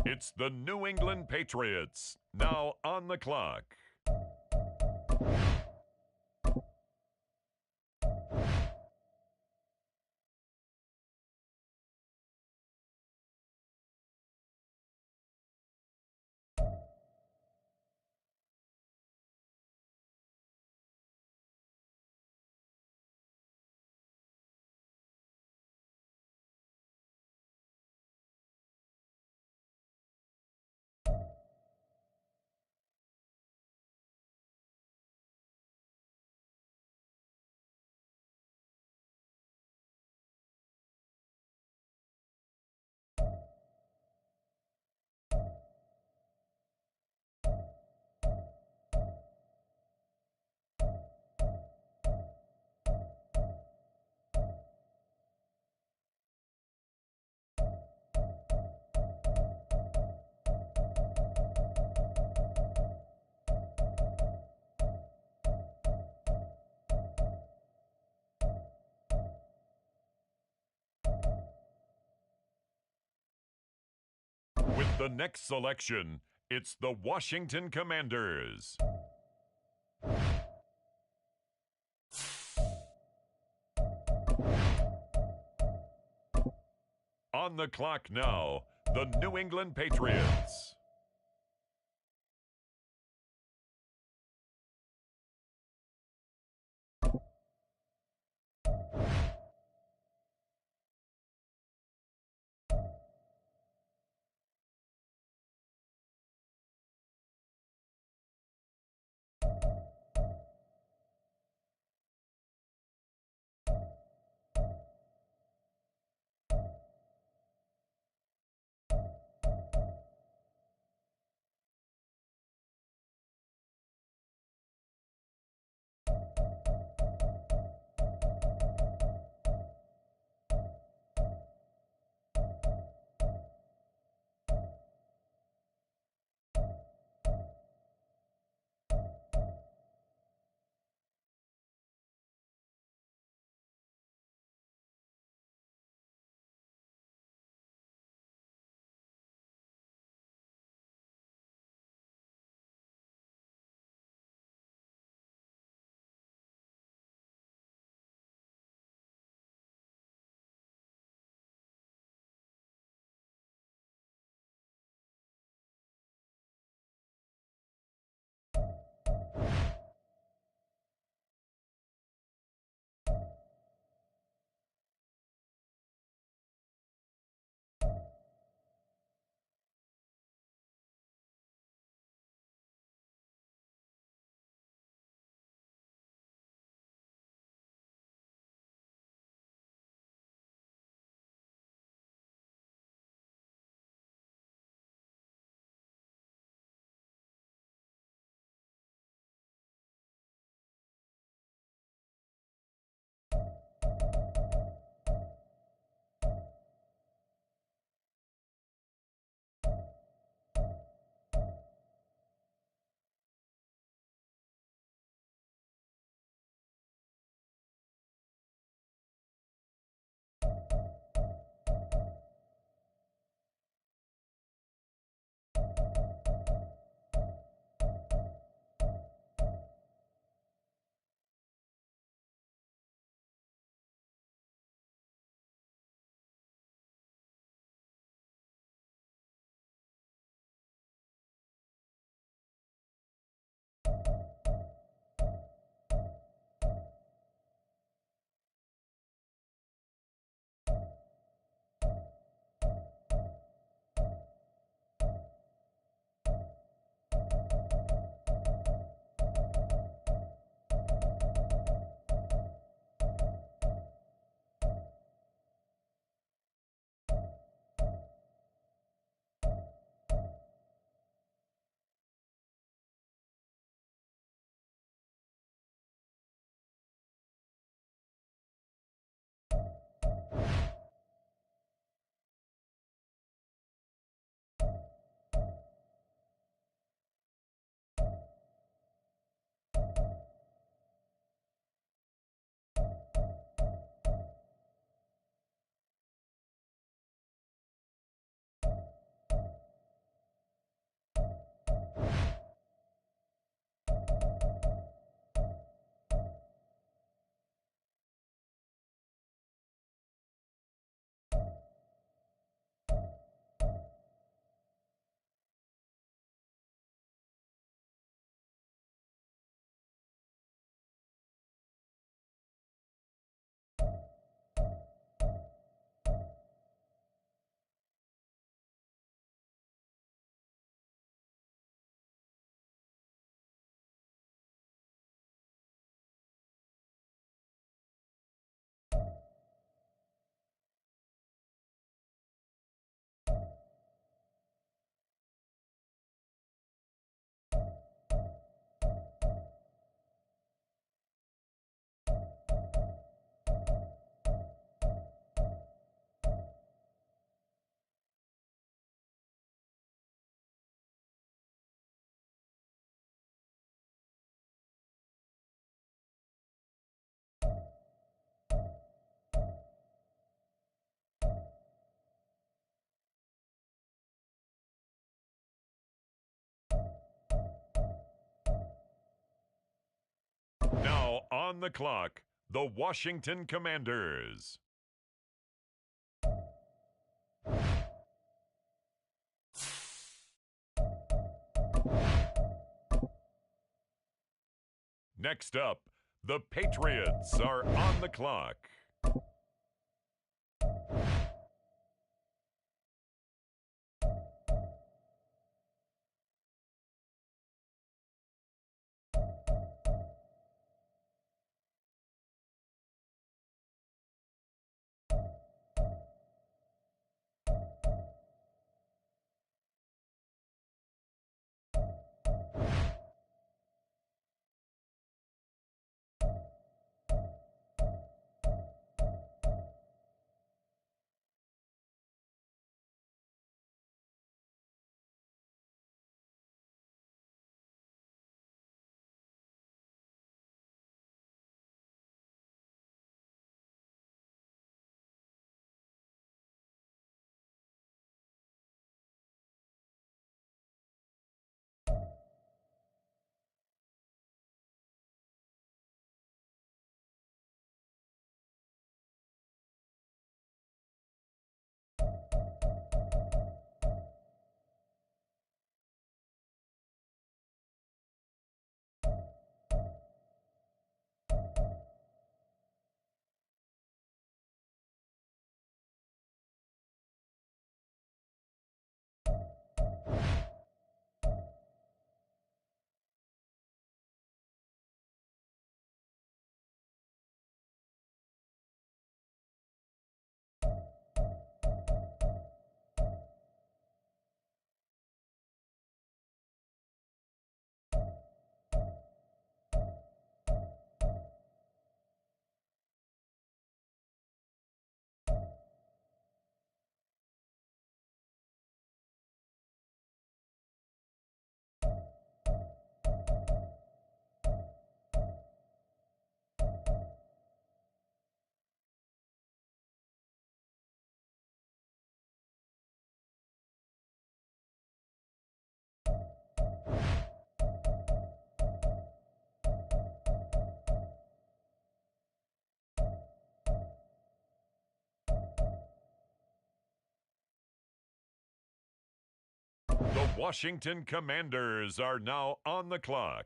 Speaker 8: It's the New England Patriots. Now on the clock. With the next selection, it's the Washington Commanders. On the clock now, the New England Patriots. on the clock, the Washington Commanders. Next up, the Patriots are on the clock. The Washington Commanders are now on the clock.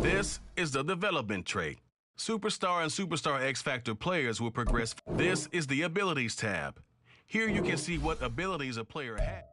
Speaker 7: This is the development trait. Superstar and Superstar X Factor players will progress. This is the Abilities tab. Here you can see what abilities a player has.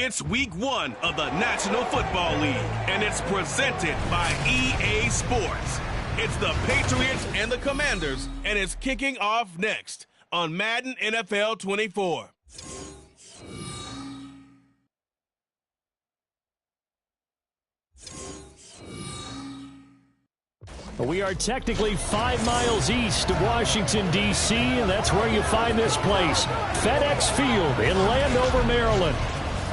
Speaker 7: It's week 1 of the National Football League, and it's presented by EA Sports. It's the Patriots and the Commanders, and it's kicking off next on Madden NFL 24.
Speaker 2: We are technically 5 miles east of Washington, D.C., and that's where you find this place, FedEx Field in Landover, Maryland.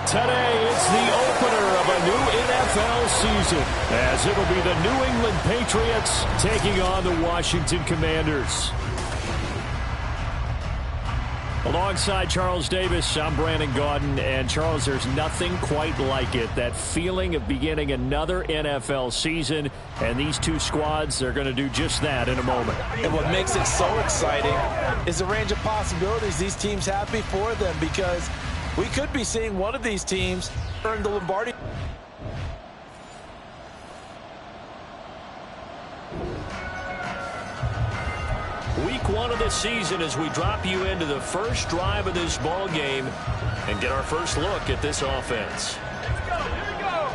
Speaker 2: Today, it's the opener of a new NFL season, as it'll be the New England Patriots taking on the Washington Commanders. Alongside Charles Davis, I'm Brandon Gaudin, and Charles, there's nothing quite like it. That feeling of beginning another NFL season, and these two squads are going to do just that in a moment.
Speaker 5: And what makes it so exciting is the range of possibilities these teams have before them, because we could be seeing one of these teams earn the Lombardi.
Speaker 2: Week 1 of the season as we drop you into the first drive of this ball game and get our first look at this offense.
Speaker 3: Let's go. Here we go.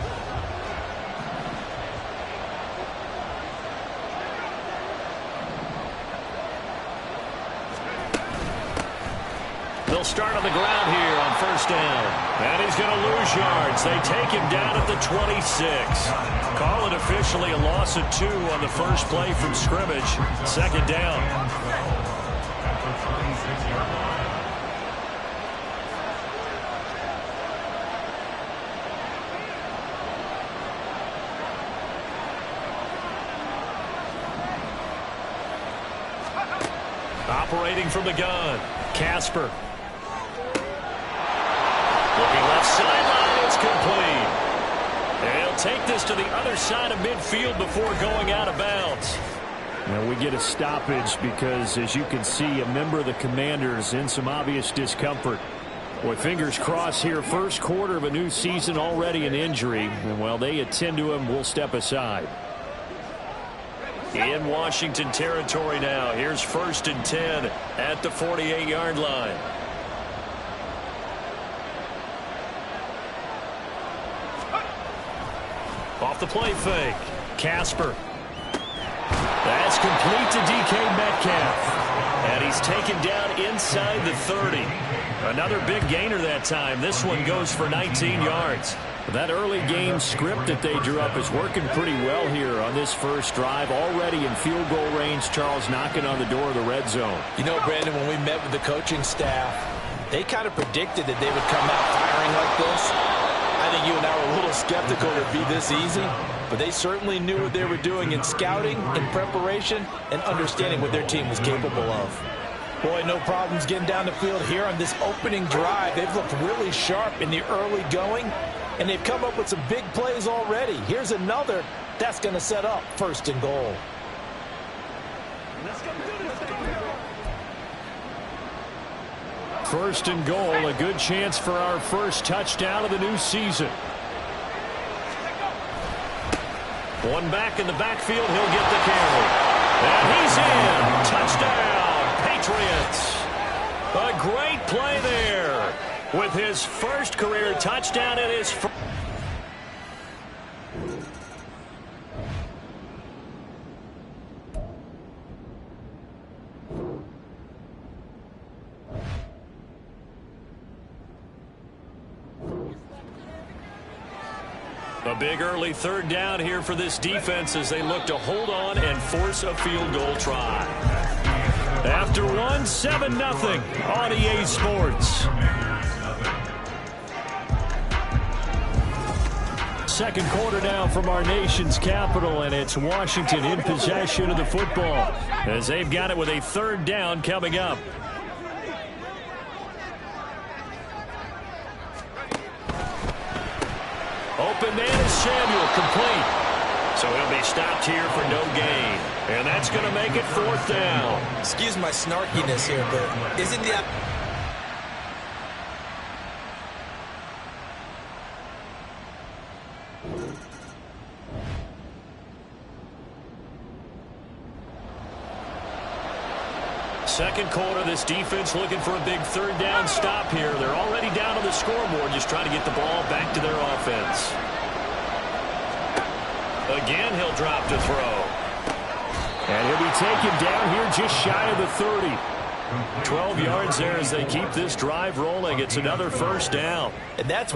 Speaker 2: They'll start on the ground here on first down. And he's going to lose yards. They take him down at the 26. Call it officially a loss of 2 on the first play from scrimmage. Second down. Operating from the gun, Casper. Looking left sideline, it's complete. And he'll take this to the other side of midfield before going out of bounds. Now we get a stoppage because, as you can see, a member of the Commanders in some obvious discomfort. Boy, fingers crossed here. First quarter of a new season, already an injury. And while they attend to him, we'll step aside. In Washington territory now. Here's 1st and 10 at the 48-yard line. Off the play fake. Casper. That's complete to DK Metcalf. And he's taken down inside the 30. Another big gainer that time. This one goes for 19 yards. That early game script that they drew up is working pretty well here on this first drive. Already in field goal range, Charles knocking on the door of the red zone.
Speaker 5: You know, Brandon, when we met with the coaching staff, they kind of predicted that they would come out firing like this. I think you and I were a little skeptical it would be this easy, but they certainly knew what they were doing in scouting, in preparation, and understanding what their team was capable of. Boy, no problems getting down the field here on this opening drive. They've looked really sharp in the early going, and they've come up with some big plays already. Here's another that's going to set up 1st and goal.
Speaker 3: Let's go do this.
Speaker 2: 1st and goal, a good chance for our first touchdown of the new season. One back in the backfield, he'll get the carry. And he's in. Touchdown, Patriots. A great play there with his first career touchdown in his first. A big early 3rd down here for this defense as they look to hold on and force a field goal try. After one, 7-0 on EA Sports. Second quarter now from our nation's capital, and it's Washington in possession of the football as they've got it with a 3rd down coming up. Open man is Samuel, complete. So he'll be stopped here for no gain. And that's going to make it 4th down.
Speaker 4: Excuse my snarkiness here, but isn't the...
Speaker 2: Second quarter, this defense looking for a big 3rd down stop here. They're already down on the scoreboard, just trying to get the ball back to their offense. Again, he'll drop to throw. And he'll be taken down here just shy of the 30. 12 yards there as they keep this drive rolling. It's another first down.
Speaker 5: And that's...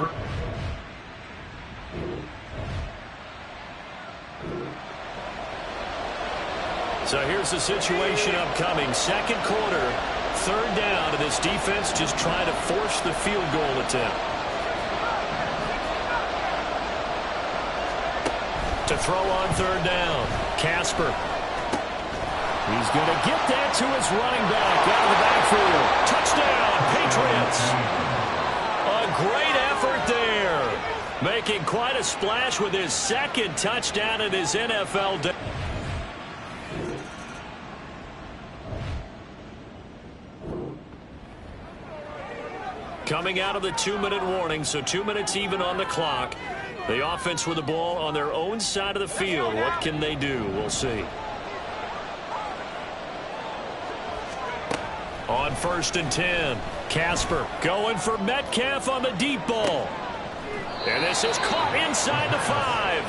Speaker 2: So here's the situation upcoming. Second quarter, third down, and this defense just trying to force the field goal attempt. To throw on third down, Casper. He's going to get that to his running back out of the backfield. Touchdown, Patriots. A great effort there. Making quite a splash with his second touchdown in his NFL day. Coming out of the 2-minute warning, so 2 minutes even on the clock. The offense with the ball on their own side of the field. What can they do? We'll see. On 1st and 10, Casper going for Metcalf on the deep ball. And this is caught inside the 5.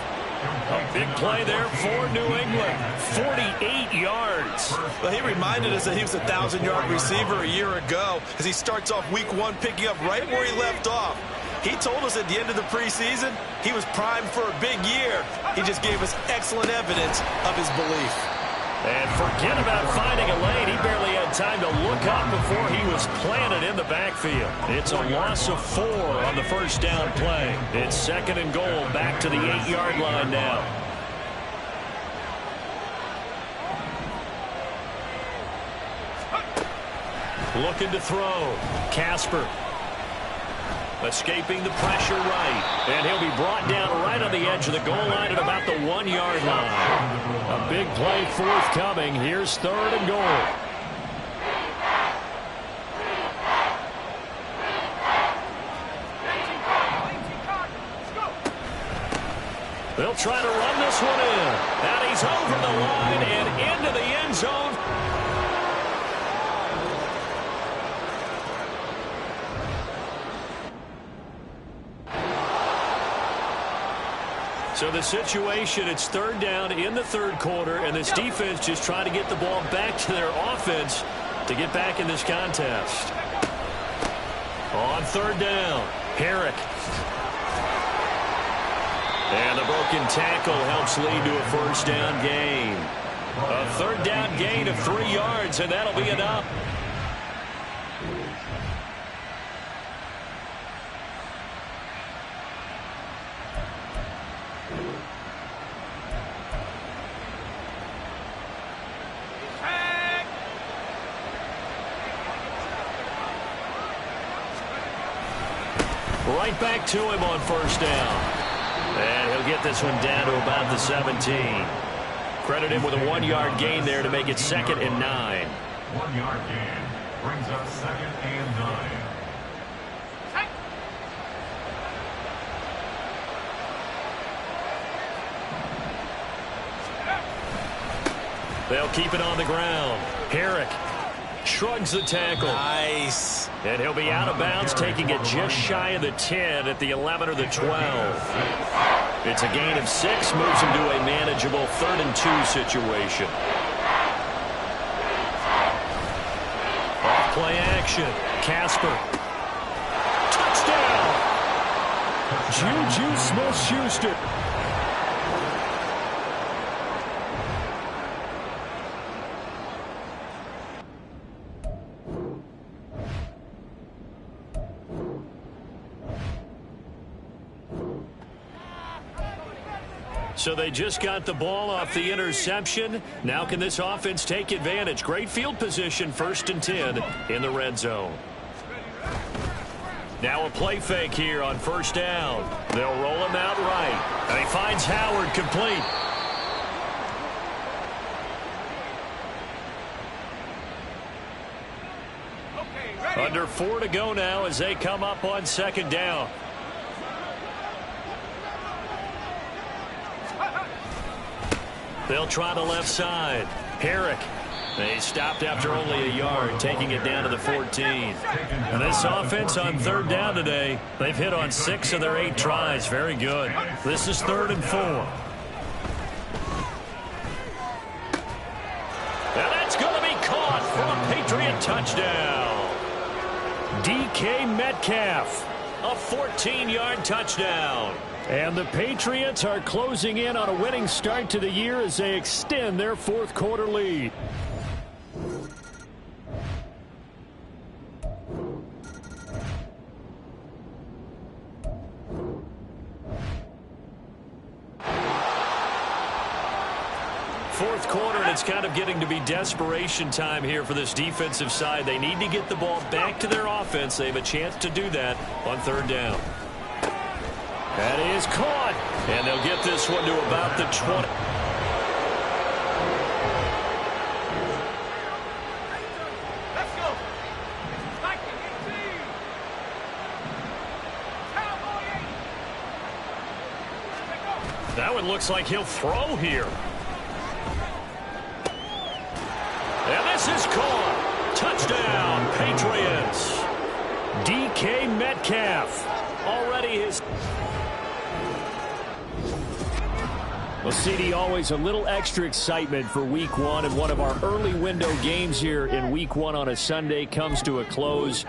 Speaker 2: A big play there for New England. 48 yards.
Speaker 4: Well, he reminded us that he was a 1,000-yard receiver a year ago as he starts off week 1 picking up right where he left off. He told us at the end of the preseason he was primed for a big year. He just gave us excellent evidence of his belief.
Speaker 2: And forget about finding a lane. He barely had time to look up before he was planted in the backfield. It's a loss of 4 on the first down play. It's 2nd and goal, back to the 8-yard line now. Looking to throw. Casper. Escaping the pressure right. And he'll be brought down right on the edge of the goal line at about the 1-yard line. A big play forthcoming. Here's 3rd and goal. They'll try to run this one in. And he's over the line and into the end zone. So the situation, it's 3rd down in the 3rd quarter, and this defense just trying to get the ball back to their offense to get back in this contest. On 3rd down, Herrick. And the broken tackle helps lead to a first down gain. A 3rd down gain of 3 yards, and that'll be enough. Right back to him on first down. And he'll get this one down to about the 17. Credit him with a 1-yard gain there to make it 2nd and 9.
Speaker 6: 1-yard gain brings up 2nd and 9.
Speaker 2: They'll keep it on the ground. Herrick shrugs the tackle.
Speaker 4: Nice.
Speaker 2: And he'll be out of bounds, taking it just shy of the 10 at the 11 or the 12. It's a gain of 6, moves him to a manageable 3rd and 2 situation. Off play action. Casper. Touchdown! Juju Smith-Schuster. So they just got the ball off the interception. Now can this offense take advantage? Great field position, 1st and 10 in the red zone. Now a play fake here on 1st down. They'll roll him out right. And he finds Howard complete. Under 4 to go now as they come up on 2nd down. They'll try the left side. Herrick. They stopped after only a yard, taking it down to the 14. And this offense on 3rd down today, they've hit on 6 of their 8 tries. Very good. This is 3rd and 4. Patriot touchdown. DK Metcalf, a 14-yard touchdown. And the Patriots are closing in on a winning start to the year as they extend their fourth quarter lead. Fourth quarter, and it's kind of getting to be desperation time here for this defensive side. They need to get the ball back to their offense. They have a chance to do that on third down. That is caught, and they'll get this one to about the 20.
Speaker 3: Let's go. Viking 18. Cowboy 8.
Speaker 2: That one looks like he'll throw here. And this is caught. Touchdown, Patriots. DK Metcalf. Already his... Well, CD, always a little extra excitement for Week 1, and one of our early window games here in Week 1 on a Sunday comes to a close.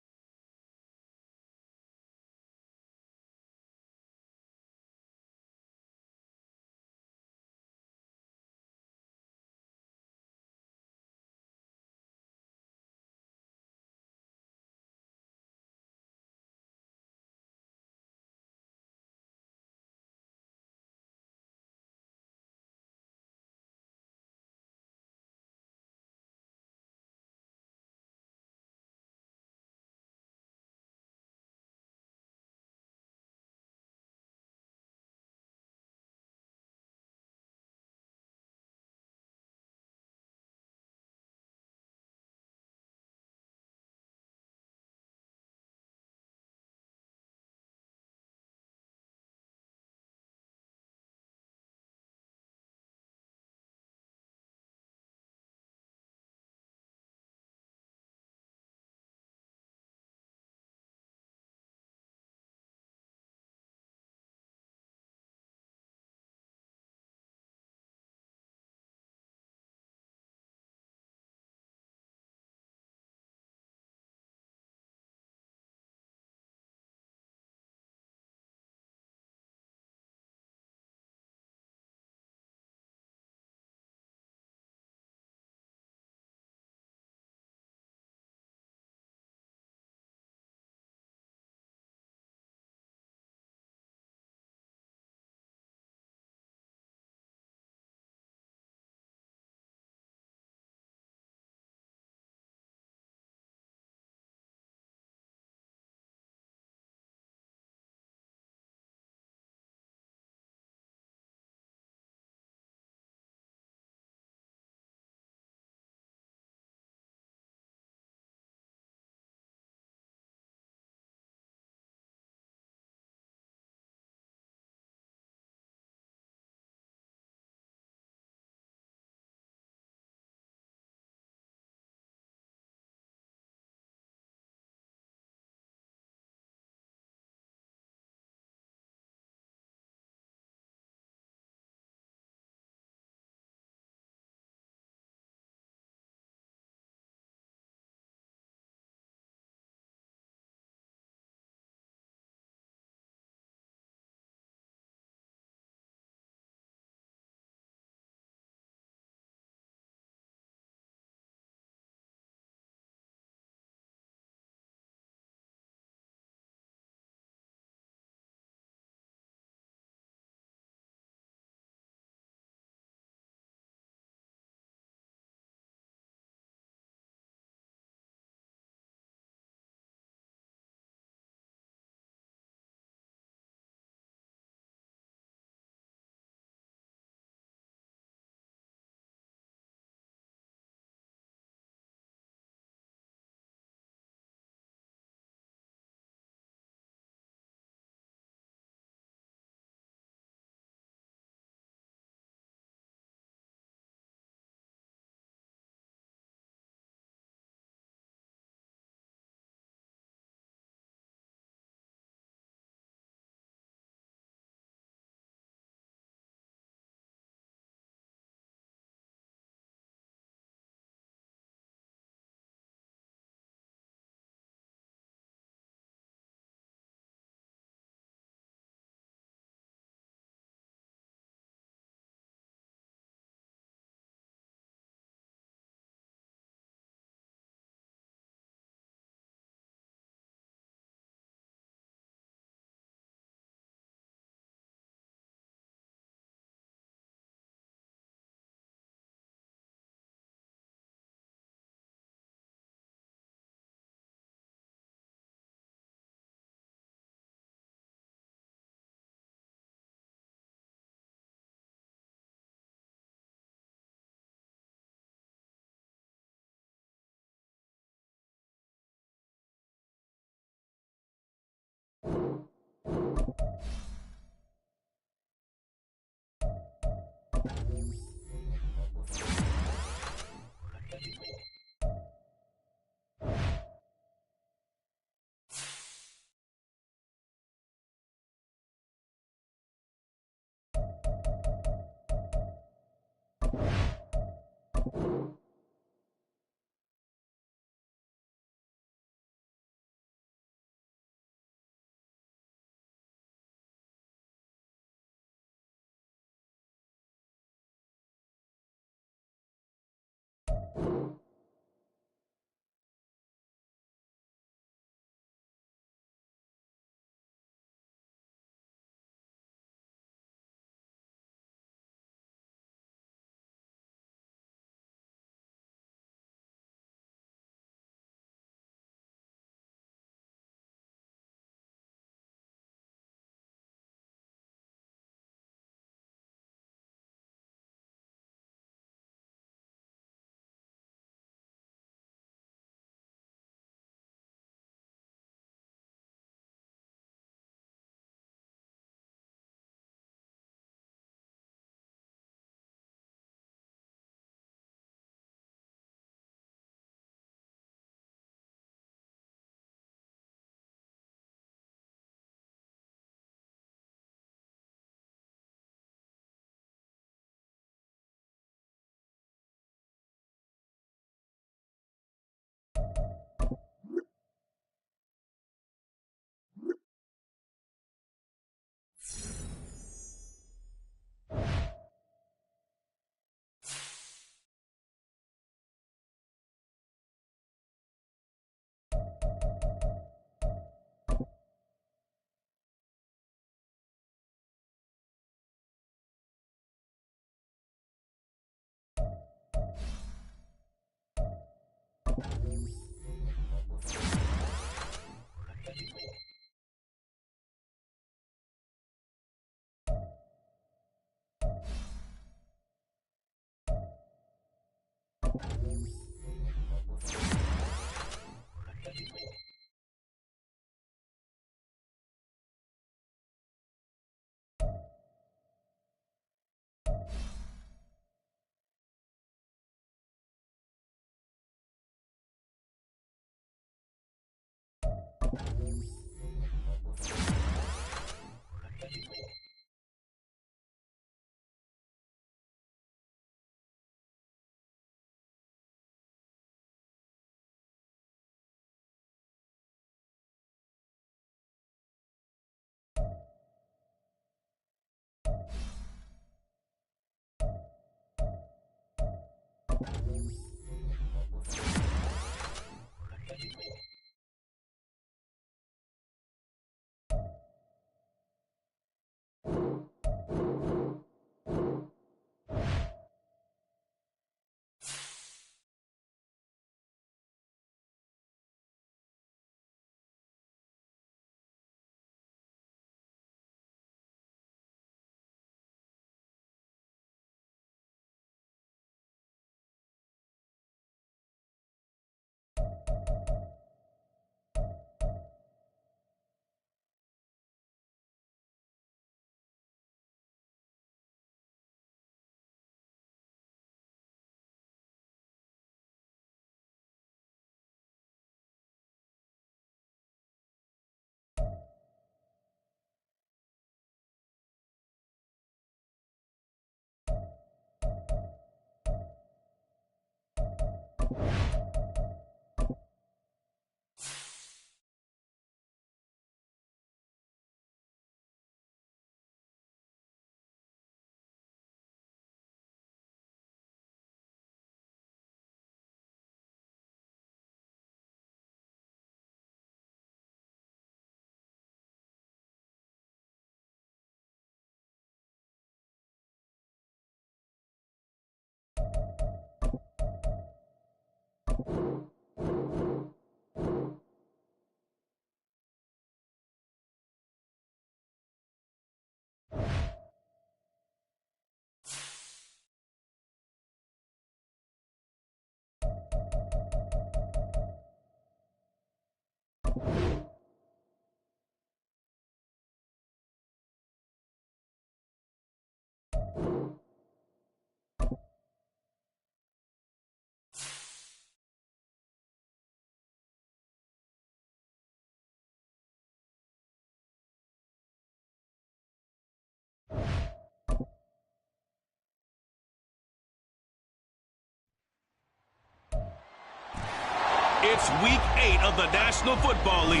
Speaker 7: It's week 8 of the National Football League.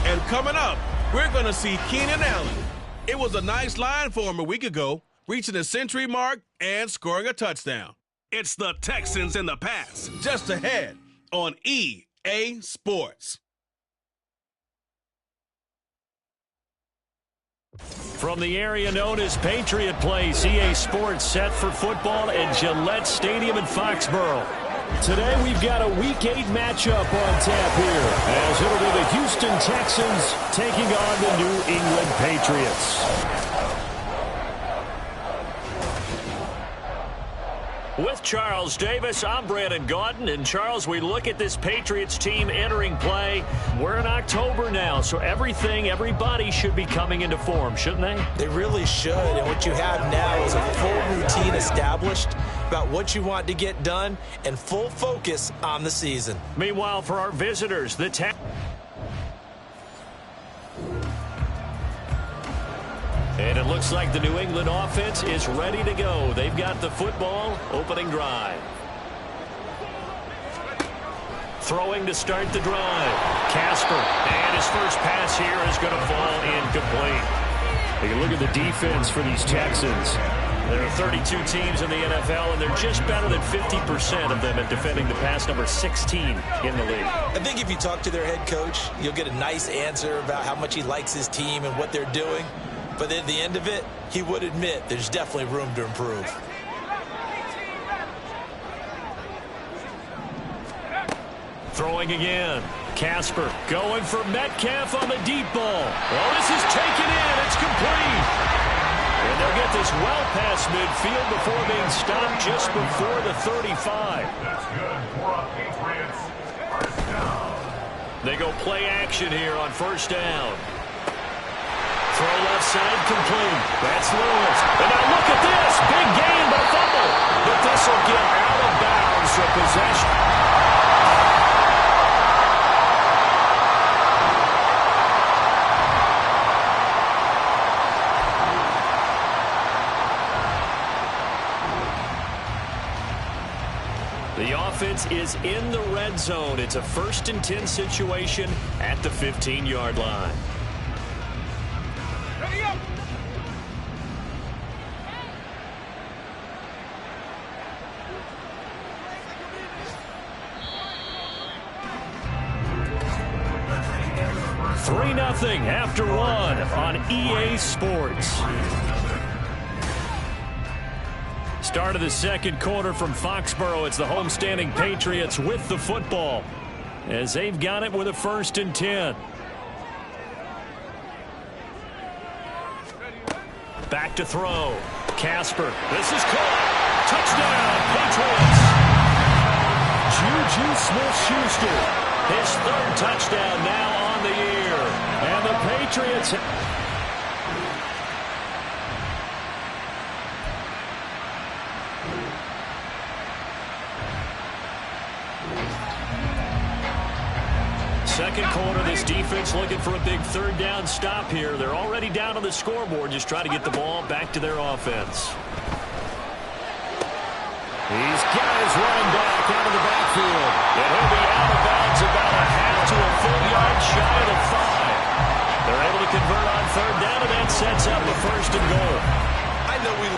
Speaker 7: And coming up, we're going to see Keenan Allen. It was a nice line for him a week ago, reaching the century mark and scoring a touchdown. It's the Texans in the pass, just ahead on EA Sports.
Speaker 2: From the area known as Patriot Place, EA Sports set for football at Gillette Stadium in Foxborough. Today we've got a Week 8 matchup on tap here, as it'll be the Houston Texans taking on the New England Patriots. With Charles Davis, I'm Brandon Gaudin. And Charles, we look at this Patriots team entering play. We're in October now, so everybody should be coming into form, shouldn't they?
Speaker 4: They really should. And what you have now is a full routine established about what you want to get done and full focus on the season.
Speaker 2: Meanwhile, for our visitors, the and it looks like the New England offense is ready to go. They've got the football, opening drive. Throwing to start the drive. Casper, and his first pass here is going to fall incomplete. You look at the defense for these Texans. There are 32 teams in the NFL, and they're just better than 50% of them at defending the pass, number 16 in the league.
Speaker 4: I think if you talk to their head coach, you'll get a nice answer about how much he likes his team and what they're doing. But at the end of it, he would admit there's definitely room to improve.
Speaker 2: Throwing again. Casper going for Metcalf on the deep ball. Oh, this is taken in. It's complete. And they'll get this well past midfield before being stopped just before the 35.
Speaker 6: That's good for a Patriots. First down.
Speaker 2: They go play action here on first down. Throw left side complete. That's Lewis. And now look at this. Big gain but fumble. But this will get out of bounds for possession. The offense is in the red zone. It's a 1st and 10 situation at the 15-yard line.
Speaker 3: Ready up!
Speaker 2: Three 3-0 after one on EA Sports. Start of the second quarter from Foxborough. It's the homestanding Patriots with the football as they've got it with a 1st and 10. Back to throw. Casper. This is caught. Touchdown, Patriots. Juju Smith-Schuster. His 3rd touchdown now on the year. And the Patriots... Second quarter, this defense looking for a big 3rd down stop here. They're already down on the scoreboard, just trying to get the ball back to their offense. He's got his running back out of the backfield. And he'll be out of bounds about a half to a full yard shy of the 5. They're able to convert on 3rd down, and that sets up a 1st and goal.
Speaker 4: I know we...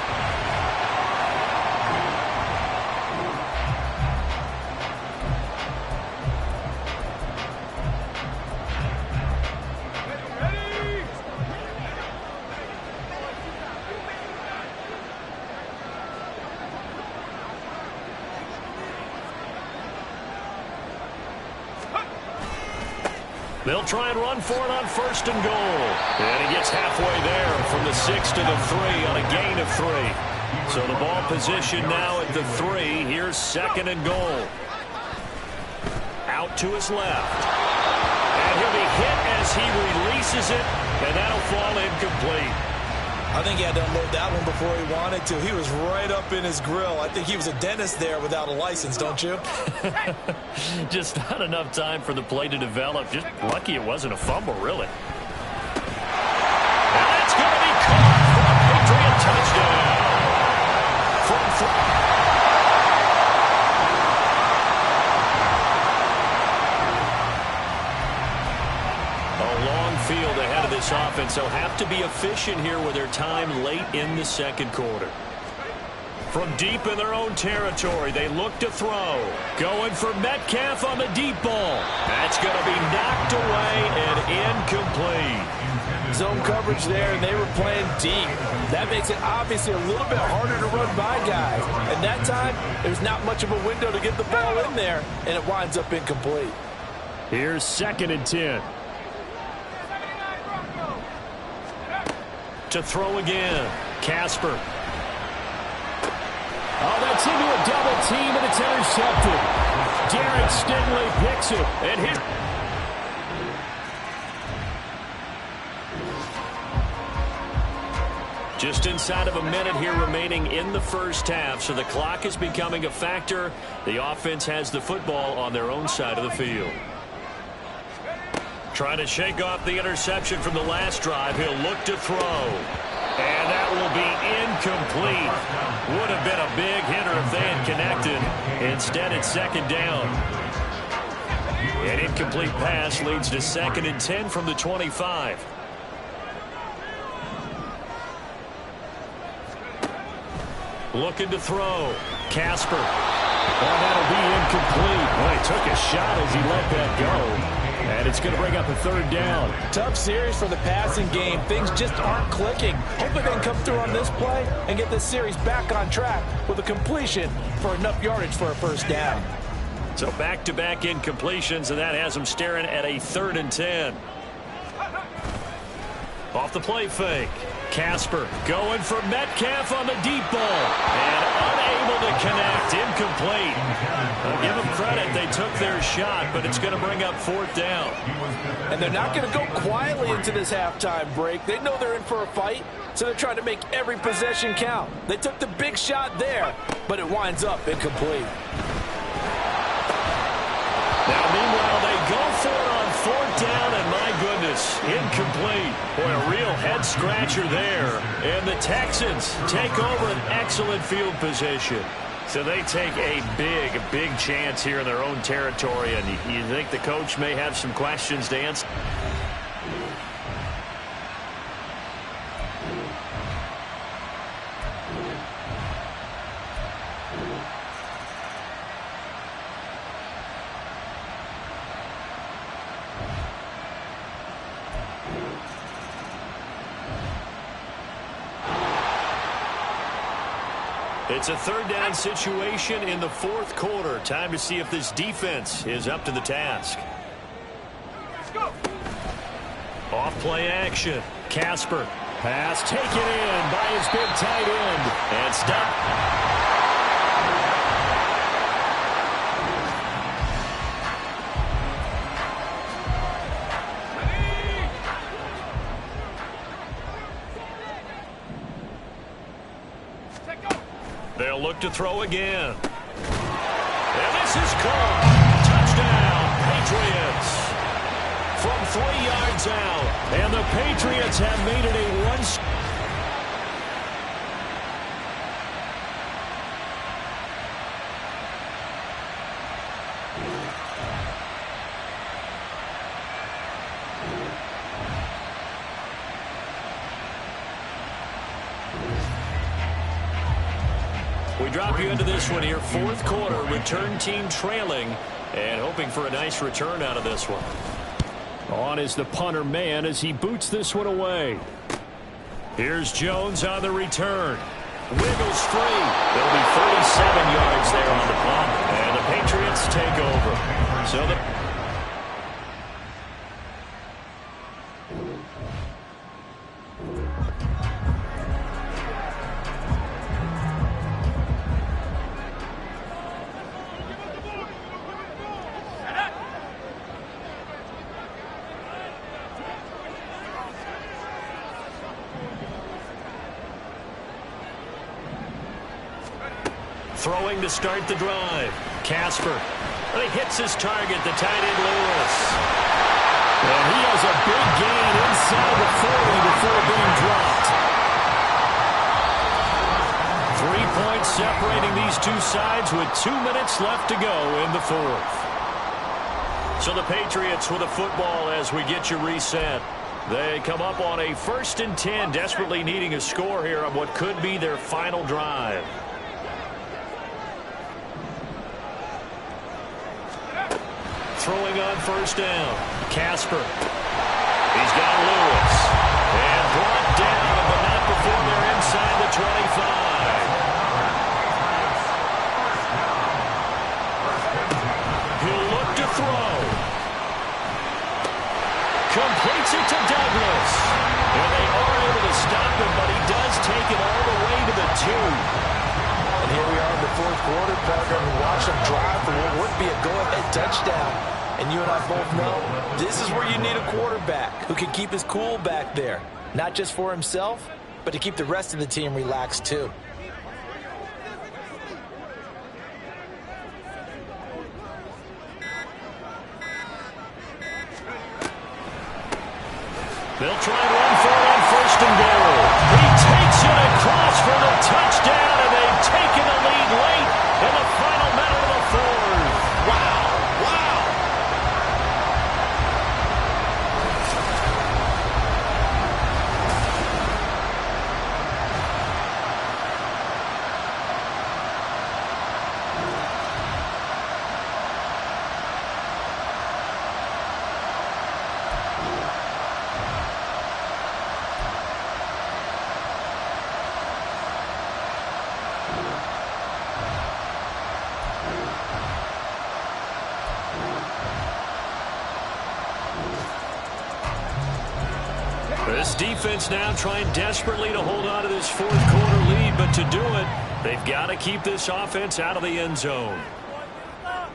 Speaker 2: They'll try and run for it on 1st and goal. And he gets halfway there from the 6 to the 3 on a gain of 3. So the ball position now at the 3. Here's 2nd and goal. Out to his left. And he'll be hit as he releases it, and that'll fall incomplete.
Speaker 4: I think he had to unload that one before he wanted to. He was right up in his grill. I think he was a dentist there without a license, don't you?
Speaker 2: Just not enough time for the play to develop. Just lucky it wasn't a fumble, really. And that's going to be caught for a Patriot
Speaker 1: Patriots will have to be efficient here with their time late in the second quarter. From deep in their own territory, they look to throw. Going for Metcalf on the deep ball. That's going to be knocked away and incomplete.
Speaker 5: Zone coverage there, and they were playing deep. That makes it obviously a little bit harder to run by guys. And that time, there's not much of a window to get the ball in there, and it winds up incomplete.
Speaker 2: Here's 2nd and 10.
Speaker 1: To throw again, Casper.
Speaker 2: Oh, that's into a double team, and it's intercepted. Derek Stingley picks it, and his...
Speaker 1: Just inside of a minute here remaining in the first half, so the clock is becoming a factor. The offense has the football on their own side of the field. Trying to shake off the interception from the last drive. He'll look to throw. And that will be incomplete. Would have been a big hitter if they had connected. Instead, it's 2nd down. An incomplete pass leads to 2nd and 10 from the 25. Looking to throw. Casper.
Speaker 2: Oh, that'll be incomplete. Well, he took a shot as he let that go. And it's going to bring up a 3rd down.
Speaker 5: Tough series for the passing game. Things just aren't clicking. Hopefully they can come through on this play and get this series back on track with a completion for enough yardage for a 1st down.
Speaker 1: So back-to-back incompletions, and that has them staring at a 3rd and 10. Off the play fake. Casper going for Metcalf on the deep ball. And unable to connect. Incomplete. I'll give them credit. They took their shot, but it's going to bring up 4th down.
Speaker 5: And they're not going to go quietly into this halftime break. They know they're in for a fight, so they're trying to make every possession count. They took the big shot there, but it winds up incomplete.
Speaker 1: Now, meanwhile, they go for it on 4th down, and my goodness, incomplete. Boy, a real head-scratcher there. And the Texans take over an excellent field position. So they take a big chance here in their own territory, and you think the coach may have some questions to answer? It's a 3rd down situation in the 4th quarter. Time to see if this defense is up to the task. Off play action. Casper.
Speaker 2: Pass taken in by his big tight end.
Speaker 1: And stop. They'll look to throw again. And this is caught. Touchdown, Patriots. From 3 yards out.
Speaker 2: And the Patriots have made it a one.
Speaker 1: We drop you into this one here. 4th quarter, return team trailing and hoping for a nice return out of this one.
Speaker 2: On is the punter man as he boots this one away.
Speaker 1: Here's Jones on the return. Wiggles free. There'll be 37 yards there on the punt. And the Patriots take over. So the... Throwing to start the drive. Casper. He hits his target, the tight end Lewis.
Speaker 2: And he has a big gain inside the 40 before being dropped.
Speaker 1: 3 points separating these two sides with 2 minutes left to go in the 4th. So the Patriots with a football as we get you reset.
Speaker 2: They come up on a 1st and 10, desperately needing a score here on what could be their final drive. Throwing on 1st down. Casper. He's got Lewis. And brought down, but not before they're inside the 25. He'll look to throw. Completes it to Douglas. And they are able to stop him, but he does take it all the way to the 2.
Speaker 5: And here we are in the 4th quarter, partner, and watch them drive for what would be a go-ahead touchdown. And you and I both know this is where you need a quarterback who can keep his cool back there. Not just for himself, but to keep the rest of the team relaxed too.
Speaker 2: They'll try and run for it on 1st and goal. He takes it across for the touchdown, and they've taken the lead late in the final minute of the 4th. Wow. This defense now trying desperately to hold on to this 4th quarter lead, but to do it, they've got to keep this offense out of the end zone.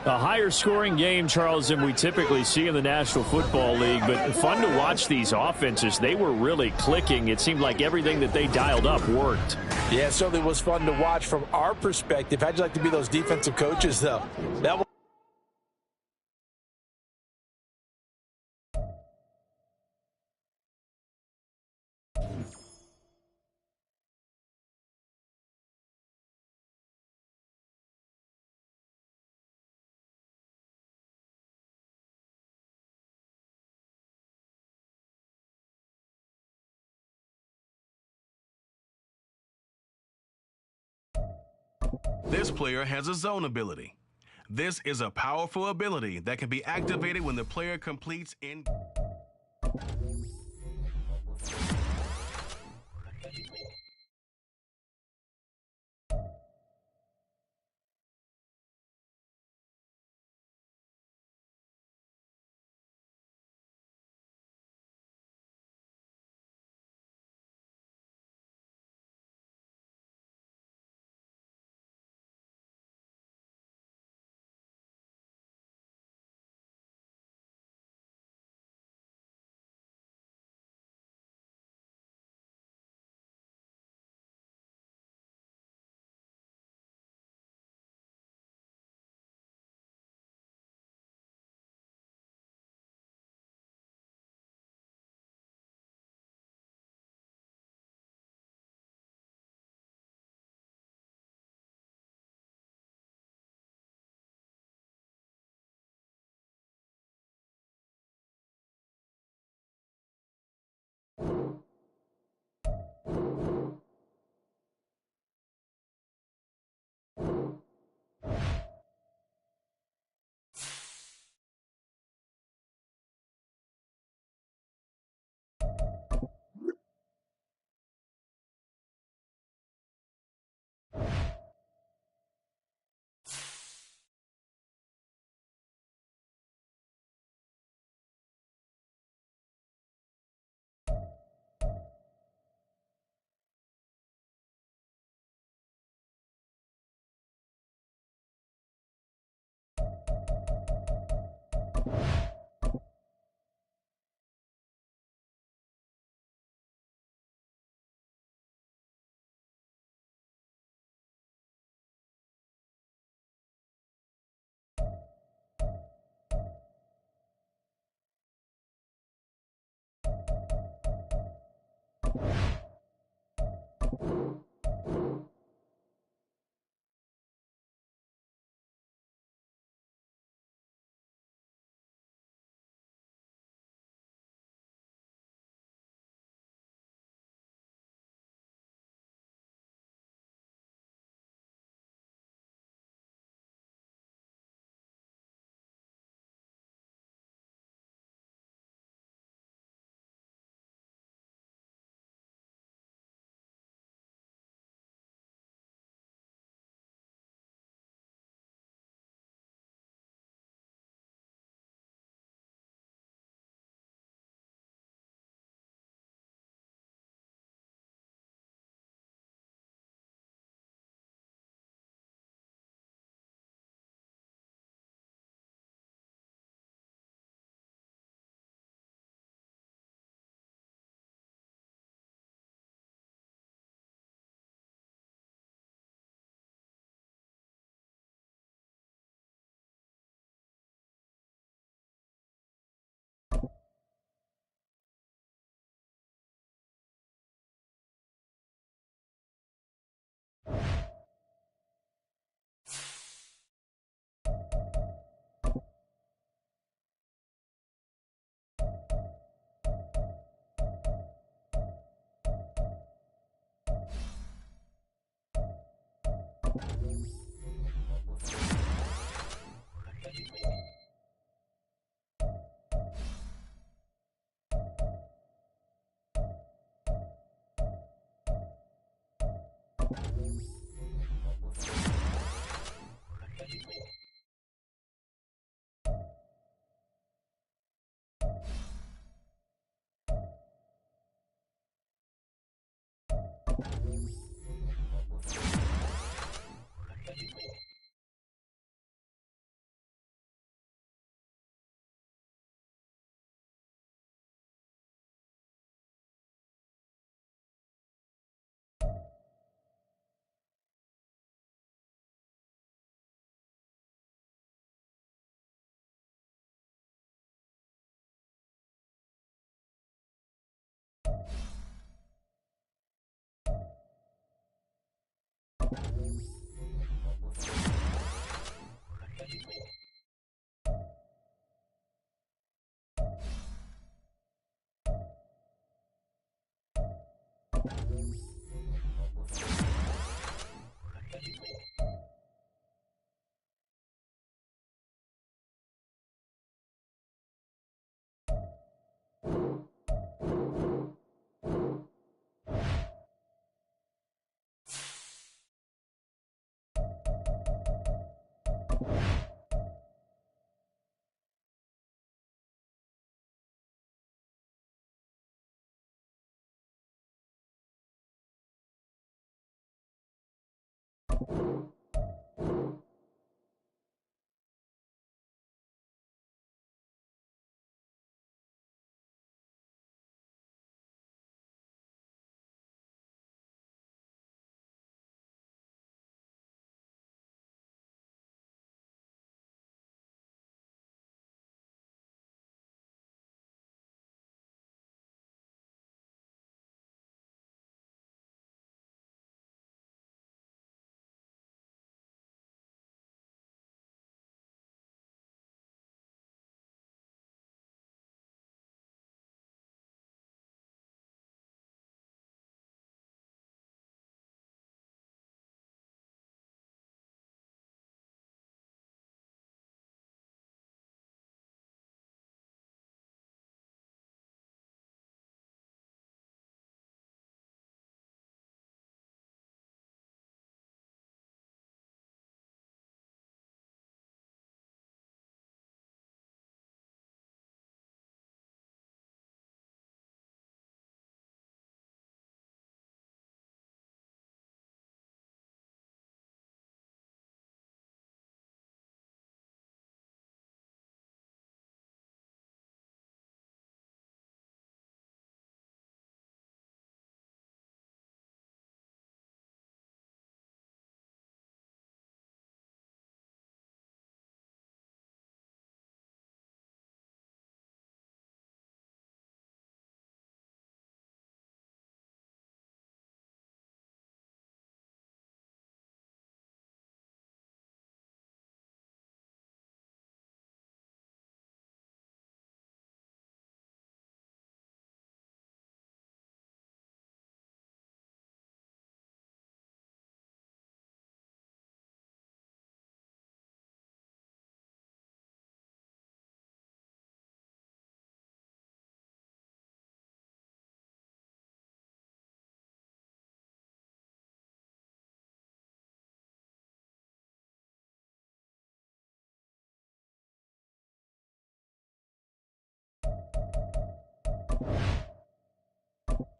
Speaker 2: A higher scoring game, Charles, than we typically see in the National Football League, but fun to watch these offenses. They were really clicking. It seemed like everything that they dialed up worked.
Speaker 5: Yeah, it certainly was fun to watch from our perspective. How'd you like to be those defensive coaches, though? That was
Speaker 7: This player has a zone ability. This is a powerful ability that can be activated when the player completes in...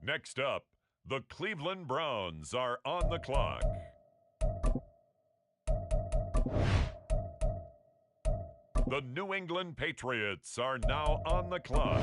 Speaker 8: Next up, the Cleveland Browns are on the clock. The New England Patriots are now on the clock.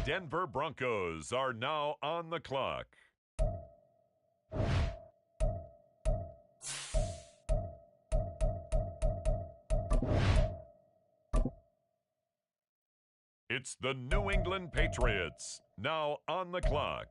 Speaker 8: Denver Broncos are now on the clock. It's the New England Patriots now on the clock.